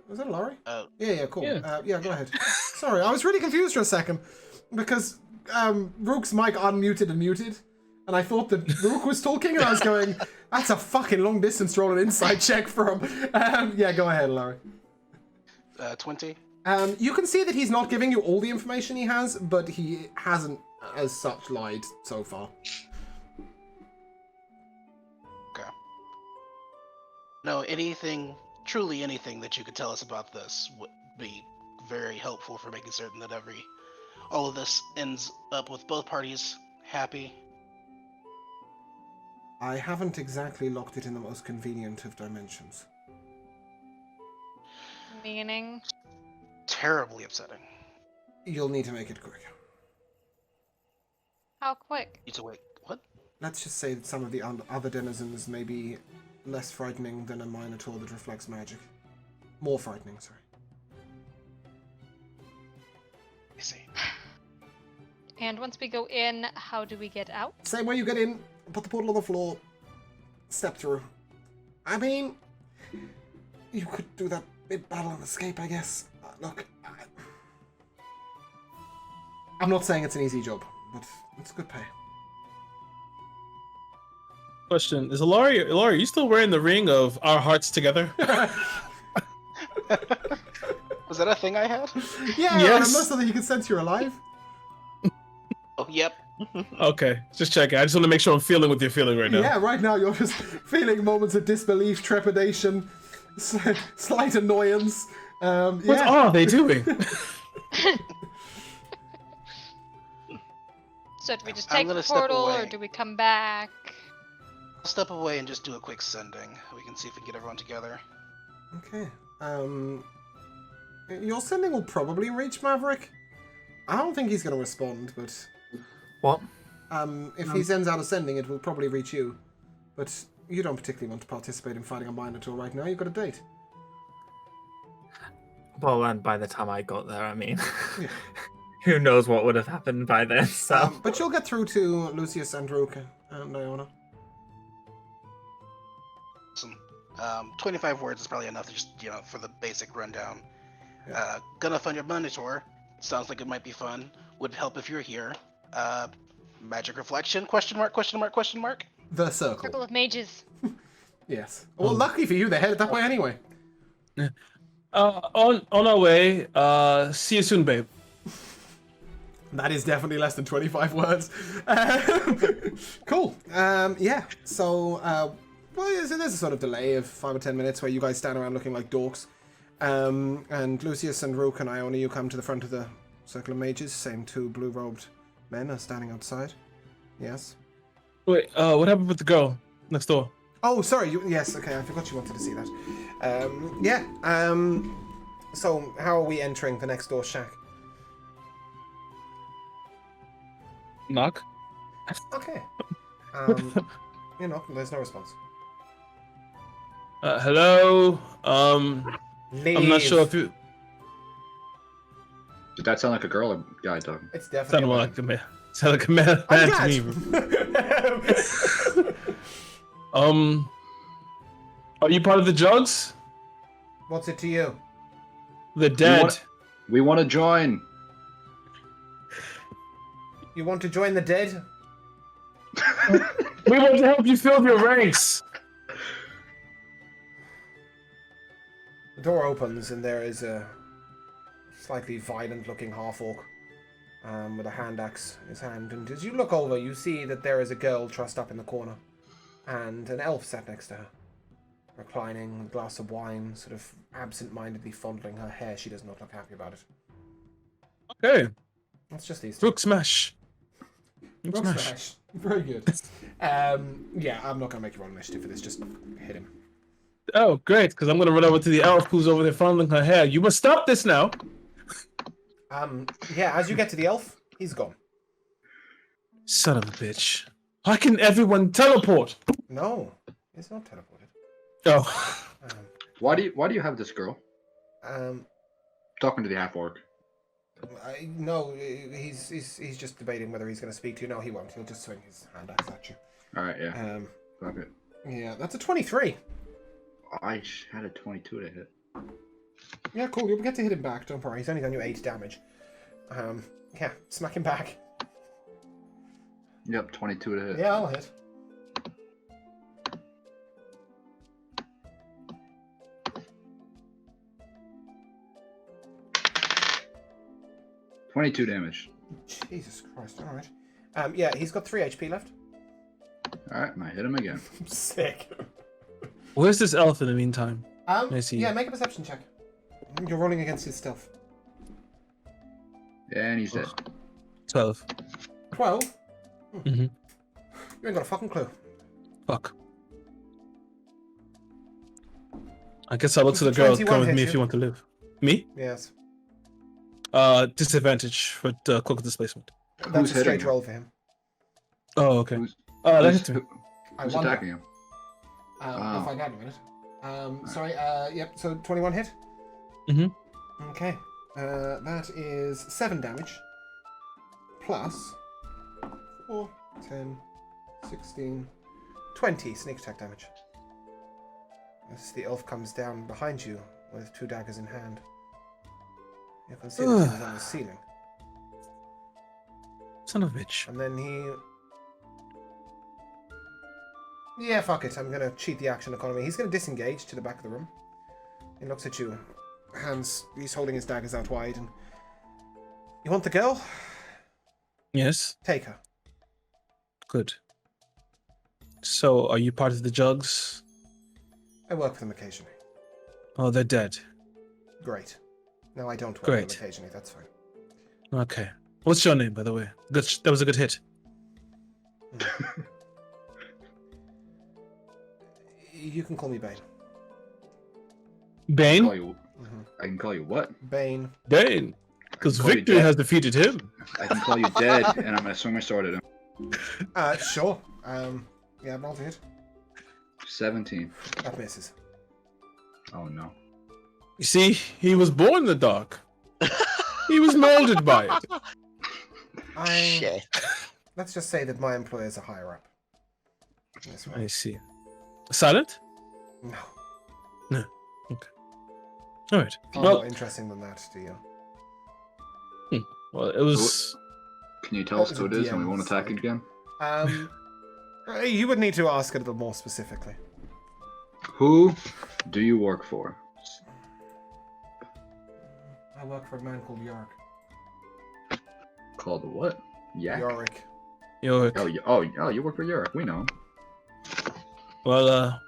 Was that Laurie? Oh. Yeah, cool. Yeah. Go ahead. Sorry, I was really confused for a second because Rook's mic unmuted and muted, and I thought that Rook was talking, and I was going, "That's a fucking long distance roll an insight check from." Yeah, go ahead, Laurie. 20. You can see that he's not giving you all the information he has, but he hasn't as such, lied so far. Okay. No, truly anything that you could tell us about this would be very helpful for making certain that all of this ends up with both parties happy. I haven't exactly locked it in the most convenient of dimensions. Meaning? Terribly upsetting. You'll need to make it quick. How quick? Need to wait. What? Let's just say that some of the other denizens may be less frightening than a Minotaur that reflects magic. More frightening, sorry. I see. And once we go in, how do we get out? Same way you get in, put the portal on the floor, step through. I mean, you could do that bit battle and escape, I guess. Look, I'm not saying it's an easy job, but it's good pay. Question: is Laurie, are you still wearing the ring of our hearts together? Was that a thing I had? Yeah, Yes. not so that you can sense you're alive. Oh, yep. Okay, just checking. I just want to make sure I'm feeling what you're feeling right now. Yeah, right now you're just feeling moments of disbelief, trepidation, slight annoyance. What are they doing? So do we just I'm take gonna the step portal, or away. do we come back? I'll step away and just do a quick sending. We can see if we can get everyone together. Okay. Your sending will probably reach Maverick. I don't think he's going to respond, but What? if he sends out a sending, it will probably reach you. But you don't particularly want to participate in fighting a Minotaur right now. You've got a date. Well, and by the time I got there, I mean, Yeah. who knows what would have happened by then, so... But you'll get through to Lucius and Ruka and Iona. Awesome. 25 words is probably enough, just for the basic rundown. Yeah. Gonna find your Minotaur. Sounds like it might be fun. Would help if you're here. Magic reflection? Question mark? Question mark? Question mark? The circle. Circle of mages. Yes. Well, lucky for you, they're headed that way anyway. On our way. See you soon, babe. That is definitely less than 25 words. Cool. Yeah. So, there's a sort of delay of 5 or 10 minutes where you guys stand around looking like dorks. And Lucius and Rook and Iona, you come to the front of the Circle of Mages. Same two blue-robed men are standing outside. Yes. Wait, what happened with the girl next door? Oh, sorry. Yes, okay. I forgot you wanted to see that. So, how are we entering the next door shack? Knock. Okay. There's no response. Hello. I'm not sure if you. Did that sound like a girl or guy talking? It's Sounded definitely more like a man. Sounded like a man to me. Are you part of the Jugs? What's it to you? The dead. We want to join. You want to join the dead? We want to help you fill your ranks. The door opens and there is a slightly violent-looking half-orc with a hand axe in his hand. And as you look over, you see that there is a girl trussed up in the corner and an elf sat next to her, reclining, a glass of wine, sort of absent-mindedly fondling her hair. She does not look happy about it. Okay. That's just these two. Rook smash. Rook smash. Very good. Yeah, I'm not going to make you roll initiative for this. Just hit him. Oh, great, because I'm going to run over to the elf who's over there fondling her hair. You must stop this now. Yeah, as you get to the elf, he's gone. Son of a bitch. Why can everyone teleport? No, he's not teleported. Oh. Why do you have this girl? Um, Talking to the half orc. no, he's just debating whether he's going to speak to you. No, he won't. He'll just swing his hand axe at you. All right, yeah. Fuck it. Yeah, that's a 23. I had a 22 to hit. Yeah, cool. You'll get to hit him back. Don't worry. He's only done you 8 damage. Yeah, smack him back. Yep, 22 to hit. Yeah, I'll hit. $22 damage. Jesus Christ, alright. Yeah, he's got 3 HP left. Alright, I hit him again. Sick. Where's this elf in the meantime? I see. Yeah, make a perception check. You're rolling against his stealth. Yeah, and he's dead. 12. 12? Mm-hmm. You ain't got a fucking clue. Fuck. I guess I'll look to the girl. Come with me if you want to live. Me? Yes. Disadvantage for cloak displacement. That's a straight hitting him? roll for him. Oh, okay. Who's That's me. I who's wonder. attacking him? We'll find out in a minute. Sorry, yep, so 21 hit? Mm-hmm. Okay. That is 7 damage. Plus 4, 10, 16, 20 sneak attack damage. As the elf comes down behind you with 2 daggers in hand. You can see that he was on the ceiling. Son of a bitch. And then Yeah, fuck it. I'm gonna cheat the action economy. He's gonna disengage to the back of the room. He looks at you. He's holding his daggers out wide. And you want the girl? Yes. Take her. Good. So, are you part of the Jugs? I work with them occasionally. Oh, they're dead. Great. No, I don't work Great. with them occasionally. That's fine. Okay. What's your name, by the way? Good. That was a good hit. You can call me Bane. Bane? I can call you what? Bane. Bane. Because call you victory dead. has defeated him. I can call you dead, and I'm gonna swing my sword at him. Sure. Yeah, roll to hit. 17. That misses. Oh no. You see, he was born in the dark. He was molded by it. Shit. Let's just say that my employers are higher up. This way. I see. Silent? No. No. Okay. All right. Far Well, more interesting than that, do you? well, it was. Can you tell us That who was it a is and we won't DM's attack it again? You would need to ask a little more specifically. Who do you work for? I work for a man called Yorick. Called what? Yak? Yorick. Yorick. Oh, you work for Yorick. We know him. Well,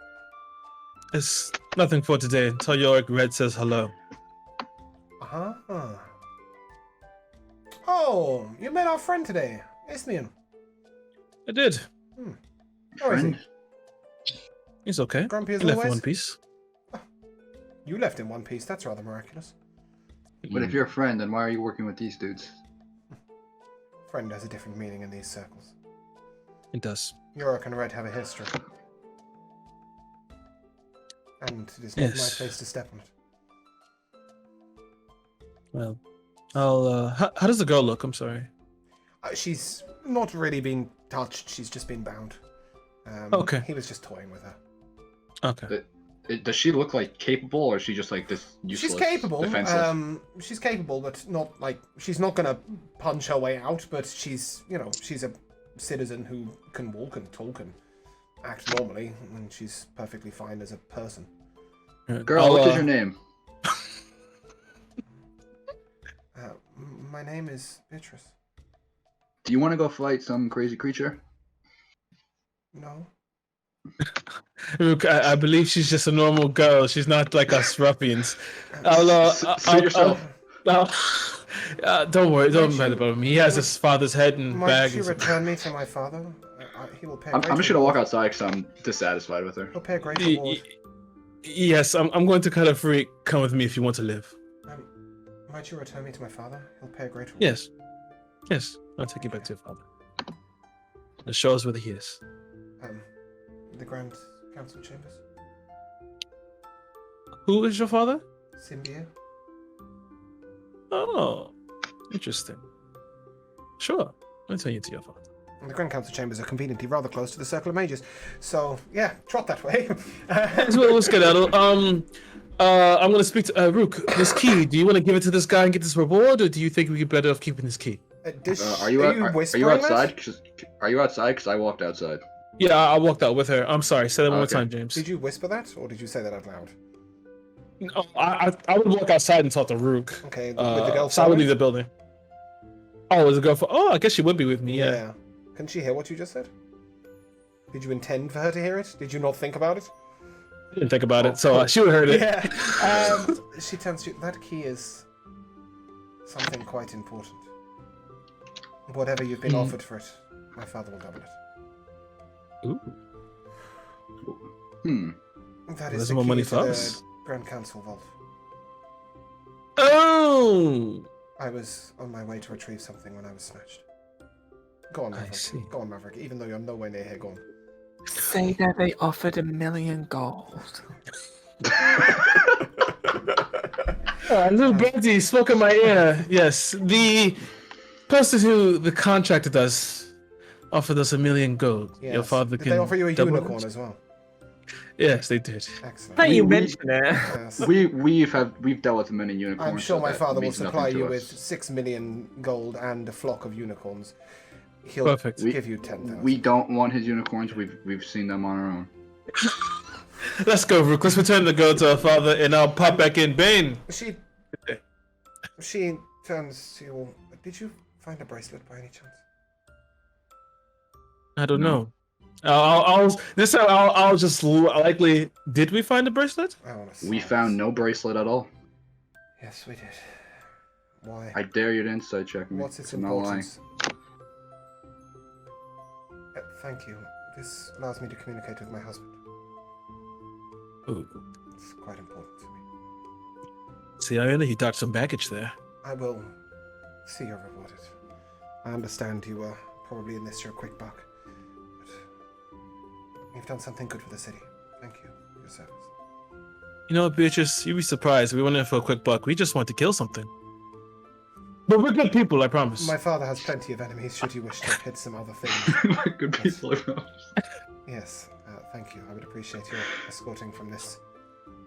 it's nothing for today. Tell Yorick Red says hello. Uh-huh. Oh, you met our friend today, Isnian. I did. How is he? Friend? He's okay. Grumpy as He left always? in one piece. You left in one piece. That's rather miraculous. But if you're a friend, then why are you working with these dudes? Friend has a different meaning in these circles. It does. Yorick and Red have a history. And it is not my Yes. place to step on it. Well, I'll. How does the girl look? I'm sorry. She's not really been touched. She's just been bound. Okay. He was just toying with her. Okay. Does she look like capable, or is she just like this useless, She's capable. defenseless? She's capable, but not like she's not gonna punch her way out. But she's, she's a citizen who can walk and talk and act normally, and she's perfectly fine as a person. Girl, what is your name? My name is Beatrice. Do you want to go fight some crazy creature? No. Look, I believe she's just a normal girl. She's not like us ruffians. I'll. Suit yourself. Don't worry. Don't worry about him. He has his father's head and Might bag. you and stuff. return me to my father? He will pay. I'm great just gonna walk reward. outside because I'm dissatisfied with her. He'll pay a great reward. Yes, I'm going to kind of freak. Come with me if you want to live. Might you return me to my father? He'll pay a great reward. Yes. Yes. I'll take you back to your father. The show us where he is. The Grand Council Chambers. Who is your father? Symbia. Oh, interesting. Sure. I'll take you to your father. And the Grand Council Chambers are conveniently rather close to the Circle of Mages. So, yeah, trot that way. Let's get out. I'm going to speak to Rook. This key, do you want to give it to this guy and get this reward, or do you think we'd be better off keeping this key? Are you whispering outside? that? Are you outside? Because I walked outside. Yeah, I walked out with her. I'm sorry. Say that one more Okay. time, James. Did you whisper that, or did you say that out loud? No, I would walk outside and talk to Rook. Okay, with the girl So I would following? leave the building. Oh, was a girl for? Oh, I guess she would be with me. Yeah. Can she hear what you just said? Did you intend for her to hear it? Did you not think about it? I didn't think about it, so she would have heard it. Yeah. She turns to you. That key is something quite important. Whatever you've been offered for it, my father will double it. Ooh. That There's is the more key money to for the us. Grand Council vault. Oh. I was on my way to retrieve something when I was snatched. Go on, Maverick. I see. Go on, Maverick. Even though you're nowhere near here, go on. Say that they offered $1 million gold. Little birdie spoke in my ear. Yes, the person who the contracted us offered us $1 million gold. Yes. Your father Did can. they offer you a double unicorn it? as well? Yes, they did. Excellent. But you We- mentioned it. Yes. we've dealt with many unicorns. I'm sure so my that father will means nothing supply to you us. with 6 million gold and a flock of unicorns. He'll Perfect. give you 10,000. We don't want his unicorns. We've seen them on our own. Let's go, Rook. Let's return the gold to our father, and I'll pop back in. Bane. She turns to you. Did you find a bracelet by any chance? I don't know. I'll just likely. Did we find the bracelet? I want to We found no bracelet at all. Yes, we did. Why? I dare you to insight check me. What's its I'm not lying. importance? Thank you. This allows me to communicate with my husband. Ooh. It's quite important to me. See, I know he docked some baggage there. I will see you're rewarded. I understand you were probably in this for a quick buck, but you've done something good for the city. Thank you for your service. You know what, Beatrice? You'd be surprised. We went in for a quick buck. We just want to kill something. But we're good people, I promise. My father has plenty of enemies should you wish to hit some other things. Good people. Yes, thank you. I would appreciate your escorting from this.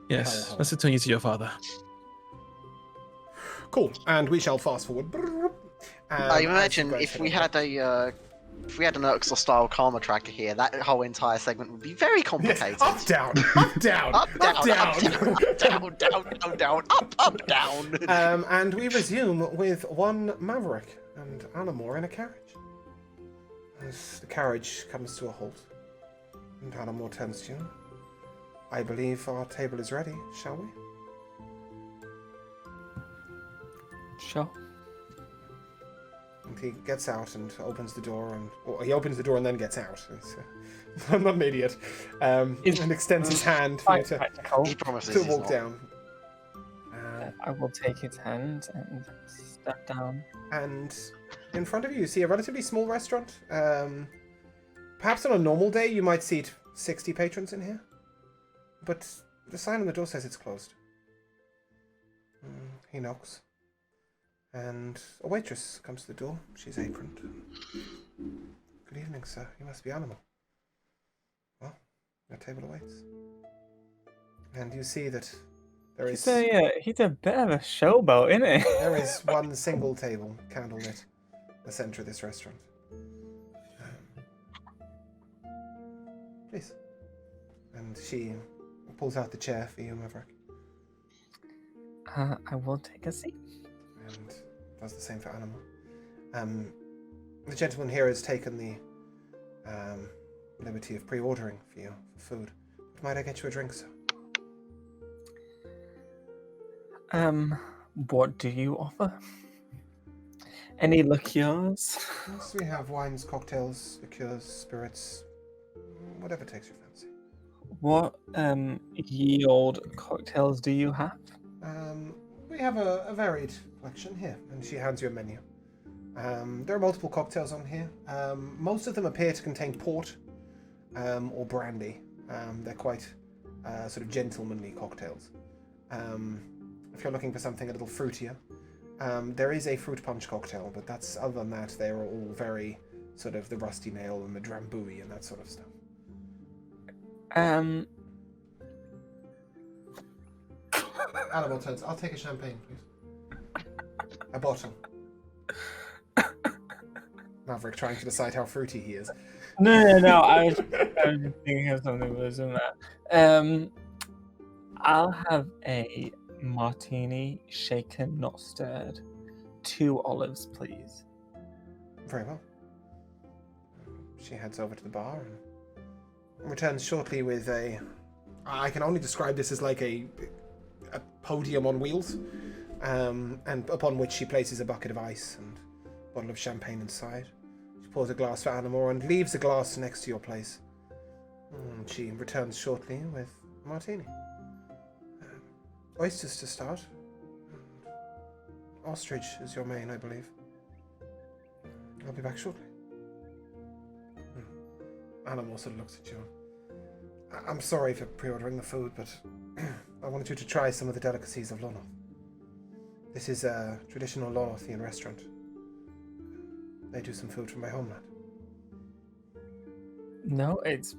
Yes, hellhole. let's return you to your father. Cool, and we shall fast forward. I as imagine you guys if head we over. had an Uxor style karma tracker here, that whole entire segment would be very Yes, complicated. up, down, up, down, Up, up, down, down. down, down, down, up, down. And we resume with one Maverick and Anamor in a carriage. As the carriage comes to a halt, and Anamor turns to you. I believe our table is ready, shall we? Sure. And he gets out and opens the door, he opens the door and then gets out. I'm not an idiot. And extends his hand for you Quite to practical. He promises to he's walk not. down. I will take his hand and step down. And in front of you, you see a relatively small restaurant. Perhaps on a normal day, you might seat 60 patrons in here. But the sign on the door says it's closed. He knocks. And a waitress comes to the door. She's aproned. Good evening, sir. You must be Animal. Well, your table awaits. And you see that there is... He's a bit of a showboat, isn't he? There is one single table, candlelit, the center of this restaurant. Please. And she pulls out the chair for you, Maverick, I will take a seat. and does the same for Animal. The gentleman here has taken the liberty of pre-ordering for you for food. Might I get you a drink, sir? What do you offer? Any liqueurs? Yes, we have wines, cocktails, liqueurs, spirits, whatever takes your fancy. What ye old cocktails do you have? We have a varied collection here, and she hands you a menu. There are multiple cocktails on here. Most of them appear to contain port or brandy. They're quite sort of gentlemanly cocktails. If you're looking for something a little fruitier, there is a fruit punch cocktail, but that's other than that, they are all very sort of the rusty nail and the drambuie and that sort of stuff. Animal turns. I'll take a champagne, please. A bottle. Maverick trying to decide how fruity he is. No. I was just thinking of something worse than that. I'll have a martini, shaken, not stirred. 2 olives, please. Very well. She heads over to the bar and returns shortly with a... I can only describe this as like a podium on wheels, and upon which she places a bucket of ice and a bottle of champagne inside. She pours a glass for Anamor and leaves the glass next to your place. And she returns shortly with a martini. Oysters to start. Ostrich is your main, I believe. I'll be back shortly. Anamor sort of looks at you. I'm sorry for pre-ordering the food, but I wanted you to try some of the delicacies of Lonoth. This is a traditional Lonothian restaurant. They do some food from my homeland. No, it's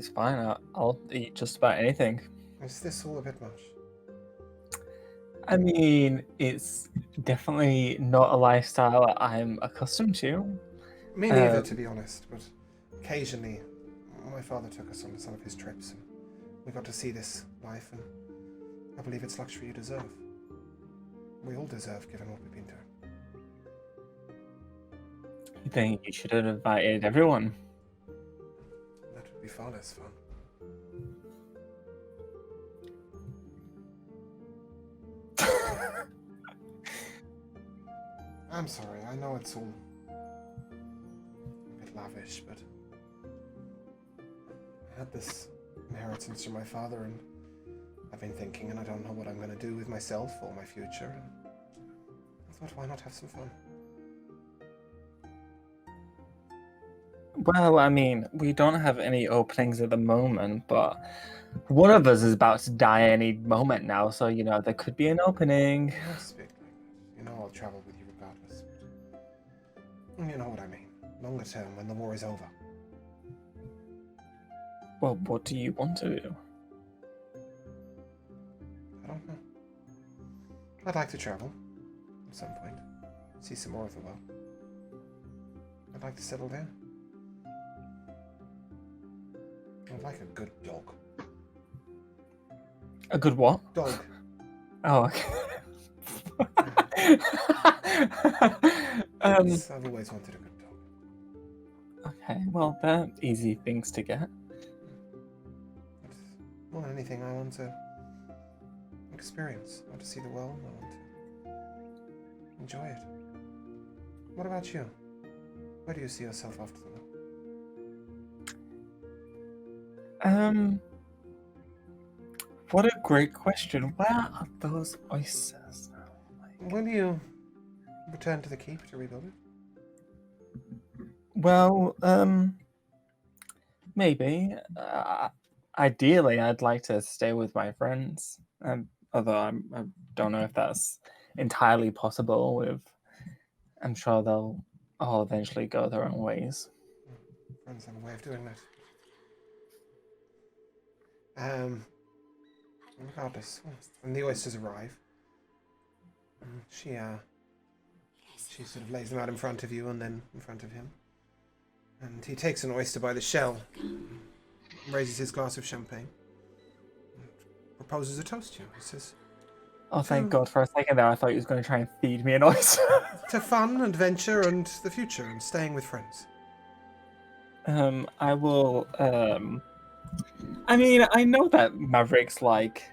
fine. I'll eat just about anything. Is this all a bit much? I mean, it's definitely not a lifestyle I'm accustomed to. Me neither, to be honest, but occasionally my father took us on some of his trips and we got to see this life, and I believe it's luxury you deserve. We all deserve, given what we've been doing. You think you should have invited everyone? That would be far less fun. I'm sorry, I know it's all a bit lavish, but I had this inheritance from my father, and I've been thinking, and I don't know what I'm going to do with myself or my future, and I thought, why not have some fun? Well, I mean, we don't have any openings at the moment, but one of us is about to die any moment now, so, you know, there could be an opening. Don't speak like that. You know I'll travel with you regardless. But you know what I mean. Longer term, when the war is over. Well, what do you want to do? I don't know. I'd like to travel at some point. See some more of the world. I'd like to settle down. I'd like a good dog. A good what? Dog. Oh, okay. I've always wanted a good dog. Okay, well, they're easy things to get. But more than anything, I want to experience. I want to see the world. I want to enjoy it. What about you? Where do you see yourself after the war? What a great question. Where are those oysters now? Will you return to the keep to rebuild it? Well, maybe. Ideally, I'd like to stay with my friends. Although I don't know if that's entirely possible. I'm sure they'll all eventually go their own ways. Friends have a way of doing that. Regardless, when the oysters arrive, she sort of lays them out in front of you and then in front of him. And he takes an oyster by the shell, raises his glass of champagne, and proposes a toast to you. He says, Oh, thank God. For a second there, I thought he was going to try and feed me an oyster. to fun, adventure, and the future, and staying with friends. I will, I mean, I know that Maverick's like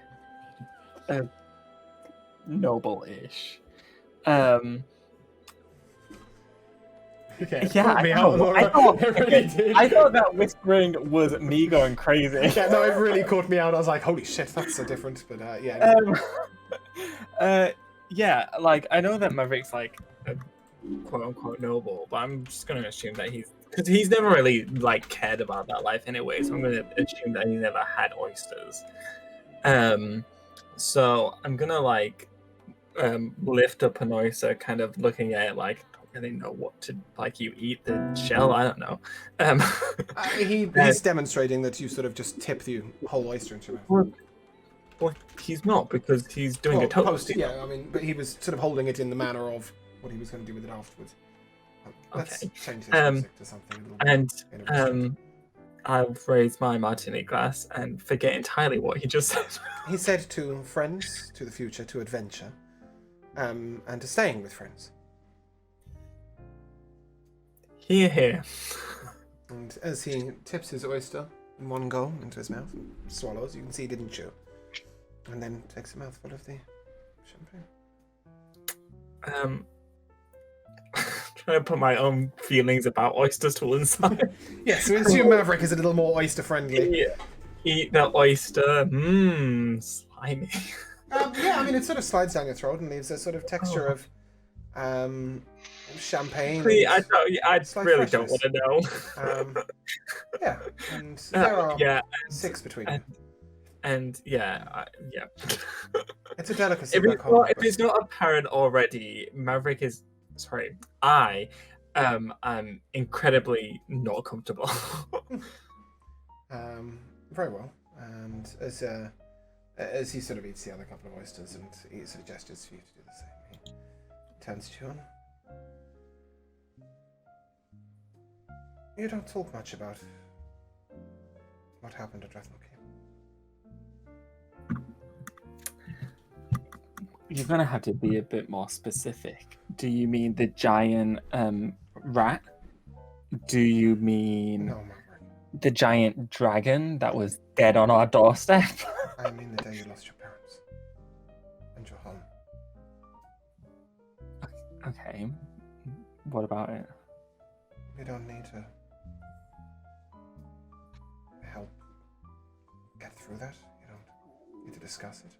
noble-ish. Okay, Yeah, I know. I thought that whispering was me going crazy. Yeah, no, it really caught me out. I was like, holy shit, that's so different. But yeah. Yeah, like, I know that Maverick's like a quote-unquote noble, but I'm just going to assume that because he's never really like cared about that life anyway, so I'm going to assume that he never had oysters. So I'm going to like lift up an oyster, kind of looking at it like, I don't really know what to, like, you eat the shell? I don't know. He's demonstrating that you sort of just tip the whole oyster into your mouth. Well, he's not, because he's doing a toast. Yeah, I mean, but he was sort of holding it in the manner of what he was going to do with it afterwards. Let's change this music to something a little bit. And I'll raise my martini glass and forget entirely what he just said. He said to friends, to the future, to adventure, and to staying with friends. Here. And as he tips his oyster in one go into his mouth and swallows, you can see he didn't chew. And then takes a mouthful of the champagne. Trying to put my own feelings about oysters to one side. Yeah, so assume Maverick is a little more oyster friendly. Eat the oyster. Slimy. Yeah, I mean, it sort of slides down your throat and leaves a sort of texture of champagne. I really don't want to know. Yeah, and there are 6 between you. And yeah. It's a delicacy. If it's not apparent already, I am incredibly not comfortable. Very well. And as he sort of eats the other couple of oysters and he sort of gestures for you to do the same, he turns to you and you don't talk much about what happened at Drathnor Keep. You're gonna have to be a bit more specific. Do you mean the giant rat? Do you mean No, Maverick. the giant dragon that was dead on our doorstep? I mean the day you lost your parents and your home. Okay. What about it? We don't need to help get through that. You don't need to discuss it.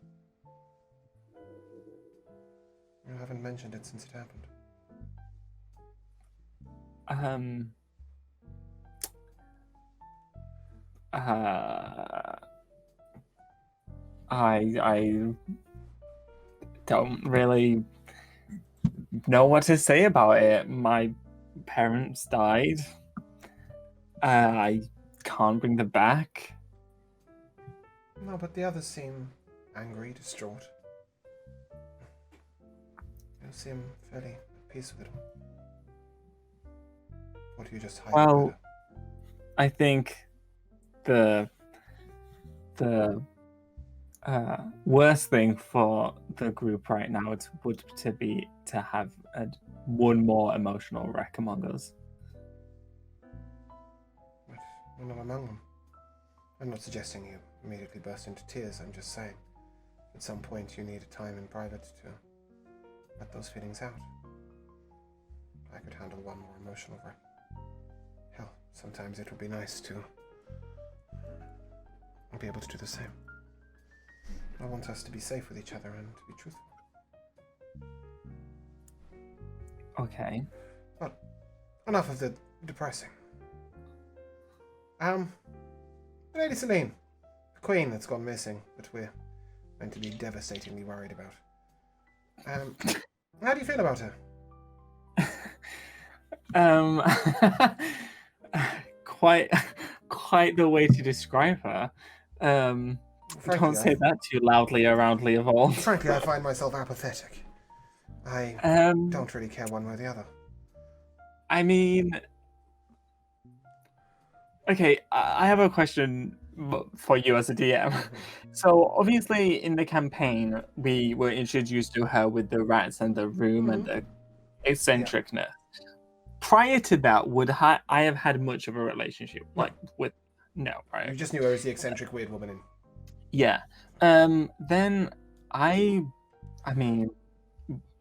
You haven't mentioned it since it happened. I don't really know what to say about it. My parents died. I can't bring them back. No, but the others seem angry, distraught. You seem fairly at peace with it all. Or do you just hide Well, better? I think the worst thing for the group right now would be to have one more emotional wreck among us. But we're not among them. I'm not suggesting you immediately burst into tears. I'm just saying, at some point you need time in private to let those feelings out. I could handle one more emotional wreck. Hell, sometimes it would be nice to be able to do the same. I want us to be safe with each other and to be truthful. Okay. But enough of the depressing. Lady Celine, the queen that's gone missing, that we're going to be devastatingly worried about. How do you feel about her? Quite the way to describe her. Frankly, Don't say that too loudly around Leovold. Frankly, I find myself apathetic. I don't really care one way or the other. I mean, okay, I have a question for you as a DM. So obviously in the campaign, we were introduced to her with the rats and the room and the eccentricness. Prior to that, would I have had much of a relationship with? No, right? You just knew her as the eccentric weird woman in. Yeah. Then I mean,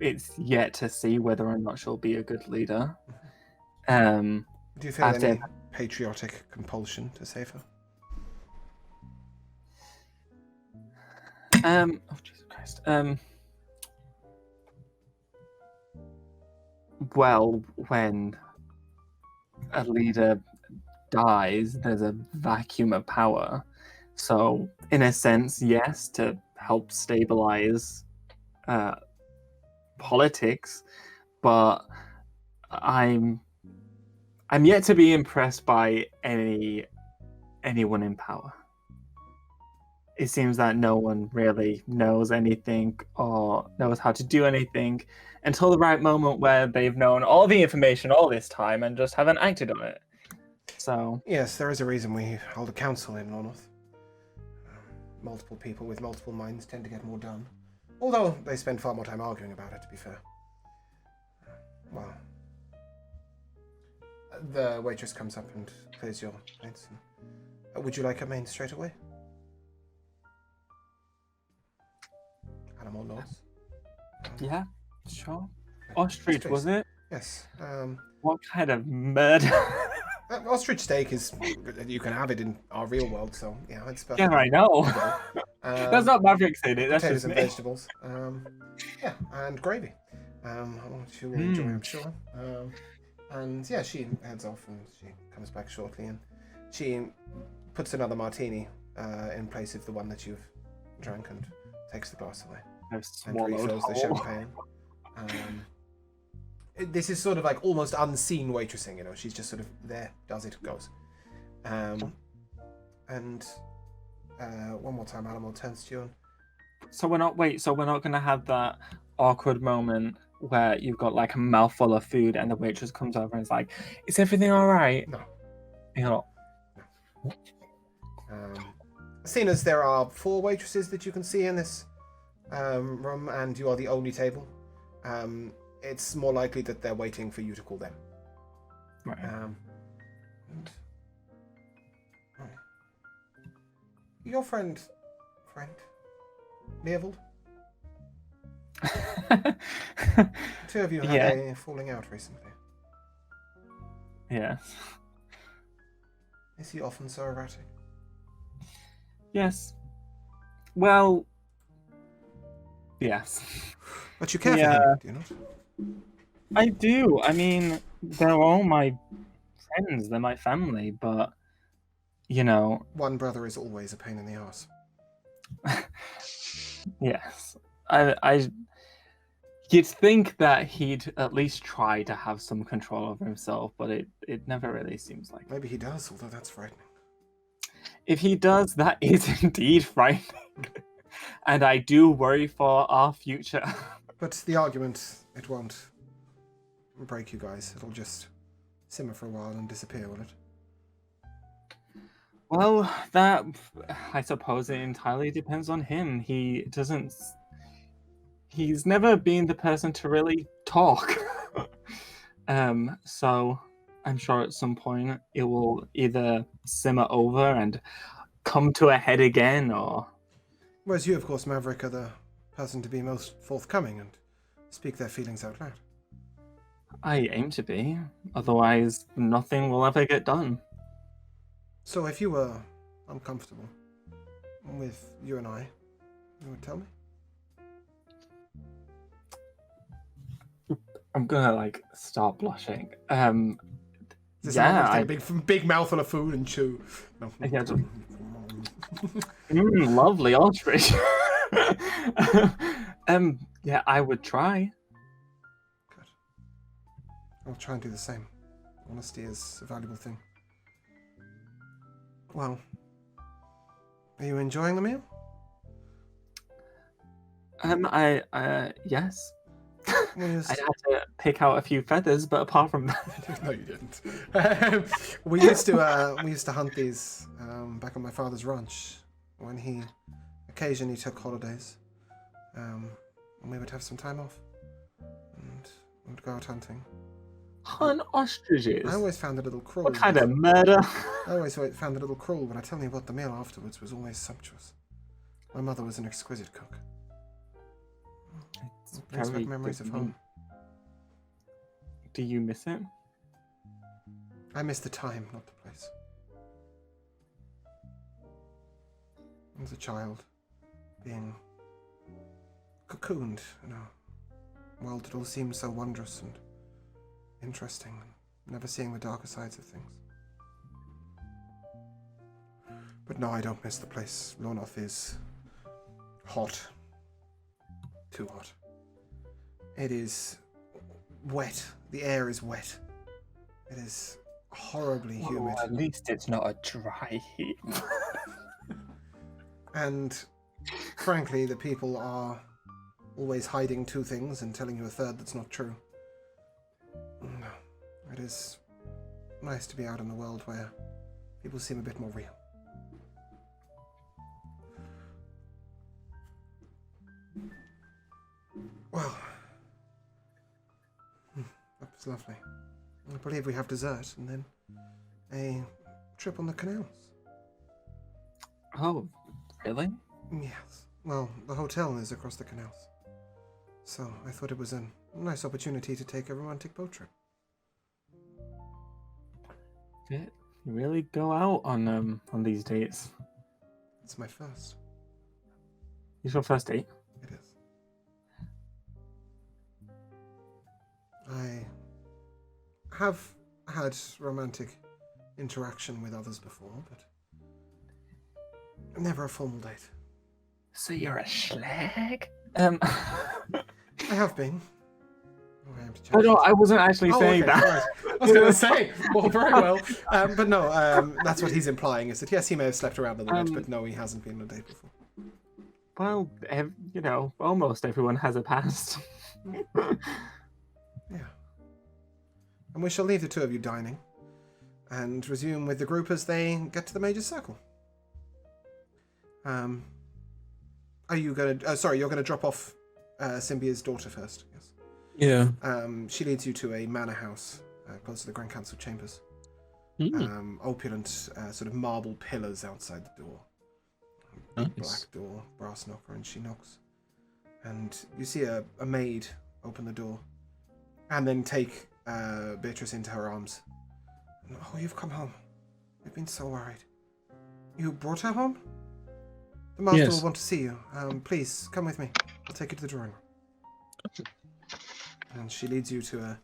it's yet to see whether or not she'll be a good leader. Do you feel any patriotic compulsion to save her? Oh Jesus Christ. Well, when a leader dies, there's a vacuum of power. So, in a sense, yes, to help stabilize politics, but I'm yet to be impressed by anyone in power. It seems that no one really knows anything or knows how to do anything until the right moment where they've known all the information all this time and just haven't acted on it. So yes, there is a reason we hold a council in North. Multiple people with multiple minds tend to get more done. Although they spend far more time arguing about it, to be fair. Well, The waitress comes up and clears your plates. Would you like a main straight away? Animal nods. Yeah, sure. Ostrich, was it? Yes. What kind of murder? Ostrich steak is, you can have it in our real world, so yeah, it's perfect. Yeah, I know. That's not Maverick saying it. That's Potatoes just and me. vegetables. Yeah, and gravy. She will enjoy, I'm sure. And yeah, she heads off and she comes back shortly, and she puts another martini in place of the one that you've drank and takes the glass away I've and swallowed refills the whole. champagne. This is sort of like almost unseen waitressing, you know. She's just sort of there, does it, goes. And one more time, Animal turns to you and So we're not gonna have that awkward moment where you've got like a mouthful of food and the waitress comes over and is like, "Is everything all right?" no. You know. Seeing as there are 4 waitresses that you can see in this room, and you are the only table, it's more likely that they're waiting for you to call them. Right. Right. Your friend, Leovold? 2 of you had a falling out recently. Yes. Is he often so erratic? Yes. Well. Yes. But you care for him, do you not? I do. I mean, they're all my friends. They're my family. But you know. One brother is always a pain in the arse. Yes. You'd think that he'd at least try to have some control over himself, but it never really seems like it. Maybe he does, although that's frightening. If he does, that is indeed frightening. And I do worry for our future. But the argument, it won't break you guys. It'll just simmer for a while and disappear, will it? Well, that, I suppose it entirely depends on him. He's never been the person to really talk. So I'm sure at some point it will either simmer over and come to a head again, or... Whereas you, of course, Maverick, are the person to be most forthcoming and speak their feelings out loud. I aim to be. Otherwise, nothing will ever get done. So if you were uncomfortable with you and I, you would tell me? I'm gonna, start blushing. Is this Yeah, big mouthful of food and chew? No. Yeah, lovely ostrich. Yeah, I would try. Good. I'll try and do the same. Honesty is a valuable thing. Well, are you enjoying the meal? Yes. I I had to pick out a few feathers, but apart from that, No, you didn't. we used to hunt these back on my father's ranch when he occasionally took holidays. And we would have some time off, and we would go out hunting. hunt ostriches. I always found it a little cruel. What kind of murder? I always found it a little cruel, but I tell you what, the meal afterwards was always sumptuous. My mother was an exquisite cook. It's Brings back very memories of good. home. Do you miss it? I miss the time, not the place. As a child, being cocooned in a world that all seemed so wondrous and interesting, and never seeing the darker sides of things. But no, I don't miss the place. Lonoth is hot. Too hot. It is wet. The air is wet. It is horribly humid. At least it's not a dry heat. And frankly, the people are always hiding 2 things and telling you a third that's not true. No, it is nice to be out in the world where people seem a bit more real. Well, that was lovely. I believe we have dessert and then a trip on the canals. Oh, really? Yes. Well, the hotel is across the canals. So I thought it was a nice opportunity to take a romantic boat trip. You really go out on these dates? It's my first. It's your first date? It is. I have had romantic interaction with others before, but never a formal date. So you're a schlag? I have been. Oh, I am to check. Oh, no, I wasn't actually saying okay, that. right. I was going to say, well, very well. But no, that's what he's implying, is that yes, he may have slept around a little bit, but no, he hasn't been on a date before. Well, you know, almost everyone has a past. Yeah. And we shall leave the two of you dining and resume with the group as they get to the major circle. Are you going to... sorry, you're going to drop off Symbia's daughter first, yes? Yeah. She leads you to a manor house close to the Grand Council chambers. Opulent sort of marble pillars outside the door. Nice. Black door, brass knocker, and she knocks. And you see a maid open the door and then take Beatrice into her arms. Oh, you've come home. We've been so worried. You brought her home? The master will want to see you. Please, come with me. I'll take you to the drawing room. And she leads you to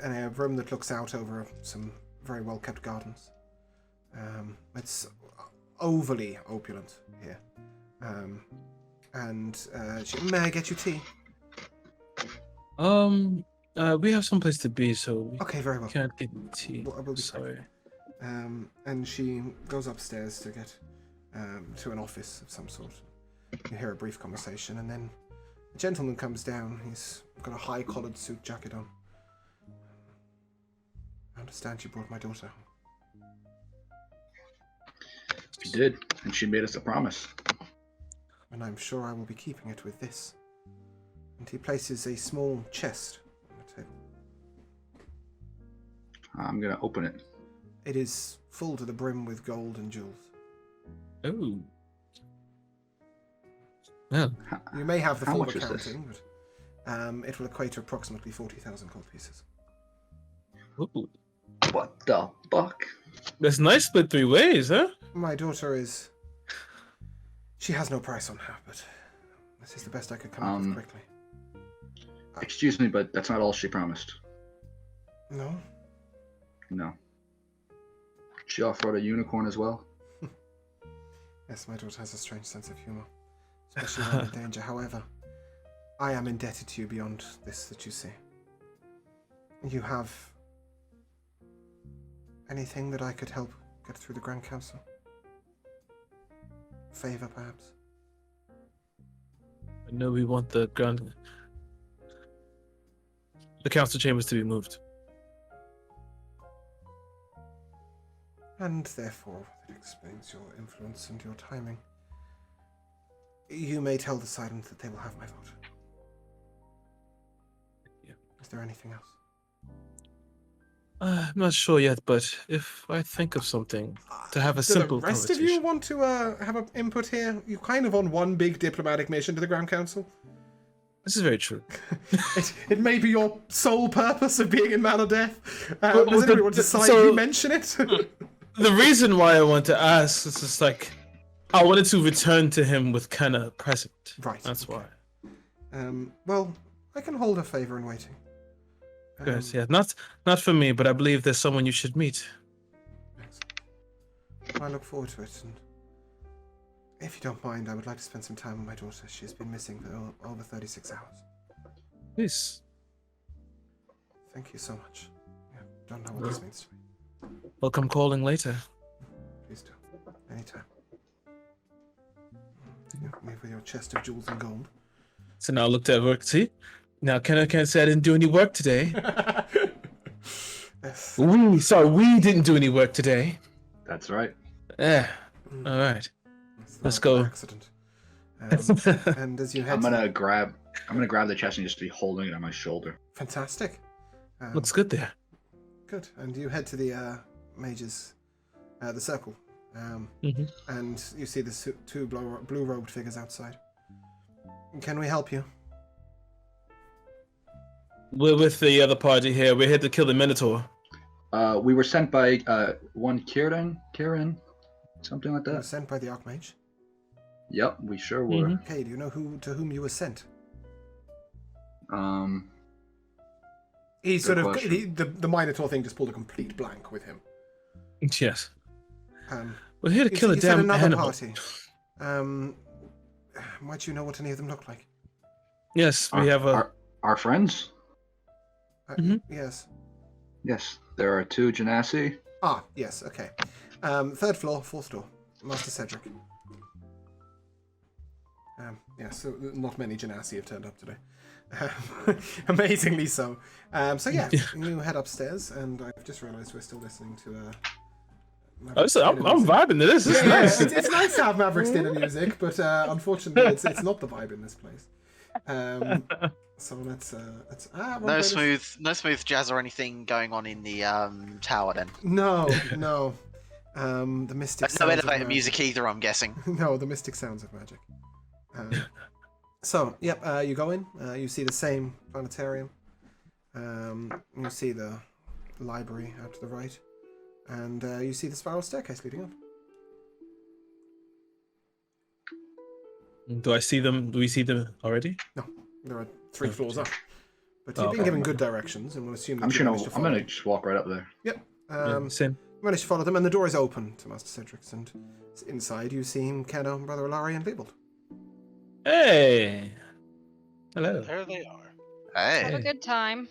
a room that looks out over some very well-kept gardens. It's overly opulent here. May I get you tea? We have someplace to be, so we Okay, very well. can't get tea. Well, I will be Sorry. And she goes upstairs to get to an office of some sort. You hear a brief conversation, and then a gentleman comes down. He's got a high-collared suit jacket on. I understand you brought my daughter home. She did, and she made us a promise. And I'm sure I will be keeping it with this. And he places a small chest on the table. I'm gonna open it. It is full to the brim with gold and jewels. Oh. Well, You may have the How full much is this? accounting, but it will equate to approximately 40,000 gold pieces. ooh. What the fuck? That's nice split 3 ways, huh? My daughter is... She has no price on her, but this is the best I could come up with quickly. Excuse me, but that's not all she promised. No? No. She offered a unicorn as well. Yes, my daughter has a strange sense of humor, especially when in danger. However, I am indebted to you beyond this that you see. You have anything that I could help get through the Grand Council? Favor, perhaps? I know we want the council chambers to be moved. And therefore, that explains your influence and your timing. You may tell the Silent that they will have my vote. Yeah. Is there anything else? I'm not sure yet, but if I think of something to have a simple Do the rest conversation. of you want to have an input here? You're kind of on one big diplomatic mission to the Grand Council. This is very true. It may be your sole purpose of being in Manor Death. Well, Does anyone decide so- you mention it? The reason why I want to ask is just like I wanted to return to him with kind of present. Right. That's why. Well, I can hold a favor in waiting. Good. Yeah. Not for me, but I believe there's someone you should meet. Excellent. I look forward to it, and if you don't mind, I would like to spend some time with my daughter. She's been missing for over 36 hours. Please. Thank you so much. Yeah, don't know what this means to me. I'll come calling later. Please do. Anytime. Leave with your chest of jewels and gold. So now I looked at work. See? Now can't say I didn't do any work today. Yes. We didn't do any work today. That's right. Yeah. All right. It's Let's not go. an accident. And as you head I'm to gonna grab the chest and just be holding it on my shoulder. Fantastic. Looks good there. Good. And you head to the mages, the circle, Mhm. and you see the two blue-robed figures outside. Can we help you? We're with the other party here. We're here to kill the Minotaur. We were sent by one Kieran, something like You were that. sent by the Archmage. Yep, we sure were. Mhm. Okay. Do you know to whom you were sent? He sort of question. the Minotaur thing just pulled a complete blank with him. Yes. Um, We're here to you kill a you said damn another animal. party. Might you know what any of them look like? Yes, we have a. Our friends. Mhm. Yes. Yes, there are 2 Genasi. Ah, yes. Okay. Third floor, fourth door. Master Cedric. So not many Genasi have turned up today. Amazingly so. So yeah, you head upstairs, and I've just realised we're still listening to. I'm vibing to this. It's nice. It's nice to have Maverick's dinner music, but unfortunately, it's not the vibe in this place. So let's No smooth jazz or anything going on in the tower then. No. The mystic. No sounds of elevator magic. music either, I'm guessing. No, the mystic sounds of magic. So, yep, you go in. You see the same planetarium. You see the library out to the right, and you see the spiral staircase leading up. Do I see them? Do we see them already? No, there are 3 floors up. But Oh, you've been okay. given good directions, and we'll assume that I'm you sure. managed to I'm follow gonna them. just walk right up there. Yep. Yeah, same. Managed to follow them, and the door is open to Master Cedric's, and inside you see Kenno, Brother Ilari, and Beebled. Hey. Hello. There they are. Have Hey. a good time.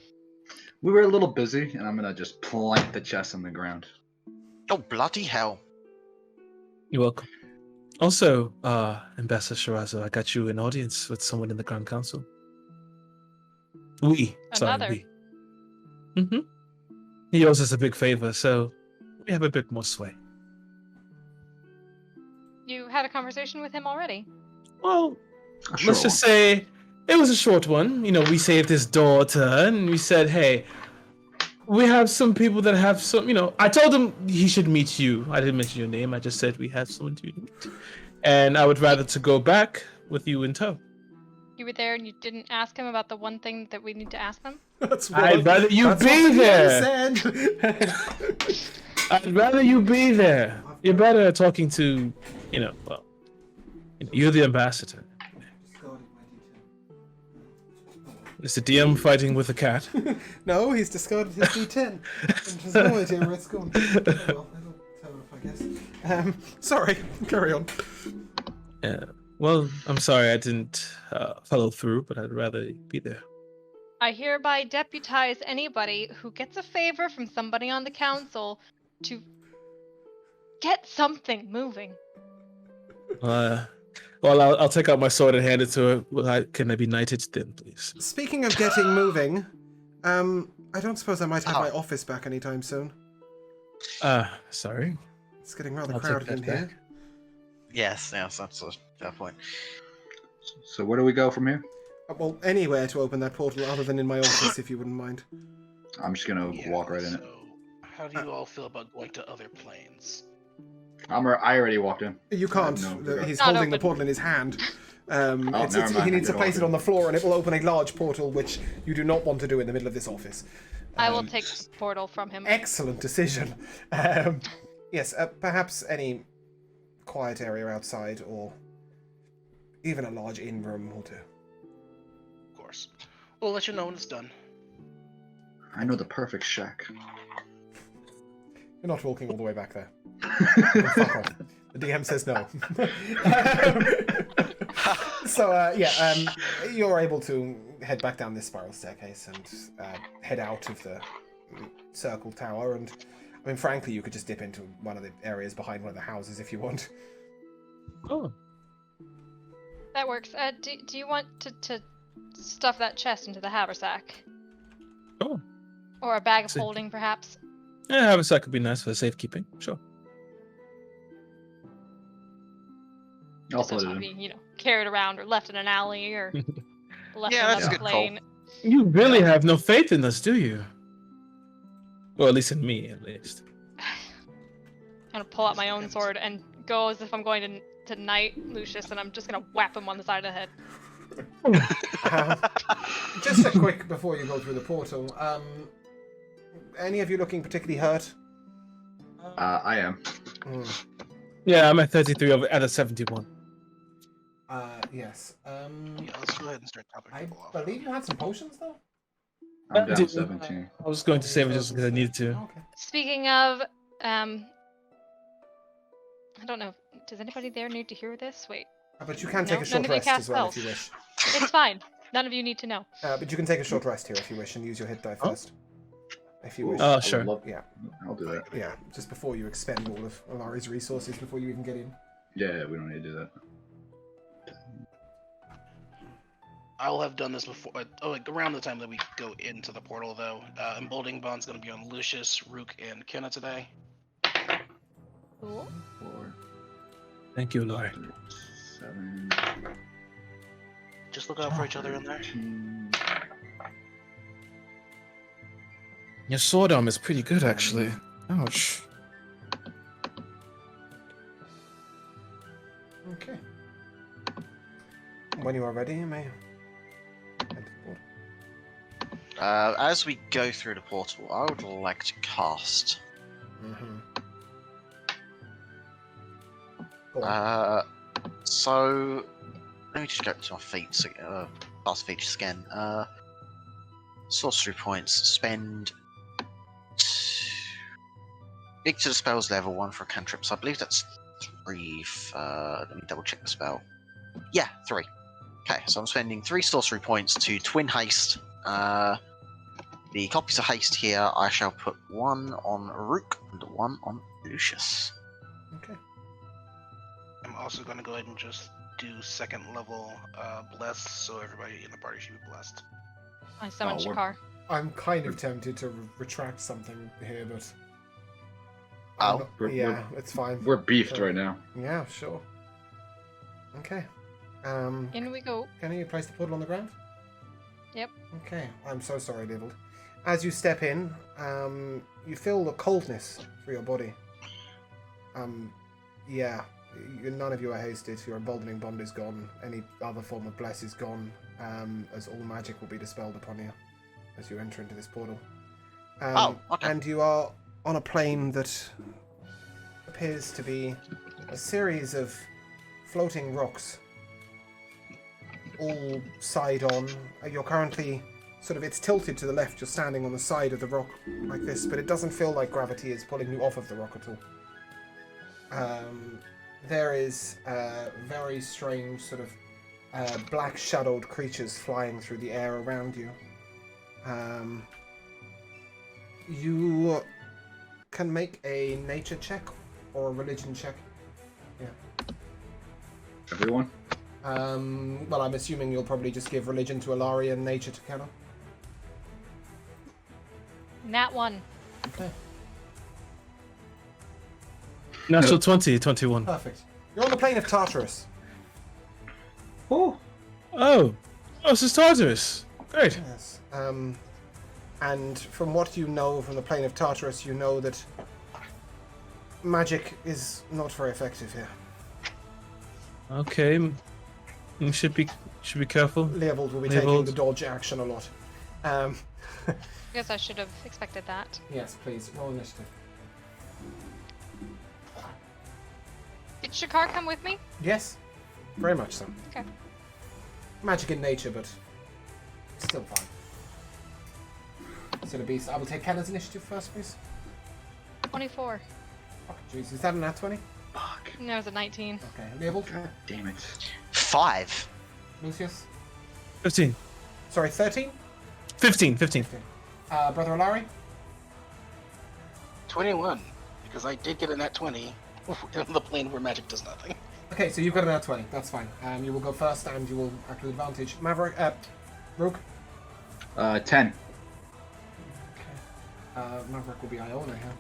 We were a little busy, and I'm gonna just plank the chest on the ground. Oh, bloody hell. You're welcome. Also, Ambassador Shirazo, I got you an audience with someone in the Grand Council. Another. We. Mm-hmm. He owes us a big favor, so we have a bit more sway. You had a conversation with him already? Well, A short let's just one. say it was a short one. You know, we saved his daughter, and we said, hey, we have some people that have some, you know, I told him he should meet you. I didn't mention your name. I just said we have someone to meet. And I would rather to go back with you in tow. You were there and you didn't ask him about the one thing that we need to ask them? That's I'd rather you that's be what the there. DM said. I'd rather you be there. You're better at talking to, you're the ambassador. Is the DM fighting with a cat? No, he's discarded his D10. And has no idea where it's gone. Well, it'll turn up, I guess. Sorry, carry on. Yeah. Well, I'm sorry I didn't follow through, but I'd rather be there. I hereby deputize anybody who gets a favor from somebody on the council to get something moving. Well, I'll take out my sword and hand it to her. Well, can I be knighted then, please? Speaking of getting moving, I don't suppose I might have my office back anytime soon. Sorry. It's getting rather I'll take crowded that in here. back. Yes, that's a fair point. So where do we go from here? Well, anywhere to open that portal other than in my office, if you wouldn't mind. I'm just gonna walk right in it. So, how do you all feel about going to other planes? I already walked in. You can't. No, He's Not holding the open. portal in his hand. never mind. He needs to Get place off it on the floor, and it will open a large portal, which you do not want to do in the middle of this office. I will take the portal from him. Excellent decision. Yes, perhaps any quiet area outside, or even a large inn room will do. Of course. We'll let you know when it's done. I know the perfect shack. You're not walking all the way back there. Fuck off. The DM says no. You're able to head back down this spiral staircase and head out of the circle tower. And I mean, frankly, you could just dip into one of the areas behind one of the houses if you want. Oh. That works. Do you want to stuff that chest into the haversack? Oh. Or a bag of So- holding, perhaps? Yeah, haversack could be nice for safekeeping. Sure. I'll Just so put it's it not in. being, carried around or left in an alley or left Yeah, in that's a another good call. plane. You really have no faith in us, do you? Well, at least in me, at least. I'm gonna pull out my own sword and go as if I'm going to knight Lucius, and I'm just gonna whap him on the side of the head. Just a quick before you go through the portal. Any of you looking particularly hurt? I am. Yeah, I'm at 33 out of 71. Yes. Yeah, let's go ahead and start topping I people off. believe you had some potions though. I'm down Did- 17. I was going to save it just because I needed to. Okay. Speaking of, I don't know. Does anybody there need to hear this? Wait, But you can No, take a none short of you rest cast as well if spells. you wish. it's fine. None of you need to know. But you can take a short rest here if you wish and use your hit die first. If you wish. Oh, I would sure. love- Yeah. I'll do that. Yeah, just before you expend all of Alari's resources before you even get in. Yeah, we don't need to do that. I will have done this before. Like around the time that we go into the portal, though. Emboldening Bond's going to be on Lucius, Rook, and Kenna today. Cool. 4, Thank you, Laurie. 7, Just look out for each other in there. 13. Your sword arm is pretty good, actually. Ouch. Okay. When you are ready, you may. enter the portal. As we go through the portal, I would like to cast. Go on. So let me just go to my feats. Last features again. Sorcery points. Spend. Big to the spell's level 1 for cantrips. I believe that's 3. Let me double check the spell. Yeah, 3. Okay, so I'm spending 3 sorcery points to twin haste. The copies of haste here, I shall put 1 on Rook and 1 on Lucius. Okay. I'm also going to go ahead and just do second level bless, so everybody in the party should be blessed. I summon Oh, we're- Shakar. I'm kind of tempted to retract something here, but. Oh. I'm not- yeah, it's fine. We're beefed Sure. right now. Yeah, sure. Okay. In we go. Can you place the portal on the ground? Yep. Okay. I'm so sorry, Divald. As you step in, you feel the coldness through your body. Yeah. None of you are hasted. Your emboldening bond is gone. Any other form of bless is gone. As all magic will be dispelled upon you as you enter into this portal. Oh, okay. And you are on a plane that appears to be a series of floating rocks, all side on. You're currently sort of, it's tilted to the left. You're standing on the side of the rock like this, but it doesn't feel like gravity is pulling you off of the rock at all. There is very strange sort of black shadowed creatures flying through the air around you. You can make a nature check or a religion check. Everyone? Well, I'm assuming you'll probably just give religion to Alari and nature to Kenna. Nat 1. Okay, Natural 20, 21. perfect. You're on the plane of Tartarus. Oh! Oh, this is Tartarus. Great. Yes. And from what you know from the plane of Tartarus, you know that magic is not very effective here. Okay. We should be careful. Leovold will be taking Leovold. the dodge action a lot. Guess I should have expected that. Yes, please. Roll initiative. Did Shakar come with me? Yes, very much so. Okay. Magic in nature, but still fine. So the beast. I will take Kenna's initiative first, please. 24. Oh, jeez. Is that an nat 20? Fuck. No, it was a 19. Okay. Leovold? God damn it. 5. Lucius? 15. Sorry, 13? 15. Brother Alari? 21, because I did get a nat 20 in the plane where magic does nothing. Okay, so you've got a nat 20. That's fine. You will go first, and you will act with advantage. Maverick, Rook? 10. Maverick will be Iona here.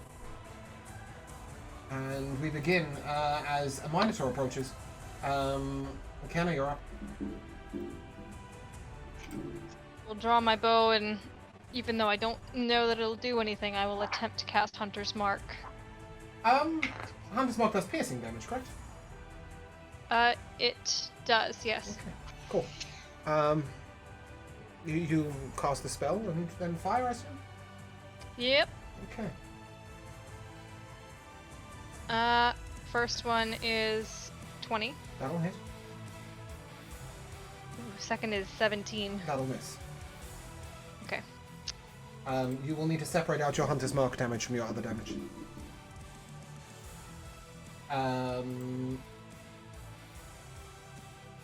And we begin as a Minotaur approaches. Kenna, you're up. We'll draw my bow and even though I don't know that it'll do anything, I will attempt to cast Hunter's Mark. Hunter's Mark does piercing damage, correct? It does, yes. Okay, cool. You cast the spell and then fire, I assume? Yep. Okay. First one is 20. That'll hit. Second is 17. That'll miss. Okay. You will need to separate out your Hunter's Mark damage from your other damage.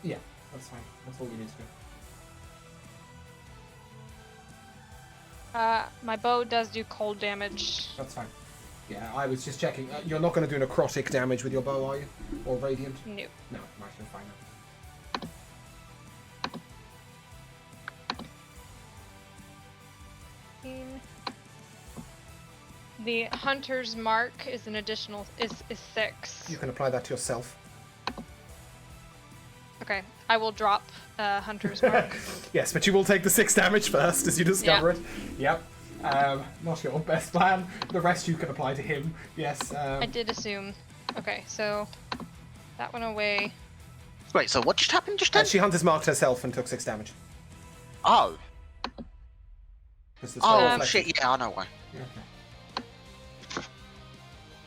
Yeah, that's fine. That's all you need to do. My bow does do cold damage. That's fine. Yeah, I was just checking. You're not going to do necrotic damage with your bow, are you? Or radiant? No. No, right, you're fine. The Hunter's Mark is an additional is 6. You can apply that to yourself. Okay, I will drop Hunter's Mark. Yes, but you will take the 6 damage first as you discover it. Yep. Not your best plan. The rest you can apply to him. Yes. I did assume. Okay, so that went away. Wait, so what just happened just then? She Hunter's Marked herself and took 6 damage. Oh. Oh, shit, yeah, I know why. Yeah, okay.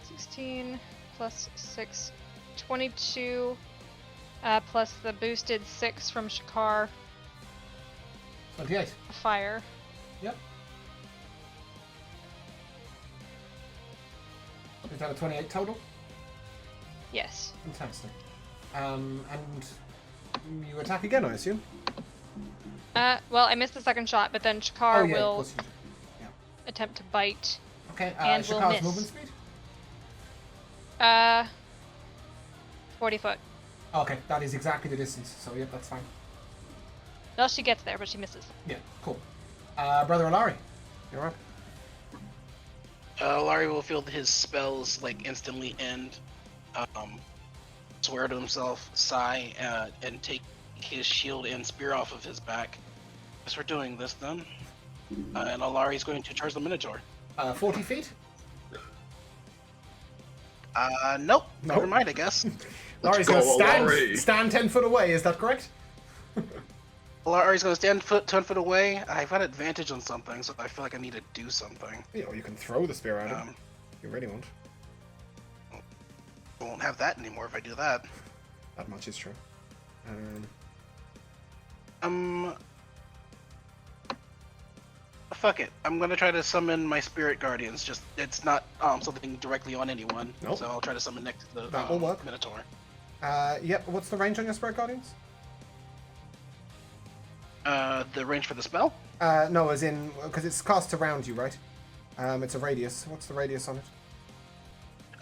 16 plus 6, 22, plus the boosted 6 from Shakar. 28. Fire. Yep. Is that a 28 total? Yes. Fantastic. And you attack again, I assume? Well, I missed the second shot, but then Shakar will of course you do. Yeah. attempt to bite. Okay, and will Shakar's miss. movement speed? 40 foot. Okay, that is exactly the distance, so yep, that's fine. Well, she gets there, but she misses. Yeah, cool. Brother Alari, you're up. Larry will feel his spells like instantly end. Swear to himself, sigh, and take his shield and spear off of his back. Guess we're doing this then. And Alari's going to charge the Minotaur. 40 feet? Nope. Never mind, I guess. Lari's going to stand 10 foot away, is that correct? Larry's going to stand 10 foot away. I've got advantage on something, so I feel like I need to do something. Yeah, or you can throw the spear at him. You really won't. I won't have that anymore if I do that. That much is true. Fuck it. I'm gonna try to summon my spirit guardians. Just it's not something directly on anyone. Nope. So I'll try to summon next to the That will work. Minotaur. Yep. What's the range on your spirit guardians? The range for the spell? No, as in because it's cast around you, right? It's a radius. What's the radius on it?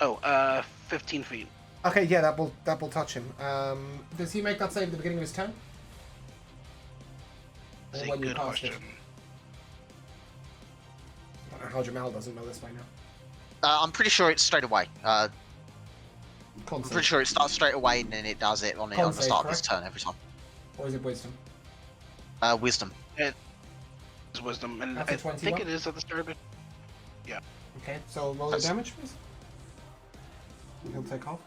Oh, 15 feet. Okay, yeah, that will touch him. Does he make that save at the beginning of his turn? That's Or a good question. I don't know how Jamal doesn't know this by now. I'm pretty sure it's straight away. I'm Con pretty save. sure it starts straight away and then it does it on the Con save, start of this correct? turn every time. Or is it wisdom? Wisdom. It's wisdom, and That's a I 21? think it is at the start of it. Okay, so roll the damage, please. He'll take off.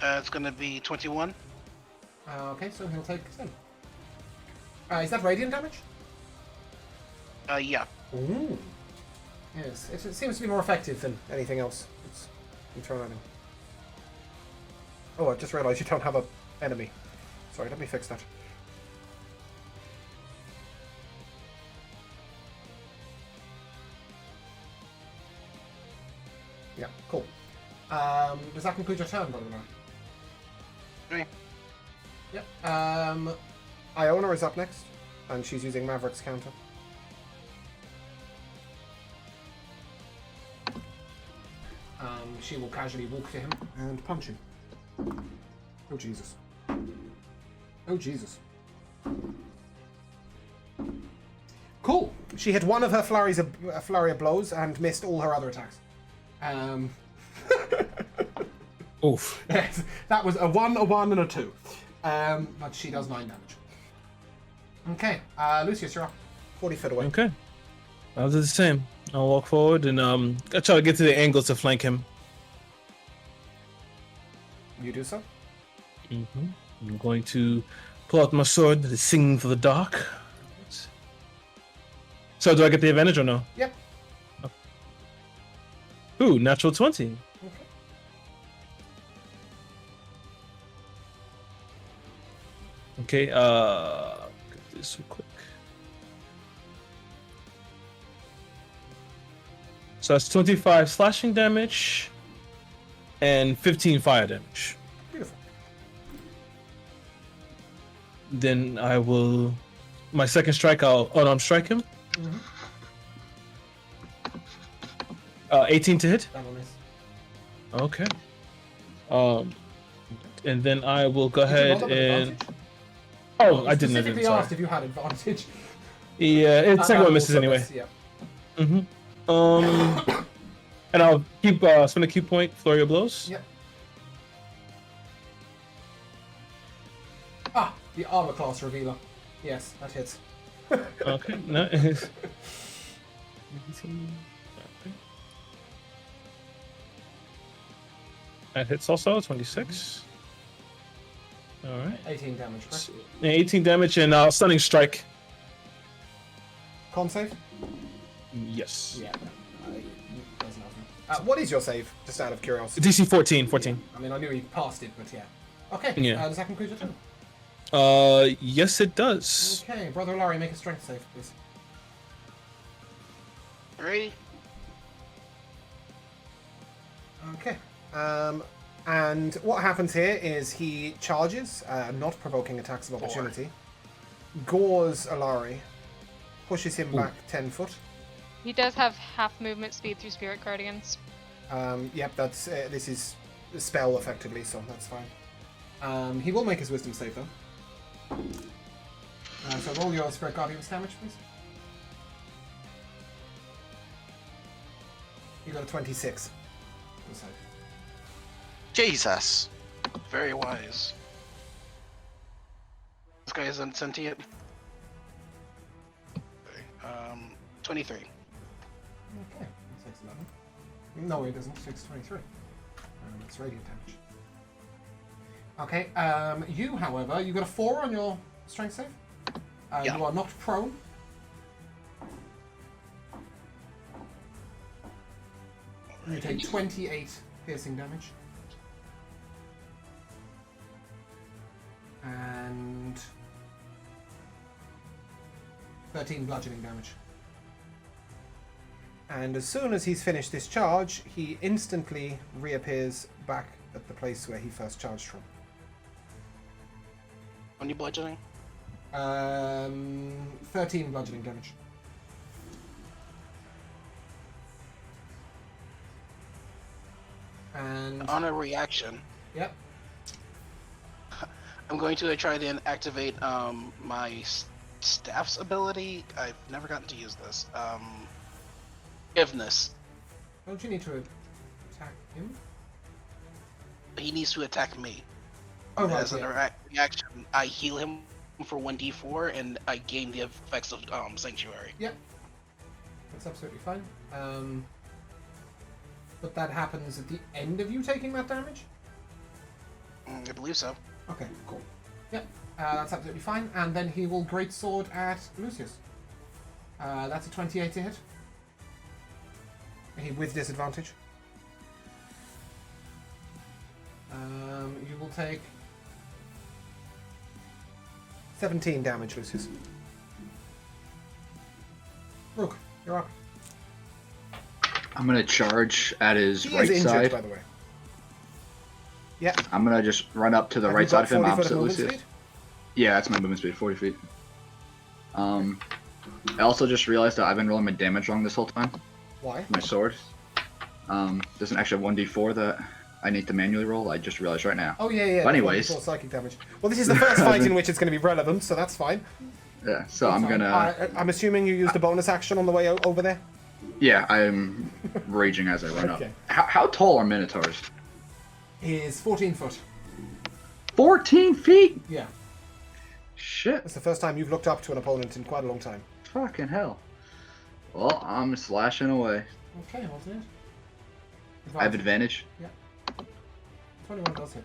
It's gonna be 21. Okay, so he'll take 10. Is that radiant damage? Yeah. Ooh. Yes, it seems to be more effective than anything else that's been thrown at him. Oh, I just realised you don't have a enemy. Sorry, let me fix that. Yeah, cool. Does that conclude your turn, by the way? Okay. Yep. Iona is up next, and she's using Maverick's counter. She will casually walk to him and punch him. Oh, Jesus. Oh, Jesus. Cool. She hit one of her flurry of blows and missed all her other attacks. Oof. Yes, that was a 1, a 1, and a 2. But she does 9 damage. Okay, Lucius, you're up. 40 foot away. Okay. I'll do the same. I'll walk forward and I'll try to get to the angle to flank him. You do so. I'm going to pull out my sword that is singing for the dark. So do I get the advantage or no? Yep. Oh. Ooh, natural 20. Okay, get this real quick. So that's 25 slashing damage and 15 fire damage. Beautiful. Then I will, my second strike, I'll unarmed strike him. 18 to hit. That'll miss. Okay. And then I will go Did you ahead roll up with and. advantage? Oh, I didn't. Specifically Sorry. asked if you had advantage. Yeah, it's second one misses Also anyway. miss, yeah. And I'll keep spend a key point, flurry of blows. Yep. Ah, the armor class revealer. Yes, that hits. Okay, nice. That hits also 26. All right. 18 damage, correct? 18 damage and stunning strike. Con save? Yes. Yeah. There's nothing. What is your save? Just out of curiosity. DC 14. 14. I mean, I knew he passed it, but yeah. Okay. Yeah. Does that conclude your turn? Yes, it does. Okay, Brother Larry, make a strength save, please. 3. Okay. And what happens here is he charges, not provoking attacks of opportunity, gores Alari, pushes him back 10 foot. He does have half movement speed through Spirit Guardians. Yep, that's this is a spell effectively, so that's fine. He will make his wisdom save though. So roll your Spirit Guardian's damage, please. You got a 26. Jesus. Very wise. This guy isn't sentient. Okay, 23. Okay, that takes 11. No, it doesn't. 6, 23. It's radiant damage. Okay, you, however, you got a 4 on your strength save. Yeah. You are not prone. You take 28 piercing damage. And 13 bludgeoning damage. And as soon as he's finished this charge, he instantly reappears back at the place where he first charged from. Only bludgeoning? 13 bludgeoning damage. And On a reaction, yep. I'm going to try to activate my staff's ability. I've never gotten to use this. Forgiveness. Don't you need to attack him? He needs to attack me. Oh, right. As a reaction, I heal him for 1d4 and I gain the effects of Sanctuary. Yep. That's absolutely fine. But that happens at the end of you taking that damage? I believe so. Okay, cool. Yep, that's absolutely fine. And then he will greatsword at Lucius. That's a 28 to hit. With disadvantage. You will take 17 damage, Lucius. Rook, you're up. I'm gonna charge at his He right is injured, side. by the way. Yeah. I'm gonna just run up to the Have right you side got of him, 40 foot opposite movement Lucius. speed? Yeah, that's my movement speed, 40 feet. I also just realized that I've been rolling my damage wrong this whole time. Why? My sword. There's an extra 1d4 that I need to manually roll. I just realized right now. Oh yeah. But anyways. Psychic damage. Well, this is the first fight in which it's going to be relevant, so that's fine. Yeah, so That's I'm fine. gonna. I'm assuming you used a bonus action on the way over there. Yeah, I'm raging as I run Okay. up. How tall are Minotaurs? He is 14 foot. 14 feet? Yeah. Shit. It's the first time you've looked up to an opponent in quite a long time. Fucking hell. Well, I'm slashing away. Okay, wasn't it? I have advantage. 21 does hit.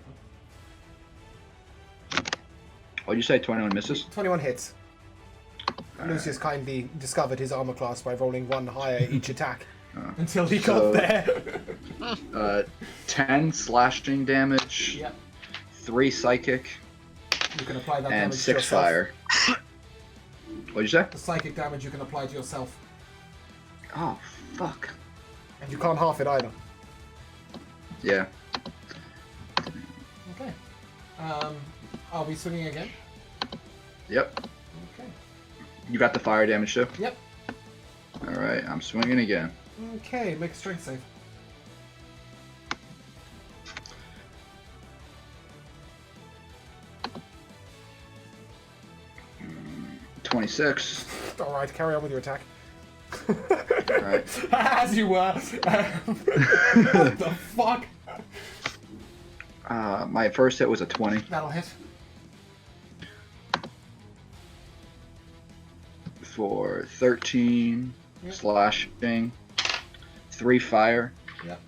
What'd you say? 21 misses? 21 hits. Lucius kindly discovered his armor class by rolling one higher each attack until he got there. 10 slashing damage. Yep. 3 psychic. You can apply that And damage to 6 yourself. fire. What'd you say? The psychic damage you can apply to yourself. Oh, fuck. And you can't half it either. Yeah. Okay. Are we swinging again? Yep. Okay. You got the fire damage too? Yep. Alright, I'm swinging again. Okay, make a strength save. Mm, 26. Alright, carry on with your attack. Alright. As you were. What the fuck? My first hit was a 20. That'll hit. For 13 Yep. slashing, 3 fire, Yep.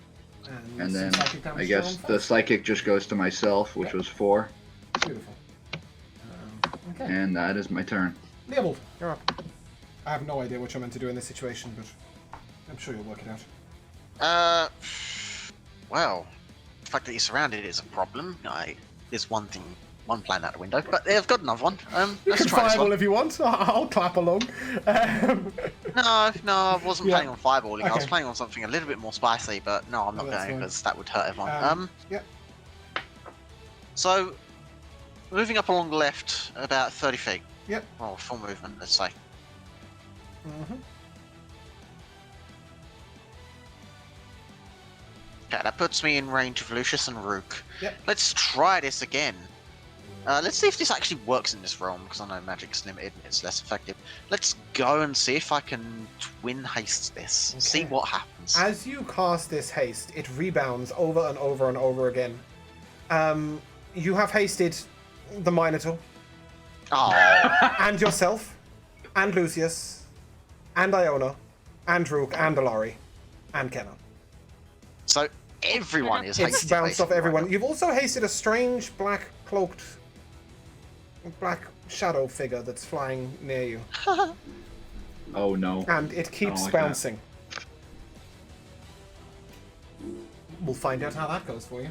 and some then psychic damage I to your guess own the face. psychic just goes to myself, which Yep. was 4. Beautiful. Okay. And that is my turn. Leopold, you're up. I have no idea what you're meant to do in this situation, but I'm sure you'll work it out. Well, the fact that you're surrounded is a problem. There's one plan out the window, but I've got another one. You Let's can try this fireball one. if you want. I'll clap along. No, I wasn't Yeah. planning on fireballing. I was Okay. planning on something a little bit more spicy, but no, I'm not Oh, that's going fine. because that would hurt everyone. Yep. So, moving up along the left about 30 feet. Yep. Well, full movement, let's say. Mm-hmm. Okay, that puts me in range of Lucius and Rook. Yep. Let's try this again. Let's see if this actually works in this realm, because I know magic's limited and it's less effective. Let's go and see if I can twin haste this. See Okay. what happens. As you cast this haste, it rebounds over and over and over again. You have hasted the Minotaur, Oh, and yourself, and Lucius, and Iona, and Rook, and Alari, and Kenna. so everyone is It's hasted. bounced off basically, everyone. right? You've also hasted a strange black shadow figure that's flying near you, Oh no. and it keeps like that. bouncing. We'll find out how that goes for you.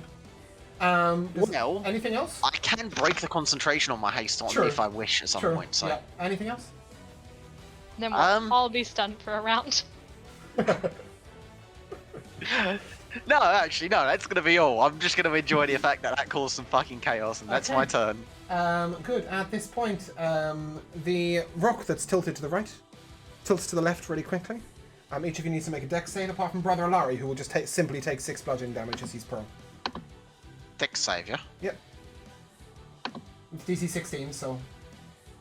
Well, Anything else? I can break the concentration on my haste on Sure. if I wish at some Sure. point. So Yeah. Anything else? Then we'll all be stunned for a round. no, actually, no. That's gonna be all. I'm just gonna enjoy the fact that that caused some fucking chaos, and that's Okay. my turn. Good. At this point, the rock that's tilted to the right tilts to the left really quickly. Each of you needs to make a dex save, apart from Brother Alari, who will just simply take 6 bludgeoning damage as he's prone. Dex save, yeah. Yep. It's DC 16, so...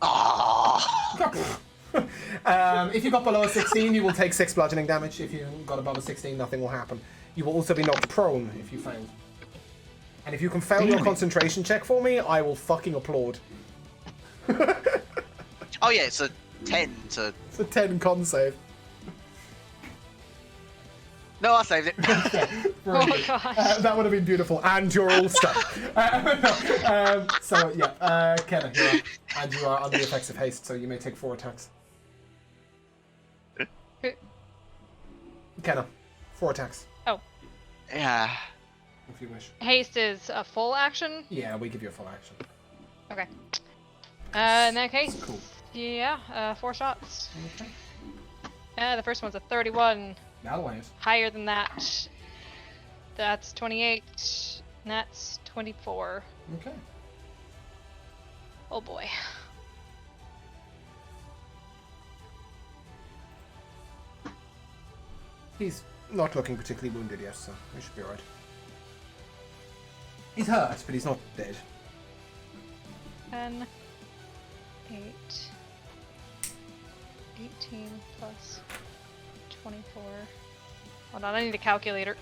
Ah. If you got below a 16, you will take 6 bludgeoning damage. If you got above a 16, nothing will happen. You will also be knocked prone if you fail. And if you can fail your concentration check for me, I will fucking applaud. Oh yeah, it's a 10 to. It's a 10 con save. No, I saved it. Brilliant. gosh. That would have been beautiful, and you're all stuck. So, yeah, Kenna, you're up. And you are under the effects of haste, so you may take 4 attacks. Kenna, 4 attacks, Yeah. if you wish. Haste is a full action. Yeah, we give you a full action. Okay. In that case, Cool. yeah, 4 shots. Okay. The first one's a 31. That'll hit. Higher than that. That's 28. And that's 24. Okay. Oh boy. He's not looking particularly wounded yet, so he should be alright. He's hurt, but he's not dead. 10, 8, 18 plus 24. Hold on, I need a calculator.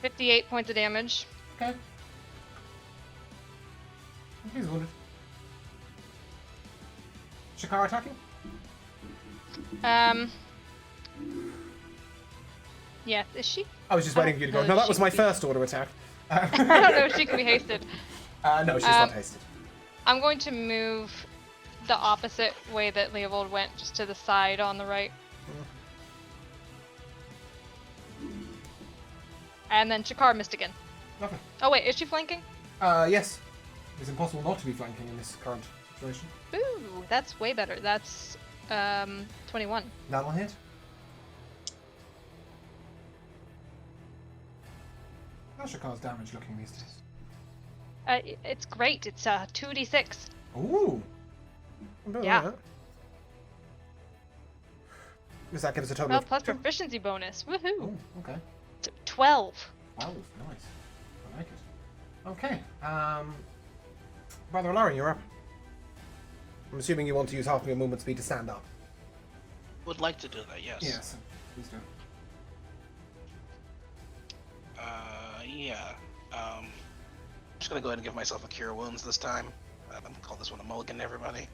58 points of damage. Okay. He's wounded. Shakar attacking? Yes, is she? I was just waiting for you to go. No, that was my first order attack. I don't know if she can be hasted. No, she's not hasted. I'm going to move the opposite way that Leovold went, just to the side on the right. And then Shakar missed again. Okay. Oh wait, is she flanking? Yes. It's impossible not to be flanking in this current situation. Ooh, that's way better. That's 21. That'll hit. How's Shakar's damage looking these days? It's great. It's 2d6. Ooh. Yeah. That. Does that give us a total Well, of... plus proficiency bonus. Woohoo! Oh, okay. 12. 12, nice. I like it. Okay, Brother Alaric, you're up. I'm assuming you want to use half of your movement speed to stand up. Would like to do that, yes. Yes, please do. Yeah. Just gonna go ahead and give myself a Cure Wounds this time. Call this one a mulligan, everybody.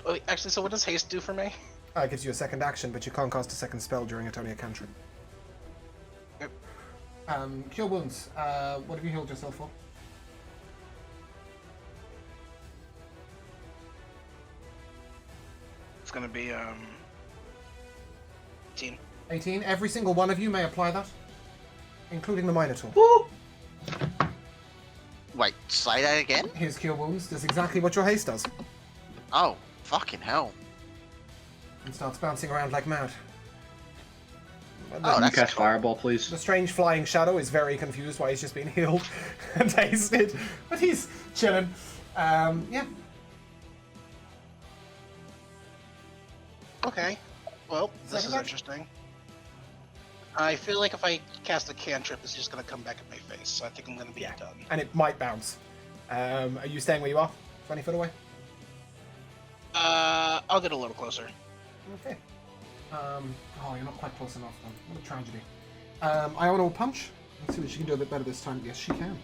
Wait, actually, so what does haste do for me? It gives you a second action, but you can't cast a second spell during it, only a cantrip. Yep. Cure Wounds. What have you healed yourself for? It's gonna be 18. 18. Every single one of you may apply that, including the Minotaur. Wait, say that again? His Cure Wounds does exactly what your haste does. Oh, fucking hell. And starts bouncing around like mad. Oh, Can you that's cast cool. Fireball, please? The strange flying shadow is very confused why he's just been healed and hasted, but he's chilling. Yeah. Okay. Well, this Second is action. interesting. I feel like if I cast a cantrip, it's just gonna come back at my face, so I think I'm gonna be done. And it might bounce. Are you staying where you are? 20 foot away? I'll get a little closer. Okay. Oh, you're not quite close enough then. What a tragedy. Iona will punch. Let's see if she can do a bit better this time. Yes, she can.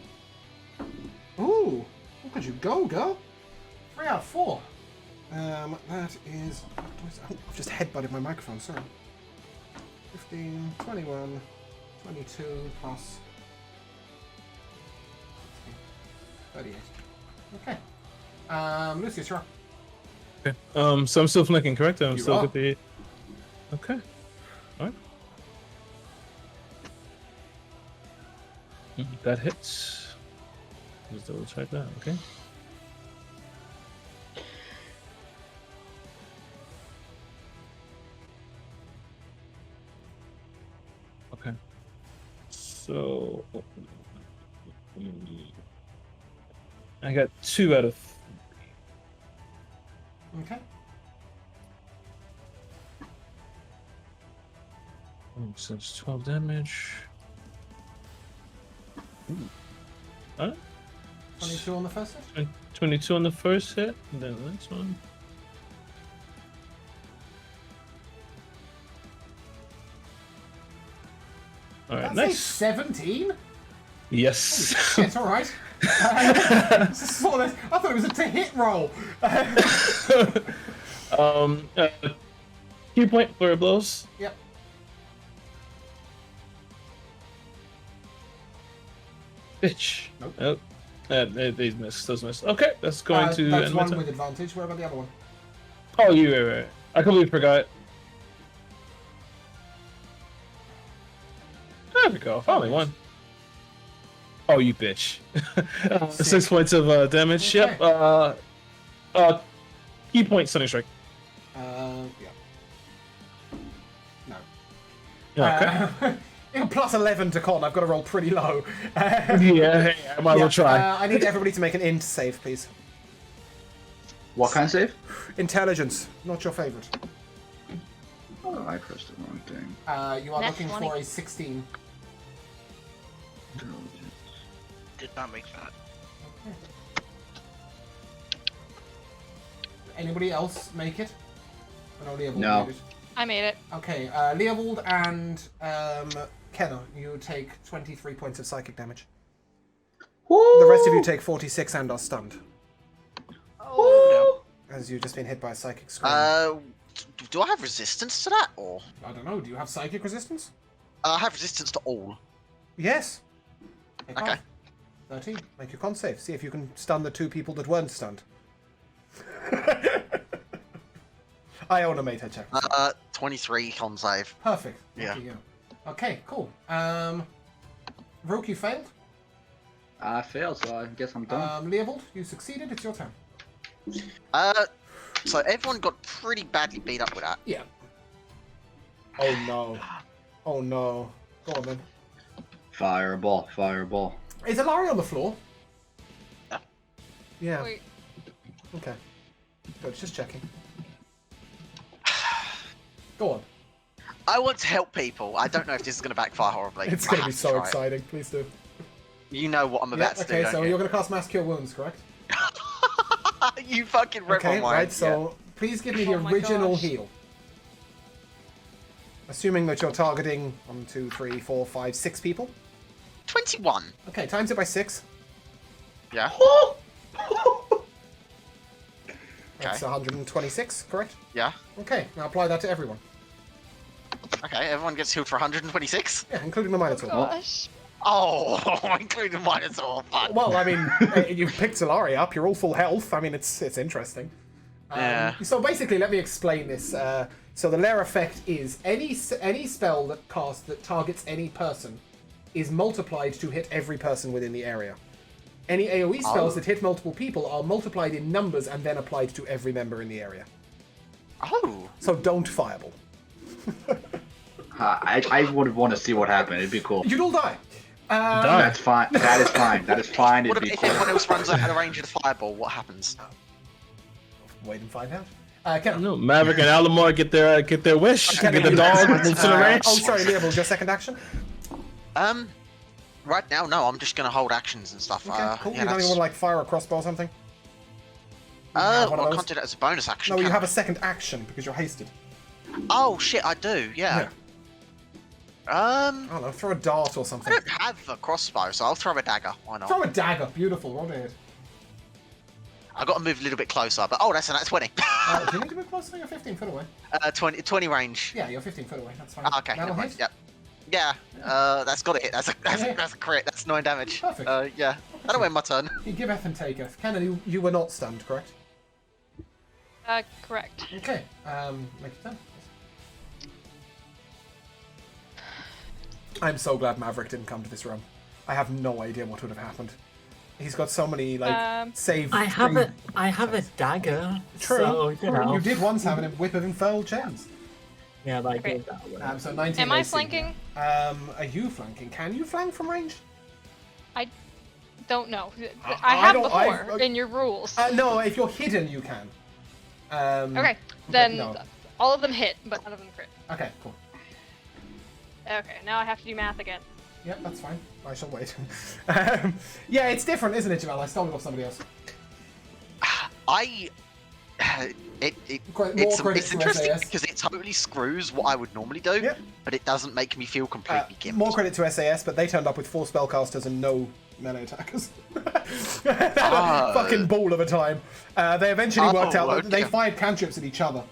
Ooh! Look at you go, girl! 3 out of 4. That is... I've just headbutted my microphone, sorry. 15, 21, 22 plus... 38. Okay. Lucius, you're up. Okay. So I'm still flanking, correct? I'm You still are. with the. Okay. All right. That hits. Just double check that. Okay. Okay. So I got 2 out of. Okay. So it's 12 damage. Ooh. All right. 22 on the first hit? 22 on the first hit, and then the next one. All right, That's nice. a 17? Yes. Shit, alright. This is sort of- I thought it was a to-hit roll. Key point for blows. Yep. Bitch. Nope. Oh, they missed. Those missed. Okay, that's going to That's end my one turn. with advantage. Where about the other one? Oh, you right. I completely forgot. There we go. Finally one. Oh, you bitch. 6 points of damage. Okay. Yep. Key point stunning strike. Yeah. No. Okay. Plus 11 to con. I've got to roll pretty low. Yeah, I might as well try. I need everybody to make an int save, please. What kind of save? Intelligence, not your favorite. Oh, I pressed the wrong thing. You are Nat looking 20. for a 16. Did not make that. Anybody else make it? Or no, Leovold No. made it? I made it. Okay, Leovold and Kenna, you take 23 points of psychic damage. Woo! The rest of you take 46 and are stunned, Oh, as you've just been hit by a psychic scream. do I have resistance to that, or I don't know, do you have psychic resistance? I have resistance to all? Yes. Take Okay. off. 13. Make your con save. See if you can stun the 2 people that weren't stunned. I own a meta check. 23 con save. Perfect. Yeah. Lucky you. Okay, cool. Rook, you failed. I failed, so I guess I'm done. Leovold, you succeeded. It's your turn. So everyone got pretty badly beat up with that. Yeah. Oh no. Oh no. Go on then. Fireball, fireball. Is Alari on the floor? Yeah. Yeah. Wait. Okay. Good, just checking. Go on. I want to help people. I don't know if this is going to backfire horribly. It's I going to have be so try it. exciting. Please do. You know what I'm Yeah, about to okay, do, so don't you're going to cast Mass Cure Wounds, correct? you? You fucking read Okay, my mind. right, so please give me the Oh my original gosh. heal. Assuming that you're targeting 1, 2, 3, 4, 5, 6 people. 21. Okay, times it by 6. Yeah. That's 126, correct? Yeah. Okay, now apply that to everyone. Okay, everyone gets healed for 126. Yeah, including the Minotaur. Gosh. Oh, including Minotaur. Fuck. Well, I mean, you've picked Solari up. You're all full health. I mean, it's interesting. Yeah. So basically, let me explain this. So the lair effect is any spell that targets any person is multiplied to hit every person within the area. Any AoE spells that hit multiple people are multiplied in numbers and then applied to every member in the area. Oh. So don't fireball. I would want to see what happened. It'd be cool. You'd all die. That's fine. That is fine. That is fine. What It'd be if cool. everyone else runs out of the range of the fireball? What happens? Wait and find out. Ken, No, Maverick and Alamar get their wish. Okay, Get the dog move to the range. Oh, sorry, Leopold, your second action? Right now, no. I'm just gonna hold actions and stuff. Okay, cool. Yeah, You don't that's... even want to, like, fire a crossbow or something? You have one of Well, I those? can't do that as a bonus action. No, you can have I? a second action because you're hasted. Oh shit, I do. Yeah. I don't know, throw a dart or I something. don't have a crossbow, so I'll throw a dagger. Why not? Throw a dagger. Beautiful. Roll it. I got to move a little bit closer, but that's 20. Do you need to move closer? You're 15 foot away. 20 range. Yeah, you're 15 foot away. That's fine. Ah, okay. That'll Never mind. hit? Yep. Yeah. That's got to hit. That's a crit. That's 9 damage. Perfect. Yeah. That'll end my turn. You giveth and taketh. Kennedy, you were not stunned, correct? Correct. Okay. Make your turn. I'm so glad Maverick didn't come to this room. I have no idea what would have happened. He's got so many save. I have a dagger. True. So, you know. You did once have a whip of infernal chains. Yeah, like Great. that way. So 19. Am I AC. flanking? Are you flanking? Can you flank from range? I don't know. I I have don't- before in your rules. No, if you're hidden, you can. Okay, then no. all of them hit, but none of them crit. Okay, cool. Okay, now I have to do math again. Yep, that's fine. I shall wait. Yeah, it's different, isn't it, Jamal? I stole it off somebody else. It's credit to interesting SAS. because it totally screws what I would normally do, Yep. but it doesn't make me feel completely gimped. More credit to SAS, but they turned up with 4 spellcasters and no melee attackers. They had a fucking ball of a time. They eventually worked out that they fired cantrips at each other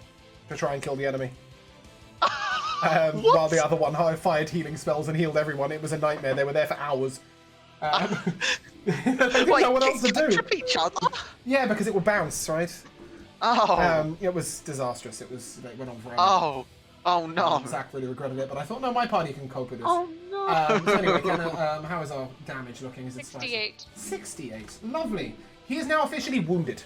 to try and kill the enemy. While the other one fired healing spells and healed everyone. It was a nightmare. They were there for hours. They didn't know what else to do. Cantrip each other? Yeah, because it would bounce, right? Oh. It was disastrous. It went on forever. Oh no. Zach really regretted it, but I thought, no, my party can cope with this. Oh no. So anyway, how is our damage looking? Is it 68. 68. Lovely. He is now officially wounded.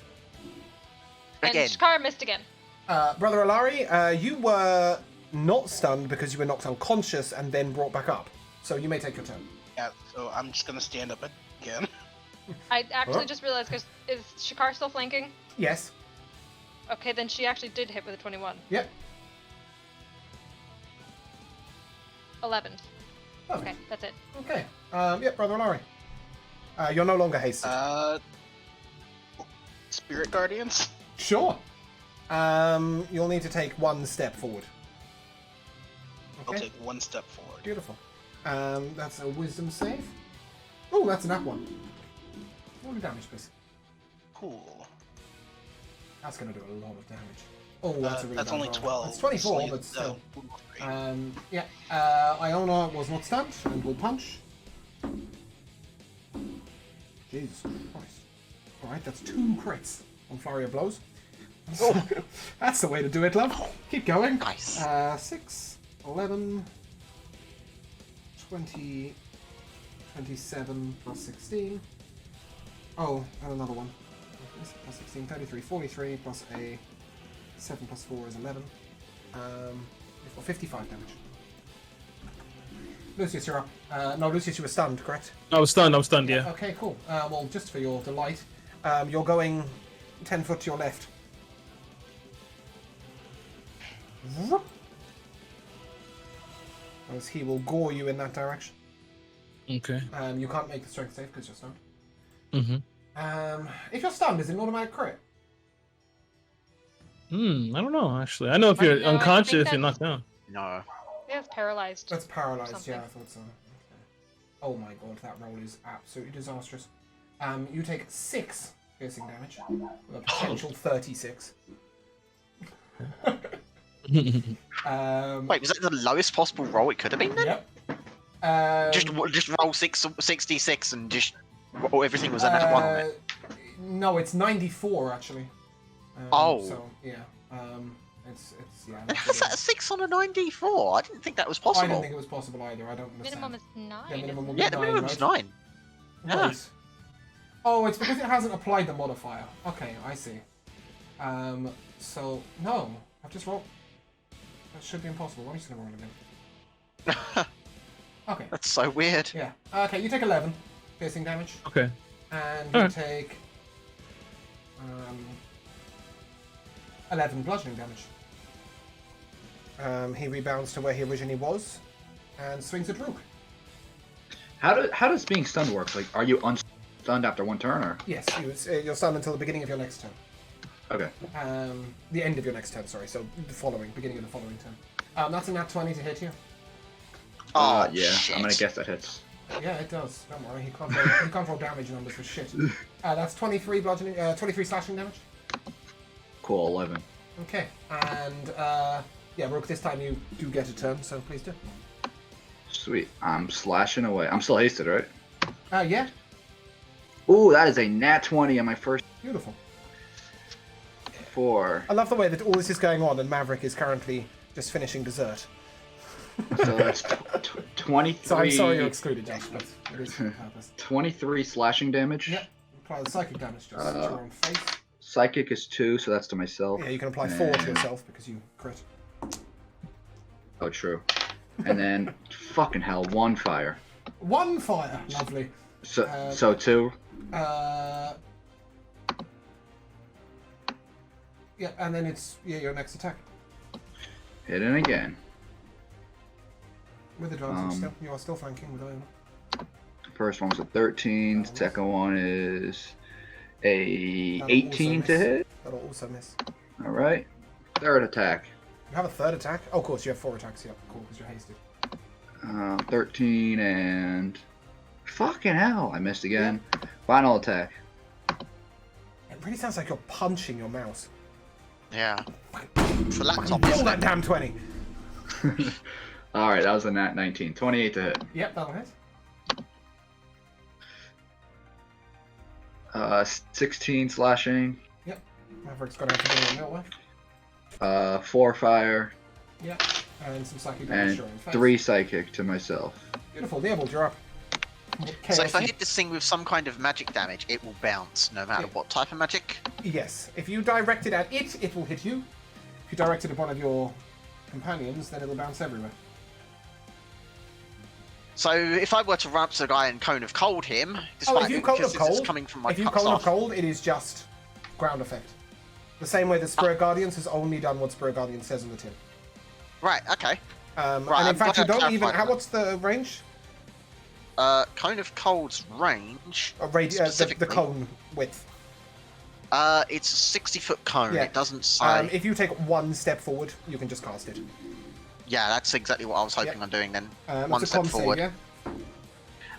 Again. And Shakara missed again. Brother Alari, you were not stunned because you were knocked unconscious and then brought back up. So you may take your turn. Yeah, so I'm just gonna stand up again. I actually Huh? just realized, because is Shakar still flanking? Yes. Okay, then she actually did hit with a 21. Yep. 11. Perfect. Okay, that's it. Okay. Yep, Brother Alari. You're no longer hasted. Spirit Guardians? Sure. You'll need to take 1 step forward. I'll Okay. take 1 step forward. Beautiful. That's a wisdom save. Oh, that's an up one. Roll the damage, please. Cool. That's going to do a lot of damage. Oh, that's a really That's bad only roll. 12. That's 24, so but still. great. Yeah. Iona was not stunned and will punch. Jesus Christ. Alright, that's 2 crits on Flurry of Blows. That's the way to do it, love. Keep going. Nice. 6, 11, 20, 27 plus 16. Oh, and another one. Plus 16, 33, 43 plus a 7 plus 4 is 11. 55 damage. Lucius, you're up. No, Lucius, you were stunned, correct? I was stunned, yeah. Okay, cool. Well, just for your delight, you're going 10 foot to your left. As he will gore you in that direction. Okay. You can't make the strength save because you're stunned. Mm-hmm. If you're stunned, is it an automatic crit? I don't know, actually. I know if you're No, I unconscious, think you're knocked down. No. Yeah, it's paralyzed. That's paralyzed, Something. yeah, I thought so. Okay. Oh my god, that roll is absolutely disastrous. You take 6 piercing damage, with a potential 36. Wait, was that the lowest possible roll it could have been then? Yep. Just roll 66 and just everything was a nat 1 on it. No, it's 94 actually. Oh. So yeah. It's yeah. How's that a 6 on a 94? I didn't think that was I possible. didn't think it was possible either. I don't understand. Minimum is 9. Yeah, minimum will be Yeah, the 9, minimum's right? 9. Yeah. Right. Oh, it's because it hasn't applied the modifier. Okay, I see. So no, I've just rolled. That should be impossible. I'm just gonna roll again. Okay. That's so weird. Yeah. Okay, you take 11 piercing damage, Okay. and you Alright. take 11 bludgeoning damage. He rebounds to where he originally was, and swings at Rook. How does being stunned work? Like, are you unstunned after one turn, or? Yes, you're stunned until the beginning of your next turn. Okay. The end of your next turn, sorry. So the beginning of the following turn. That's a nat 20 to hit you. Oh, Yeah, shit. I'm gonna guess that hits. Yeah, it does. Don't worry, he can't roll damage numbers for shit. That's 23 bludgeoning, 23 slashing damage. Cool, 11. Okay, and yeah, Rook, this time you do get a turn, so please do. Sweet. I'm slashing away. I'm still hasted, right? Yeah, Ooh, that is a nat 20 on my first beautiful. 4. I love the way that all this is going on, and Maverick is currently just finishing dessert. So that's 23. So I'm sorry you're excluded, Josh, but it is for the purpose. 23 slashing damage. Yep. Apply the psychic damage just to your own face. Psychic is 2, so that's to myself. Yeah, you can apply 4 to yourself because you crit. Oh, true. And then, fucking hell, 1 fire. 1 fire, lovely. So 2. Yeah, and then it's your next attack Hitting again. with advantage. Still, you are still flanking with Iona. First one was a 13. Second one is a That'll 18 also to miss. hit. That'll also miss. All right. Third attack. You have a third attack? Oh, of course, you have 4 attacks. Yeah, cool, because you're hasted. 13 and... Fucking hell, I missed again. Final attack. It really sounds like you're punching your mouse. Yeah. For laptop, Roll isn't that it? damn 20. All right, that was a nat 19. 28 to hit. Yep, that'll hit. 16 slashing. Yep. Maverick's got to have to do a real life. 4 fire. Yep. And some psychic damage to your own And face. 3 psychic to myself. Beautiful. Diebold, you're up. So if I Chaos- hit this thing with some kind of magic damage, it will bounce, no matter what type of magic. Yes. If you direct it at it, it will hit you. If you direct it at one of your companions, then it'll bounce everywhere. So if I were to run up to the guy and Cone of Cold him, despite if you it, Cone because of it's Cold, coming from my if you cut Cone of staff. Cold, it is just ground effect. The same way that Spirit Guardians has only done what Spirit Guardian says on the tin. Right, okay. Right, I'm and in fact, you glad I don't even... clarified that. What's the range? Cone of Cold's range, The specifically, cone width. it's a 60-foot cone. Yeah. It doesn't say. If you take 1 step forward, you can just cast it. Yeah, that's exactly what I was hoping on doing then. One It's a step con forward. save,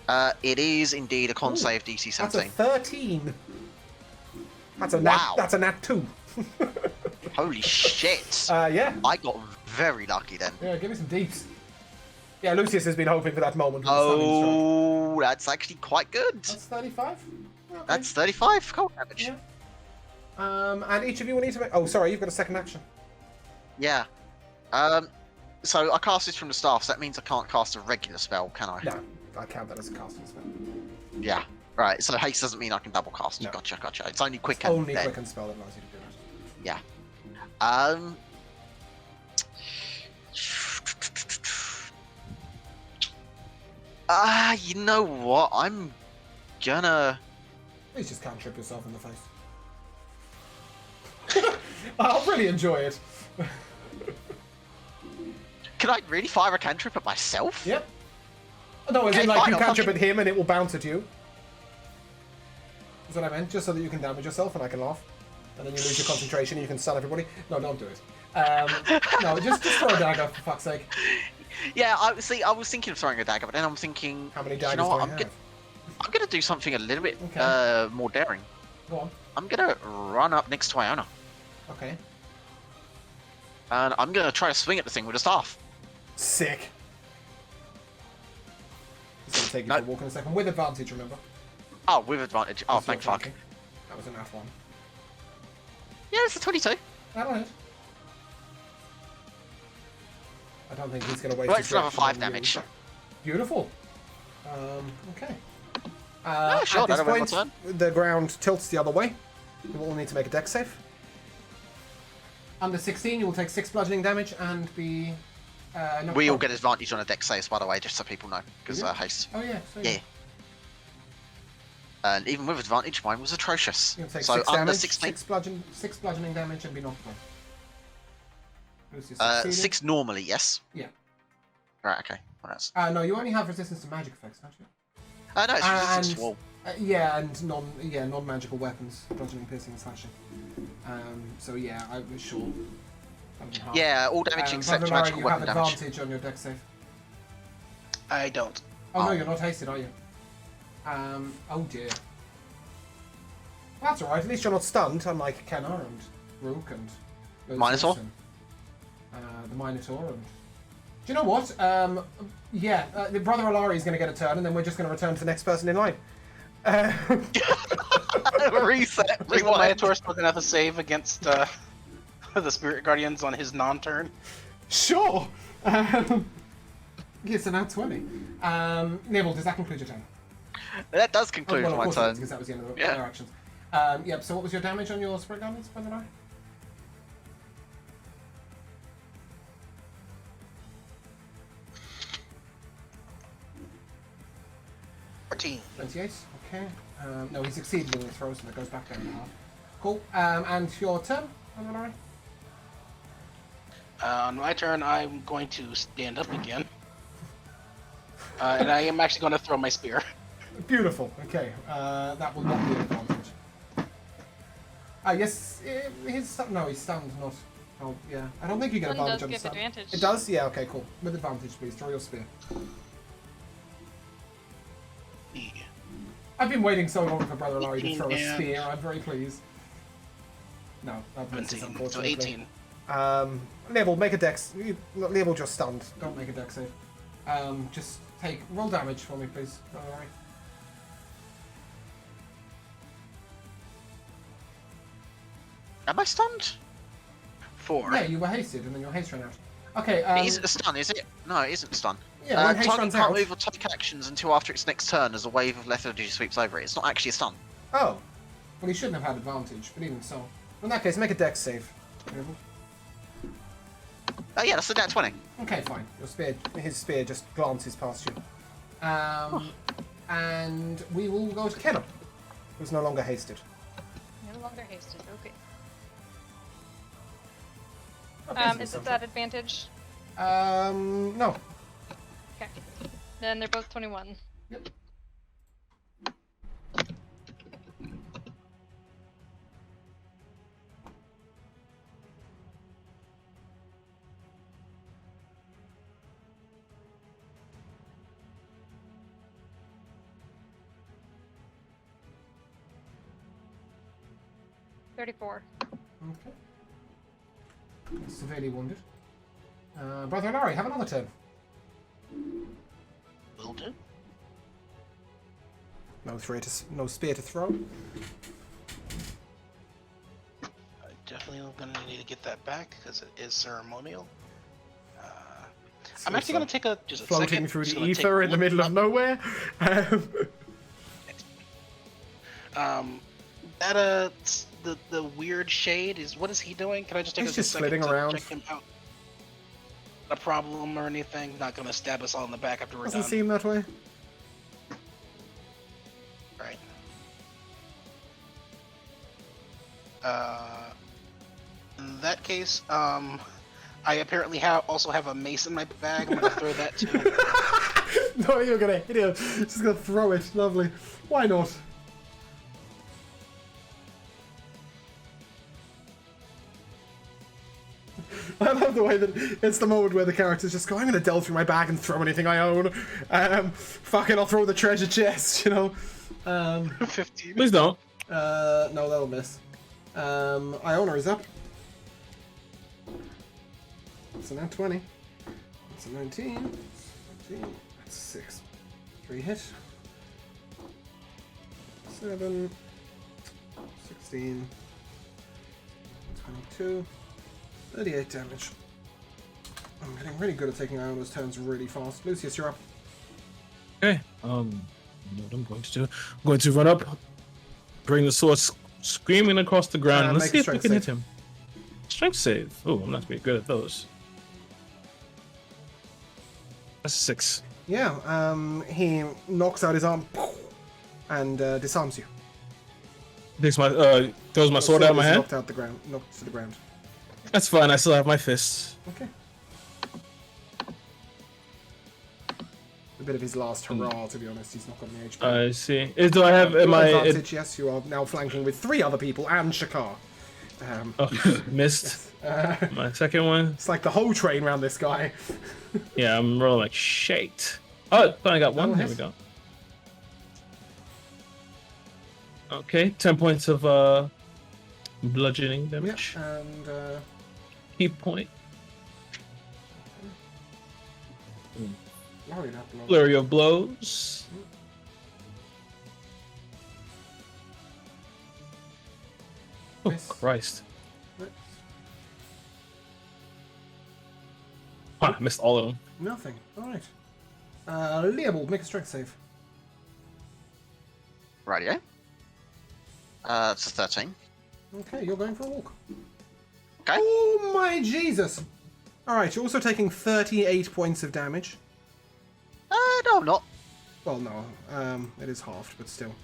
yeah? It is indeed a con Ooh, save DC That's a 17. 13. That's a Wow. That's a nat 2. Holy shit! Yeah. I got very lucky then. Yeah, give me some deeps. Yeah, Lucius has been hoping for that moment. With the stunning strike. Oh, that's actually quite good. That's 35. Okay. That's 35 cold damage. Yeah. And each of you will need to make. Oh, sorry, you've got a second action. Yeah. So I cast this from the staff, so that means I can't cast a regular spell, can I? No, I count that as a casting spell. Yeah. Right. So haste doesn't mean I can double cast. No. Gotcha. It's only quick. It's only quicken spell that allows you to do that. Yeah. You know what? I'm gonna. Please just can't trip yourself in the face. I'll really enjoy it. Can I really fire a cantrip at myself? Yep. No, as Okay, in like fine, you I'll cantrip fucking- at him and it will bounce at you. That's what I meant, just so that you can damage yourself and I can laugh. And then you lose your concentration and you can stun everybody. No, don't do it. No, just throw a dagger, for fuck's sake. Yeah, I was thinking of throwing a dagger, but then I'm thinking, How many you daggers know what? do I have? I'm gonna do something a little bit Okay. more daring. Go on. I'm gonna run up next to Iona, Okay. and I'm gonna try to swing at the thing with a staff. Sick. It's gonna take you No. for a walk in a second. With advantage, remember. Oh, with advantage. Oh, That's thank your fuck. attacking. That was an F1. Yeah, it's a 22. That'll hit. I don't think he's going to waste Right, his it's another reaction 5 on you. damage. Beautiful. Okay. Sure, at this that'll be my point, turn. the ground tilts the other way. You will need to make a dex save. Under 16, you will take 6 bludgeoning damage and be... knocked We all prone. get advantage on a dex saves, by the way, just so people know, because Yeah. haste. Oh, yeah. So Yeah. And even with advantage, mine was atrocious. You'll take So 6 under damage, 16, 6 bludgeoning damage and be knocked prone. Lucius 6 normally, yes. Yeah. Right, okay. Well, that's... No, you only have resistance to magic effects, don't you? no, it's resistance and- to wall. Yeah, and non-magical weapons, bludgeoning, piercing, and slashing. So yeah, I was sure. Yeah, all damage except Brother Lara, magical you have weapon damage. advantage on your dex save. I don't. Oh no, Oh. you're not hasted, are you? Oh dear. Well, that's alright, at least you're not stunned, unlike Kenna and Rook and... Lucius Minotaur? And, the Minotaur and... Do you know what? The Brother Alari is going to get a turn, and then we're just going to return to the next person in line. Reset, Is the rewind. Minotaur still gonna have to save against the Spirit Guardians on his non-turn? Sure! Yes, so now 20. Nibble, does that conclude your turn? That does conclude of my course it turn. does, because that was the end of Yeah. their actions. Yep, so what was your damage on your Spirit Guardians, Brother Alari? $14. 28, okay. No, he succeeded in the throw, so that goes back down to half. Cool. And your turn, Brother Alari? On my turn, I'm going to stand up again. And I am actually going to throw my spear. Beautiful. Okay, that will not be an advantage. Yes, he's stunned. No, he's stunned. Not. Oh, yeah. I don't think you get Stun advantage does on the give stun. advantage. It does. Yeah. Okay. Cool. With advantage, please. Throw your spear. I've been waiting so long for Brother Larry to throw a 18 spear. I'm very pleased. No, that misses, 17, so unfortunately. 18. Level, make a dex. Level just stunned. Don't make a dex save. Just roll damage for me, please. Brother Larry. Am I stunned? 4. Yeah, you were hasted, and then your haste ran out. Okay. It isn't a stun, is it? No, it isn't a stun. Yeah, when haste target runs can't out. move or take actions until after its next turn as a wave of lethargy sweeps over it. It's not actually a stun. Oh. Well, he shouldn't have had advantage, but even so. In that case, make a dex save. Oh yeah, that's a nat 20. Okay, fine. His spear just glances past you. And we will go to Kenna, who's no longer hasted. No longer hasted. Okay. Oh, Is it that advantage? No. Okay. Then they're both 21. Yep. 34. Okay. Severely wounded. Brother Larry, have another turn. Will do. No spear to throw. Definitely gonna need to get that back because it is ceremonial. I'm actually gonna take just a floating second. through just the gonna ether take in the one middle of up. nowhere. The weird shade is what is he doing? Can I just take He's a just second flitting to around. check him out? A problem or anything? Not gonna stab us all in the back after we're Doesn't done. seem that way. Right. In that case, I apparently also have a mace in my bag. I'm gonna throw that too. No, you're gonna hit him. Just gonna throw it. Lovely. Why not? I love the way that it's the moment where the characters just go, I'm gonna delve through my bag and throw anything I own. Fucking I'll throw the treasure chest, you know. 15. Please don't. No, that'll miss. Iona is up. It's a nat 20. It's a 19. 19. That's 6. 3 hit. 7. 16. 22. 38 damage. I'm getting really good at taking Iona's turns really fast. Lucius, you're up. Okay. You know what I'm going to do? I'm going to run up, bring the sword screaming across the ground. Let's make see a if we strength can hit save. him. Strength save. Oh, I'm not very good at those. That's 6. Yeah, he knocks out his arm and disarms you. Takes my throws my sword out of my is hand. Knocked to the ground. That's fine. I still have my fists. Okay. A bit of his last hurrah, to be honest. He's not got any HP. I see. Do I have Your my advantage? Yes, you are now flanking with 3 other people and Shakar. Oh, missed my second one. It's like the whole train around this guy. Yeah, I'm rolling like shit. Oh, I got one. That'll There we hit. go. Okay, 10 points of bludgeoning Yeah, damage. and Key point. Larry, that blow. Flurry of blows. Oh, Miss. Christ. What? Huh, I missed all of them. Nothing. Alright. Leopold, make a strength save. Rightio. It's a 13. Okay, you're going for a walk. Okay. Oh my Jesus! Alright, you're also taking 38 points of damage. No, I'm not. Well, no, it is halved, but still.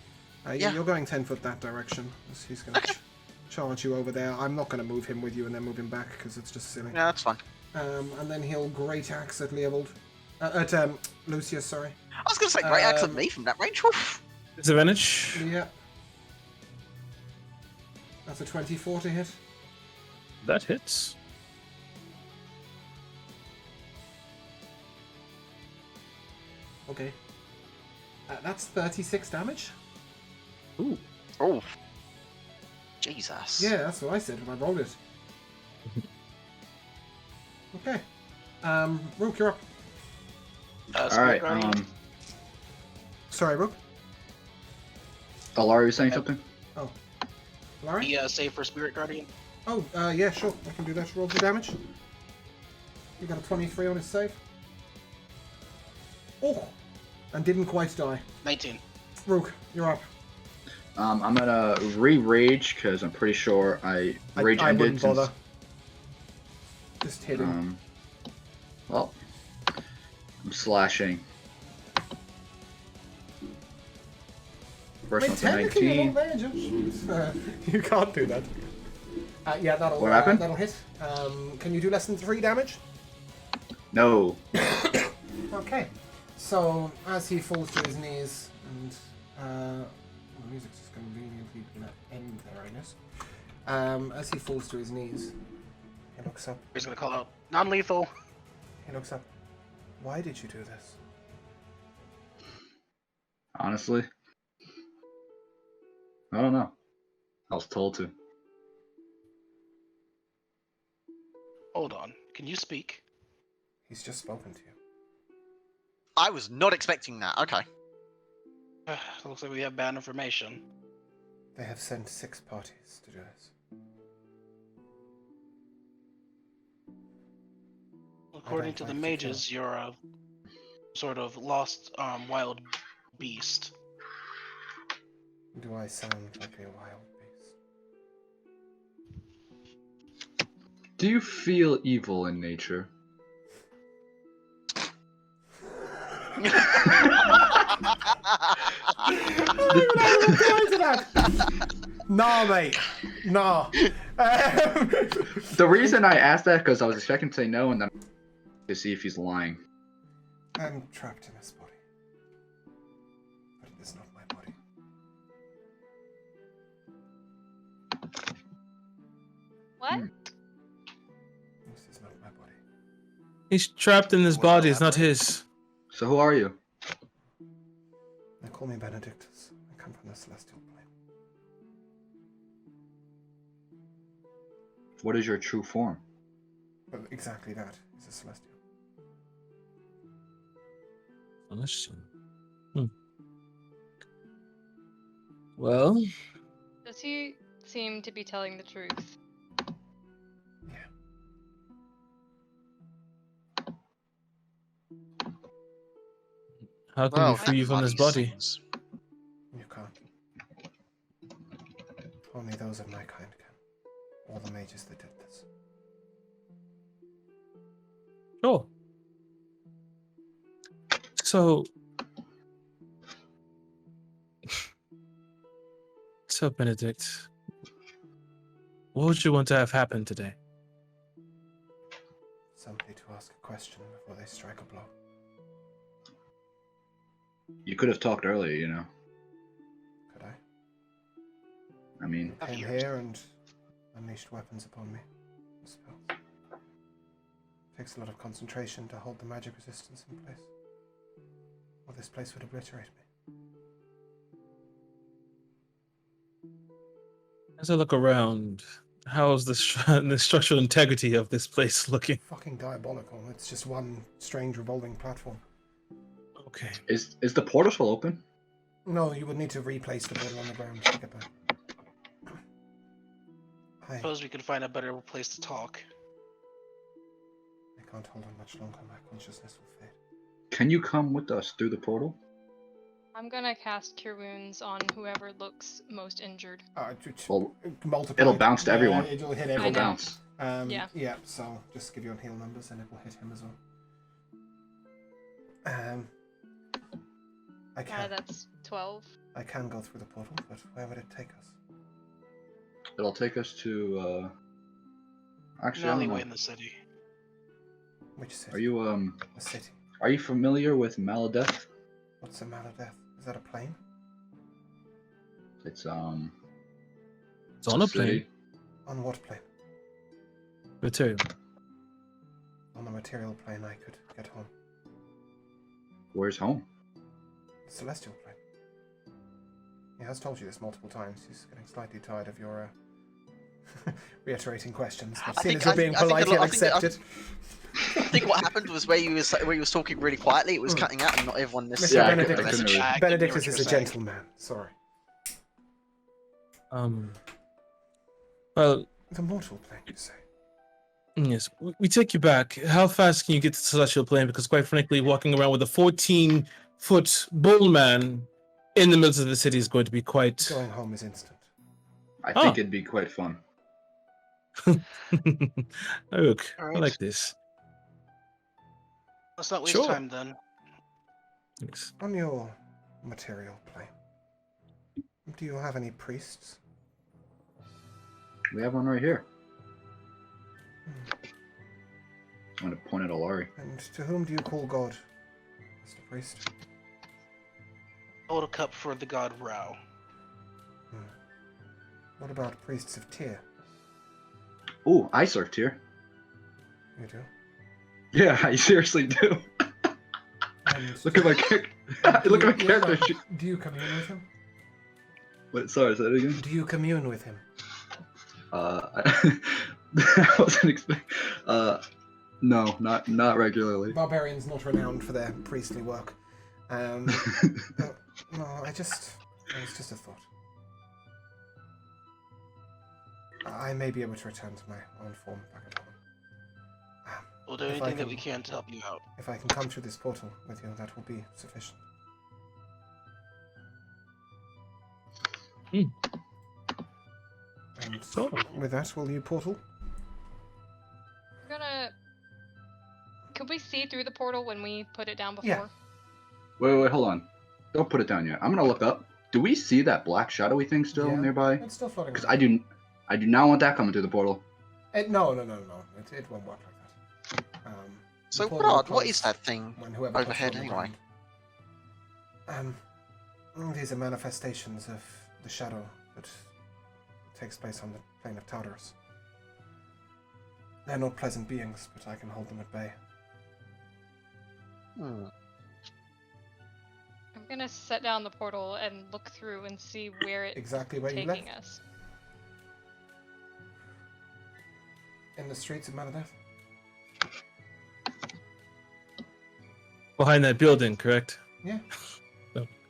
Yeah. You're going 10 foot that direction. He's going to Okay. charge you over there. I'm not going to move him with you and then move him back because it's just silly. Yeah, that's fine. And then he'll great axe at Leopold. Lucius, sorry. I was going to say great axe on me from that range. Woof. Disadvantage. Yeah. That's a 24 to hit. That hits. Okay. That's 36 damage. Ooh. Oh. Jesus. Yeah, that's what I said when I rolled it. Okay. Rook, you're up. Alright, Sorry, Rook. Alari was saying something? Oh. Larry? The save for Spirit Guardian. Oh, yeah, sure. I can do that. Roll for damage. You got a 23 on his save. Oh! And didn't quite die. 19. Rook, you're up. I'm gonna re-rage because I'm pretty sure I rage I ended wouldn't bother. Just hit him. Well, I'm slashing. First one's a technically, you're 19. not there, you can't do that. Yeah, that'll What happened? That'll hit. Can you do less than 3 damage? No. Okay. So as he falls to his knees, and the music's just conveniently gonna end there, I guess. As he falls to his knees, he looks up. He's gonna call out non-lethal. He looks up. Why did you do this? Honestly, I don't know. I was told to. hold on. Can you speak? He's just spoken to you. I was not expecting that. Okay. Looks like we have bad information. They have sent 6 parties to do this. According to the mages, you're a sort of lost wild beast. Do I sound like a wild beast? Do you feel evil in nature? Nah, mate. Nah. The reason I asked that because I was expecting to say no, and then to see if he's lying. I'm trapped in this body. But it is not my body. What? This is not my body. He's trapped in his body. It's not his. So who are you? They call me Benedictus. I come from the celestial plane. What is your true form? But exactly that. He's a celestial. Celestial. Well, Does he seem to be telling the truth? Yeah. how can we free you from this body? You can't. Only those of my kind can. All the mages that did this. Sure. So, Benedict, what would you want to have happen today? Somebody to ask a question before they strike a blow. You could have talked earlier, you know. Could I? I mean, Came here and unleashed weapons upon me. Spells. Takes a lot of concentration to hold the magic resistance in place. Or this place would obliterate me. As I look around, how's the structural integrity of this place looking? Fucking diabolical. It's just one strange revolving platform. Okay. is the portal still open? No, you would need to replace the portal on the ground to get back. I Suppose we could find a better place to talk. can't hold on much longer. My consciousness will fade. Can you come with us through the portal? I'm gonna cast Cure Wounds on whoever looks most injured. Well, Multiply. it'll bounce to everyone. It'll hit I It'll everyone. know. bounce. Yeah. Yeah, so just give you on heal numbers and it will hit him as well. I can. That's 12. I can go through the portal, but where would it take us? It'll take us to, actually, The I only don't way know. in the city. Which city? Are you, The city. are you familiar with Maladeth? What's a Maladeth? Is that a plane? It's, It's on a a plane. city. On what plane? Material. On the material plane I could get home. Where's home? The celestial plane. He has told you this multiple times. He's getting slightly tired of your reiterating questions. I've seen as you're being polite yet accepted. I think what happened was where you was talking really quietly, it was cutting out and not everyone Mr. necessarily Yeah, I got the Benedictus, message. I couldn't hear Benedictus what you is were a saying. gentleman. Sorry. Well, The mortal plane, you say? yes, we take you back. How fast can you get to the celestial plane? Because quite frankly, walking around with a 14-foot bull man in the middle of the city is going to be quite... Going home is instant. I Oh. think it'd be quite fun. Look, I Alright. like this. Let's not waste Sure. time then. Yes. On your material plane, do you have any priests? We have one right here. I'm gonna point at Alari. And to whom do you call God, Mr. Priest? Hold a cup for the god Rao. What about priests of Tyr? Ooh, I served here. You do? Yeah, I seriously do. And Look at my look at my character sheet. Do you commune with him? Wait, sorry, say that again. Do you commune with him? I wasn't expecting. No, not regularly. Barbarians not renowned for their priestly work. No, it was just a thought. I may be able to return to my own form back at home. We'll do If I anything that can- we can to help you out. If I can come through this portal with you, that will be sufficient. Hmm. And So- with that, will you portal? We're gonna. Could we see through the portal when we put it down before? Yeah. Wait, hold on. Don't put it down yet. I'm gonna look up. Do we see that black shadowy thing still Yeah. nearby? It's still floating. Because around. I do not want that coming through the portal. No. It won't work like that. The So, portal will Rod, what close is that thing when whoever puts overhead it on the anyway? ground. These are manifestations of the shadow that takes place on the plane of Tartarus. They're not pleasant beings, but I can hold them at bay. Hmm. I'm gonna set down the portal and look through and see where it's Exactly where you taking left. us. In the streets of Minotaurs. Behind that building, correct? Yeah.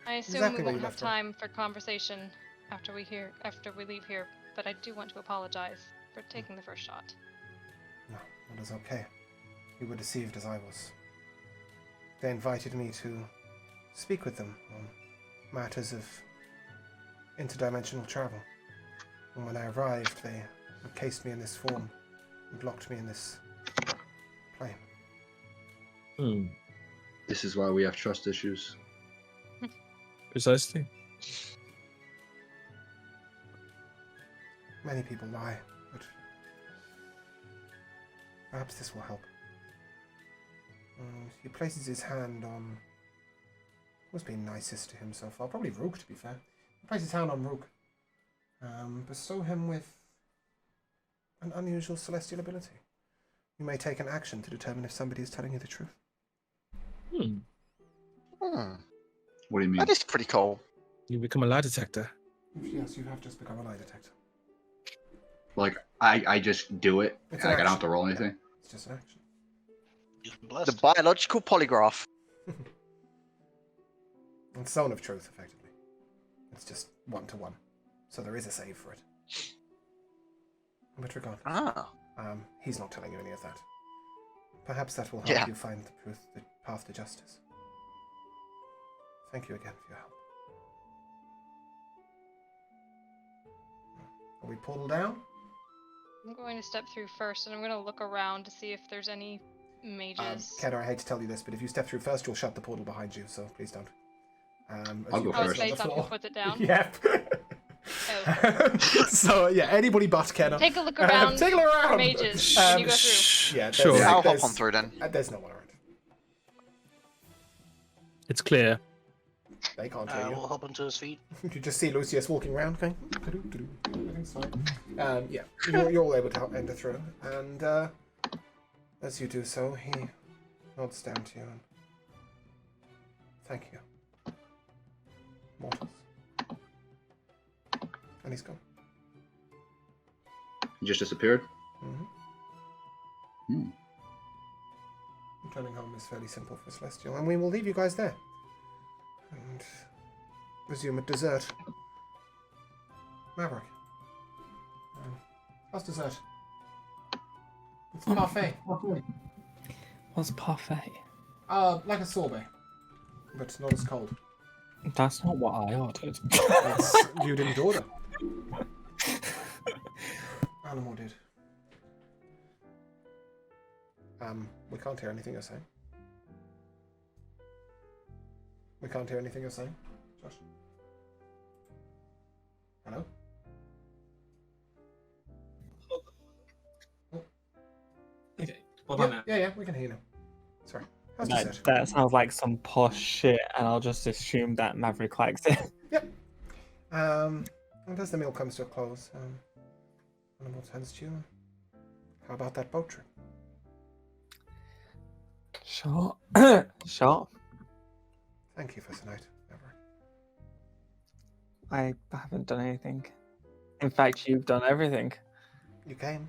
I assume Exactly we where won't you have left her. time for conversation after we leave here, but I do want to apologize for taking the first shot. No, that is okay. You were deceived as I was. They invited me to speak with them on matters of interdimensional travel. And when I arrived, they encased me in this form and locked me in this plane. Hmm. This is why we have trust issues. Precisely. Many people lie, but perhaps this will help. He places his hand on... Who's been nicest to him so far? Probably Rook, to be fair. He places his hand on Rook. Bestow him with an unusual celestial ability. You may take an action to determine if somebody is telling you the truth. Hmm. Hmm. What do you mean? That is pretty cool. You become a lie detector. Yes, you have just become a lie detector. Like, I just do it, It's and an I don't have action. to roll anything? It's just an action. You've been The blessed. biological polygraph. It's Zone of Truth, effectively. It's just 1-to-1. So there is a save for it. But regardless, Ah. he's not telling you any of that. Perhaps that will help Yeah. you find the path to justice. Thank you again for your help. Are we portal down? I'm going to step through first, and I'm going to look around to see if there's any mages. Kedar, I hate to tell you this, but if you step through first, you'll shut the portal behind you, so please don't. As I'll you go press Oh, first. on it's the based on who floor. puts it down? Yep. Oh. So, yeah, anybody but Kedar. Take a look around Take a look around. for mages when you go through. Yeah, Sure. Yeah, I'll there's, hop on through then. there's no one around. It's clear. They can't hear you. We'll help him to his feet. You just see Lucius walking around going, "Doo-doo-doo-doo." Everything's fine. Yeah, you're all able to enter through. And as you do so, he nods down to you and thank you. Mortals. And he's gone. He just disappeared? Mm-hmm. Returning home is fairly simple for Celestial, and we will leave you guys there. And resume at dessert. Maverick. How's dessert? It's a parfait. What's parfait? Like a sorbet. But not as cold. That's not what I ordered. You didn't order. Animal did. We can't hear anything you're saying. We can't hear anything you're saying. Josh? Hello? Okay, hold Yeah, on now. yeah, we can hear you now. Sorry. How's dessert? That sounds like some posh shit, and I'll just assume that Maverick likes it. Yep. And as the meal comes to a close, Animal turns to you. How about that boat trip? Sure. Sure. Thank you for tonight, Maverick. I haven't done anything. In fact, you've done everything. You came.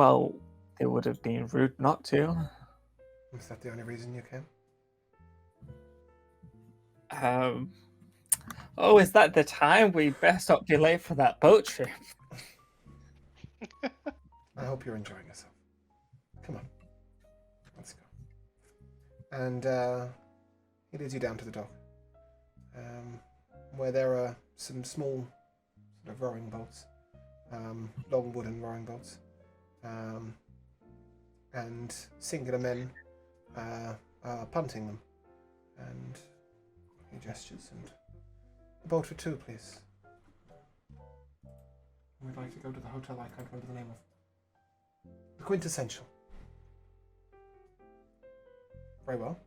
Well, it would have been rude not to. Is that the only reason you came? Oh, is that the time? We best not be late for that boat trip. I hope you're enjoying yourself. Come on. Let's go. And he leads you down to the dock, where there are some small sort of rowing boats, long wooden rowing boats, and singular men are punting them. And he gestures, and a boat for two, please. We'd like to go to the hotel I can't remember the name of. The Quintessential. Very well.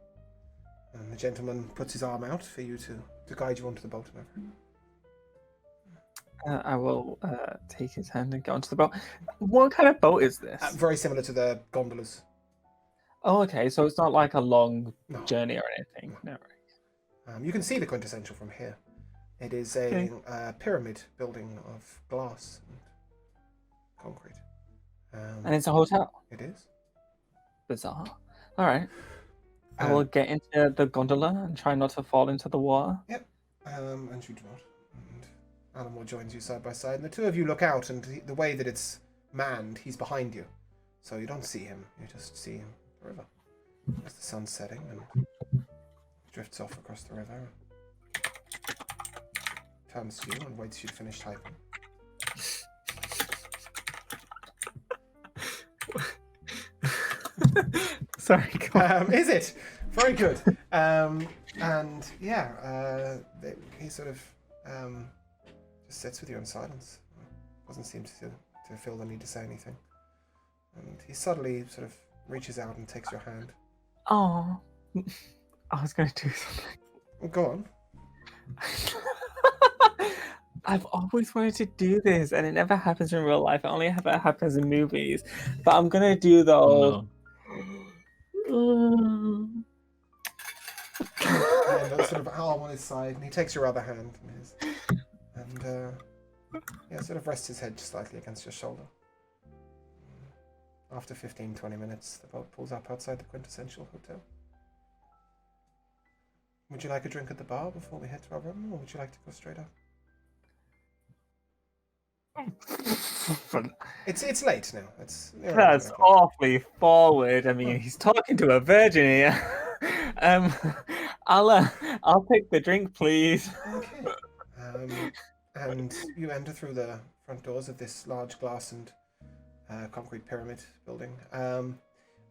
And the gentleman puts his arm out for you to guide you onto the boat. I will take his hand and get onto the boat. What kind of boat is this? Very similar to the gondolas. Oh, okay. So it's not like a long No. journey or anything. No. You can see the Quintessential from here. It is a pyramid building of glass and concrete. And it's a hotel. It is. Bizarre. All right. I will get into the gondola and try not to fall into the water. Yep. And you do not. And Animal joins you side by side, and the two of you look out, and the way that it's manned, he's behind you. So you don't see him, you just see him the river. As the sun's setting and drifts off across the river. Turns to you and waits for you to finish typing. Sorry, go on. Is it? Very good. And yeah, he sort of just sits with you in silence. Doesn't seem to feel the need to say anything. And he suddenly sort of reaches out and takes your hand. Oh, I was going to do something. Go on. I've always wanted to do this, and it never happens in real life. It only ever happens in movies. But I'm going to do the old... And that sort of arm on his side, and he takes your other hand and sort of rests his head just slightly against your shoulder. After 15-20 minutes, the boat pulls up outside the Quintessential Hotel. Would you like a drink at the bar before we head to our room, or would you like to go straight up? It's late now. That's awfully forward. I mean, he's talking to a virgin here. I'll take the drink, please. Okay. And you enter through the front doors of this large glass and concrete pyramid building.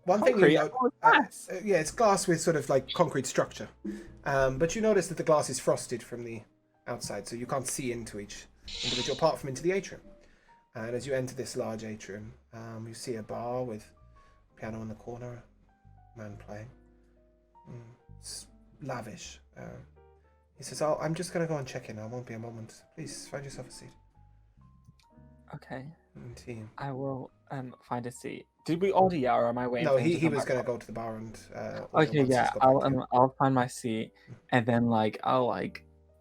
One thing you note, it's glass with sort of like concrete structure. But you notice that the glass is frosted from the outside, so you can't see into each individual apart from into the atrium. And as you enter this large atrium, you see a bar with a piano in the corner, a man playing. It's lavish. He says, I'm just going to go and check in. I won't be a moment. Please find yourself a seat. Okay. And I will find a seat. Did we order yet, or am I waiting? No, he was going to go to the bar and. Okay, yeah. I'll find my seat, and then I'll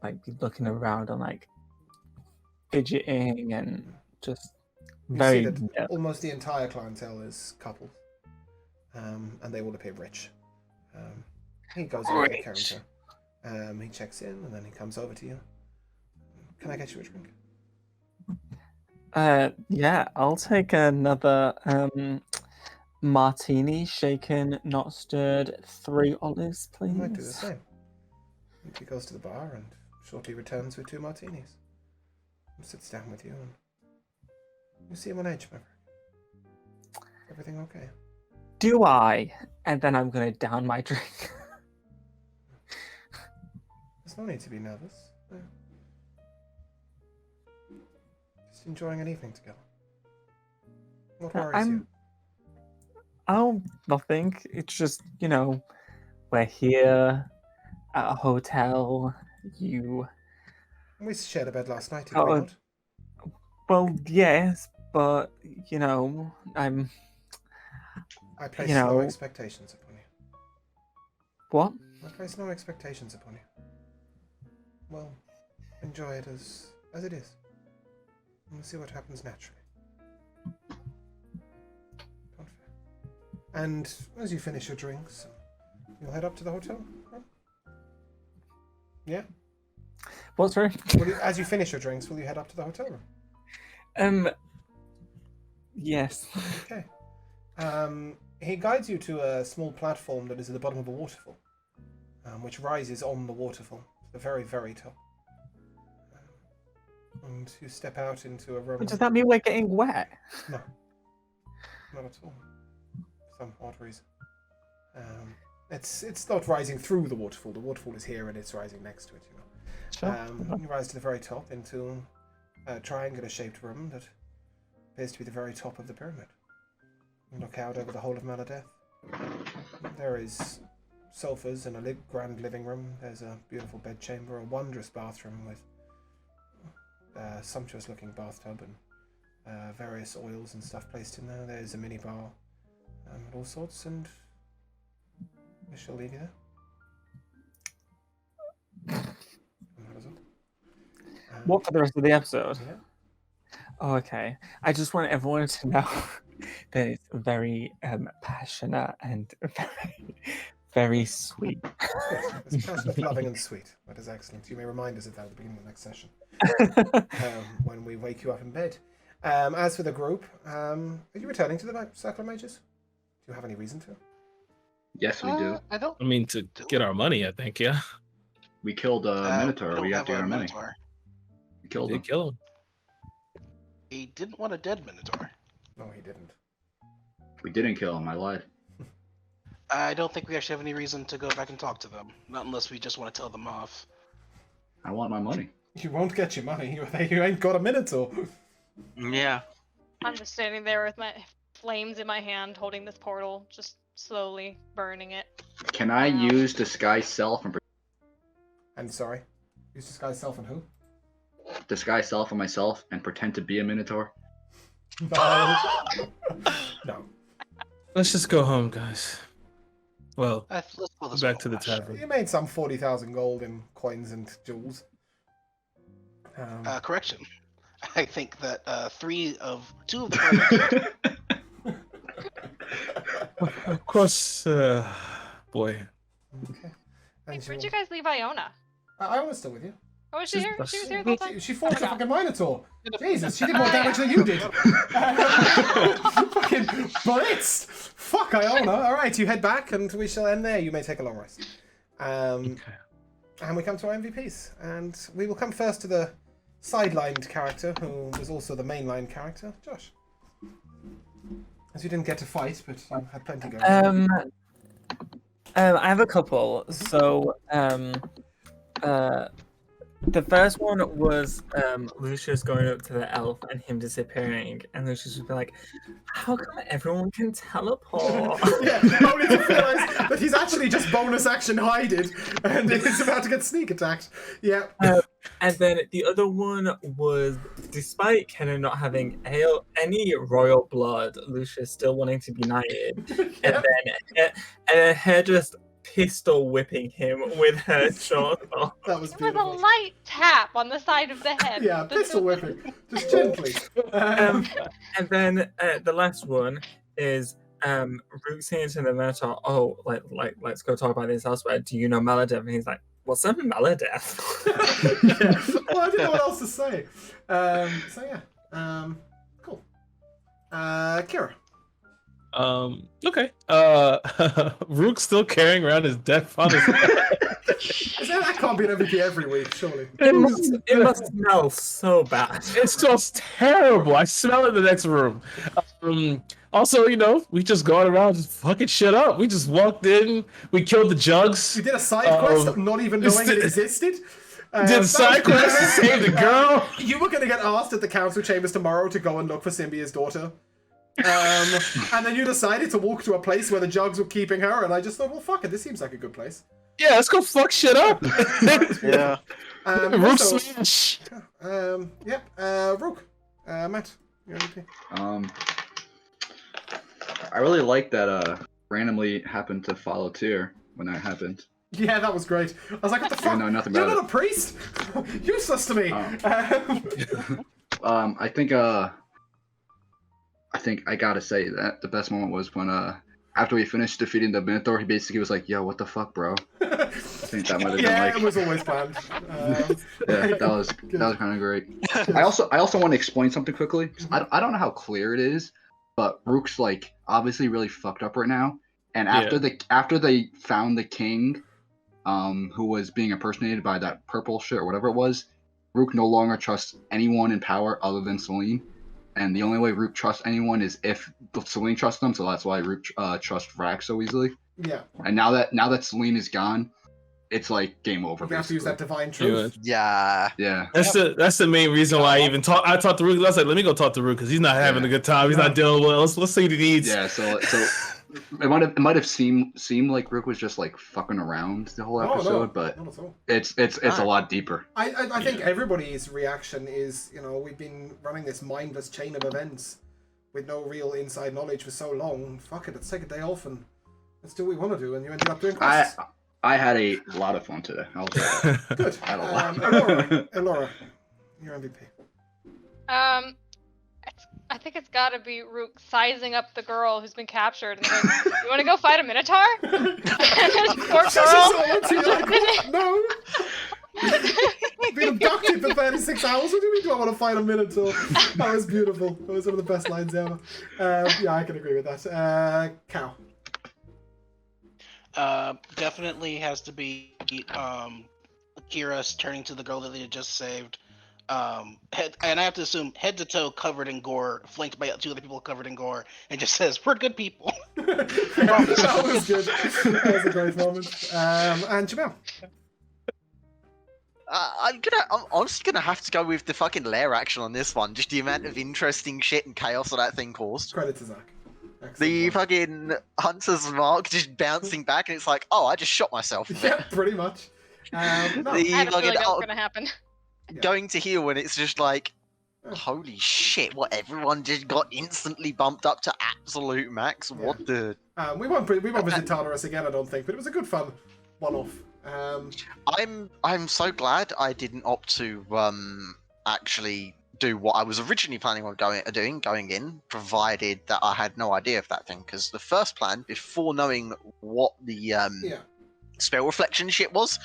be looking around and fidgeting and just very. You see that almost the entire clientele is couples, and they all appear rich. He goes over to the counter. He checks in, and then he comes over to you. Can I get you a drink? Yeah, I'll take another martini, shaken, not stirred, 3 olives, please. I might do the same. And he goes to the bar and shortly returns with 2 martinis. And sits down with you, and you see him on edge, Maverick. Everything okay? Do I? And then I'm gonna down my drink. There's no need to be nervous. Yeah. Just enjoying an evening together. What worries you? Oh, nothing. It's just, we're here at a hotel. We shared a bed last night, did we not? Well, yes, but, I place no expectations upon you. What? I place no expectations upon you. Well, enjoy it as it is. And we'll see what happens naturally. And as you finish your drinks, you'll head up to the hotel room? Yeah? What's right? As you finish your drinks, will you head up to the hotel room? Yes. Okay. He guides you to a small platform that is at the bottom of a waterfall, which rises on the waterfall, the very, very top. And you step out into a room. But does that mean we're getting wet? No. Not at all. For some odd reason. It's not rising through the waterfall. The waterfall is here and it's rising next to it, you know. Sure. You rise to the very top into a triangular-shaped room that appears to be the very top of the pyramid. You look out over the whole of Maladeth. There is sofas and a grand living room. There's a beautiful bedchamber, a wondrous bathroom with a sumptuous-looking bathtub and various oils and stuff placed in there. There's a minibar and all sorts, and we shall leave you there. And that is all. What for the rest of the episode? Yeah. Oh, okay. I just want everyone to know that it's very passionate and very, very sweet. It's passionate, loving, and sweet. That is excellent. You may remind us of that at the beginning of the next session when we wake you up in bed. As for the group, are you returning to the Circle of Mages? Do you have any reason to? Yes, we do. I don't. I mean, to get our money, I think, yeah. We killed a Minotaur. We have to get our money. Minotaur. We killed They him. kill him. He didn't want a dead Minotaur. No, he didn't. We didn't kill him. I lied. I don't think we actually have any reason to go back and talk to them. Not unless we just want to tell them off. I want my money. You won't get your money. You ain't got a Minotaur. Yeah. I'm just standing there with my flames in my hand, holding this portal, just slowly burning it. Can I use disguise self and And sorry, use disguise self and who? disguise self on myself and pretend to be a Minotaur? No. No. Let's just go home, guys. Well, Let's pull this back one to the off. tavern. You made some 40,000 gold in coins and jewels. Correction. I think that two of the party. Of course, boy. Okay. Hey, And where'd you guys leave Iona? Iona's still with you. Oh, was she here? She was here the whole time? She fought the fucking Minotaur. Jesus, she did more damage than you did. Fucking blitzed. Fuck Iona. All right, you head back, and we shall end there. You may take a long rest. Okay. And we come to our MVPs, and we will come first to the sidelined character, who was also the mainline character, Josh. As you didn't get to fight, but you had plenty going. I have a couple. So, the first one was Lucius going up to the elf and him disappearing, and Lucius would be like, "How come everyone can teleport?" Yeah, only to realise that he's actually just bonus action hided, and is about to get sneak attacked. Yeah. And then the other one was, despite Kenna not having any royal blood, Lucius still wanting to be knighted, Yeah. and then her just pistol whipping him with her short sword. That was It was a beautiful. light tap on the side of the head. Yeah, pistol whipping, just gently. And then the last one is Rook saying to the Minotaur, "Oh, let's go talk about this elsewhere. Do you know Maladeth?" And he's like, "What's a Maladeth?" Yeah. Well, I didn't know what else to say. So yeah. Cool. Kira. Okay. Rook's still carrying around his death on his That can't be an MVP every week, surely. It must smell so bad. It smells terrible. I smell it in the next room. Also, we just going around just fucking shit up. We just walked in. We killed the jugs. You did a side quest not even knowing it existed. Did a side quest to save the girl. You were going to get asked at the council chambers tomorrow to go and look for Symbia's daughter. And then you decided to walk to a place where the jugs were keeping her, and I just thought, well, fuck it, this seems like a good place. Yeah, let's go fuck shit up. Yeah. Rook Also, smash. Rook. Matt, your MVP. I really like that randomly happened to follow Tyr when that happened. Yeah, that was great. I was like, what the fuck? know nothing You're about not a priest? Useless to me. I think I gotta say that the best moment was when after we finished defeating the Minotaur, he basically was like, "Yo, what the fuck, bro?" I think that might have been like. It was always planned. Yeah, that was kind of great. I also want to explain something quickly. 'Cause I don't know how clear it is, but Rook's like obviously really fucked up right now. And after they found the king, who was being impersonated by that purple shit or whatever it was, Rook no longer trusts anyone in power other than Celine. And the only way Rook trusts anyone is if Celine trusts them. So that's why Rook trusts Rack so easily. Yeah. And now that Celine is gone, it's like game over. You have to use that divine truth. Yeah. That's the main reason why I even I talked to Rook. I was like, let me go talk to Rook because he's not having a good time. He's not dealing well. Let's see what he needs. Yeah. So it might have seemed like Rook was just like fucking around the whole episode, but not at all. it's a lot deeper. I think everybody's reaction is, we've been running this mindless chain of events with no real inside knowledge for so long. Fuck it, let's take a day off and let's do what we want to do. And you ended up doing quests. I had a lot of fun today. Good. I had a lot. Elora, your MVP. I think it's gotta be Rook sizing up the girl who's been captured and going, "You want to go fight a Minotaur?" And this poor girl. No. Been abducted for 36 hours. What do you mean? Do I want to fight a Minotaur? That was beautiful. That was one of the best lines ever. Yeah, I can agree with that. Cow. Definitely has to be Kira's turning to the girl that they had just saved. And I have to assume head to toe covered in gore, flanked by 2 other people covered in gore, and just says, "We're good people." That was good. That was a great moment. And Jamel. I'm honestly gonna have to go with the fucking lair action on this one. Just the amount of interesting shit and chaos that thing caused. Credit to Zach. Excellent the one. fucking Hunter's Mark just bouncing back, and it's like, oh, I just shot myself. Yeah, pretty much. No. I had a feeling that was gonna happen. Going to heal when it's just like, holy shit! What, everyone just got instantly bumped up to absolute max? Yeah. What the? We won't visit Tartarus again, I don't think, but it was a good fun one-off. I'm so glad I didn't opt to actually do what I was originally planning on going in, provided that I had no idea of that thing. Because the first plan, before knowing what the spell reflection shit was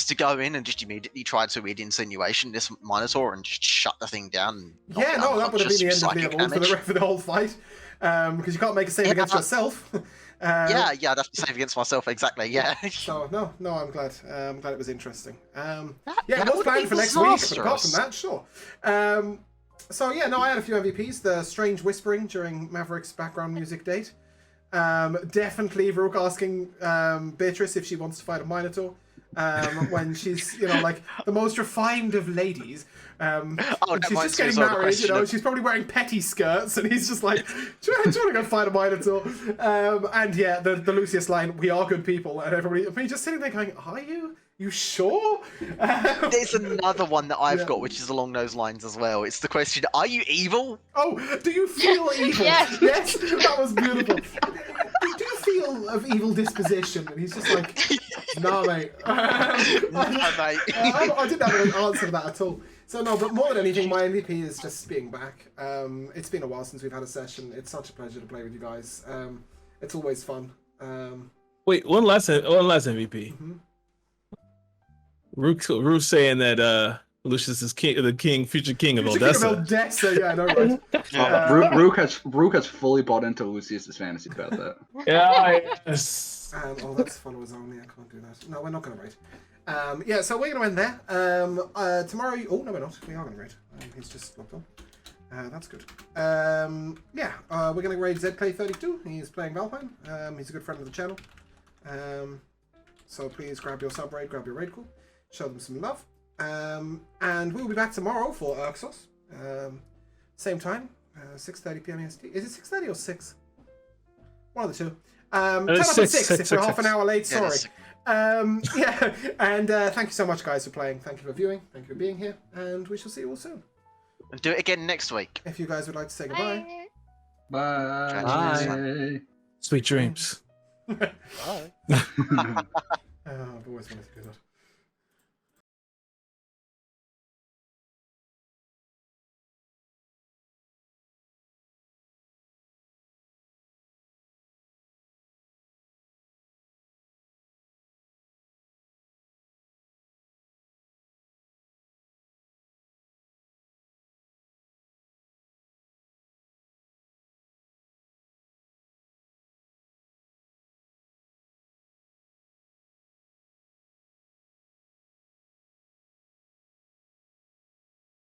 to go in and just immediately try to insinuation this Minotaur and just shut the thing down. And yeah, no, that would have been the end of the for the whole fight, because you can't make a save against yourself. Yeah, I'd have to save against myself, exactly, yeah. So, no, I'm glad. I'm glad it was interesting. It that was planned for next week, but apart from disastrous. that, sure. So, yeah, no, I had a few MVPs. The strange whispering during Maverick's background music date. Definitely Rook asking Beatrice if she wants to fight a Minotaur. When she's, like, the most refined of ladies. She's just getting married, she's probably wearing petty skirts, and he's just like, do you want to go fight a Minotaur? And yeah, the Lucius line, "We are good people," and everybody just sitting there going, "Are you? You sure?" There's another one that I've got, which is along those lines as well. It's the question, are you evil? Oh, do you feel evil? Yes. Yes, that was beautiful. Do you feel of evil disposition? And he's just like, "Nah, mate." Mate. I didn't have an answer to that at all. So no, but more than anything, my MVP is just being back. It's been a while since we've had a session. It's such a pleasure to play with you guys. It's always fun. Wait, one last MVP. Mm-hmm. Rook saying that Lucius is future king of Odessa. Odessa, yeah, I know, right? Rook has fully bought into Lucius's fantasy about that. Yeah, yes. That's followers only. I can't do that. No, we're not going to raid. Yeah, so we're going to end there. Tomorrow... Oh, no, we're not. We are going to raid. He's just logged on. That's good. We're going to raid ZK32. He's playing Valheim. He's a good friend of the channel. So please grab your sub raid, grab your raid call. Show them some love. And we'll be back tomorrow for Urxos. Same time, 6:30 p.m. EST. Is it 6:30 or 6? One of the two. Turn up at 6 if we're half an hour late. Sorry. And thank you so much, guys, for playing. Thank you for viewing. Thank you for being here. And we shall see you all soon. And do it again next week. If you guys would like to say goodbye. Bye. Bye. Sweet dreams. Bye. I've always wanted to do that.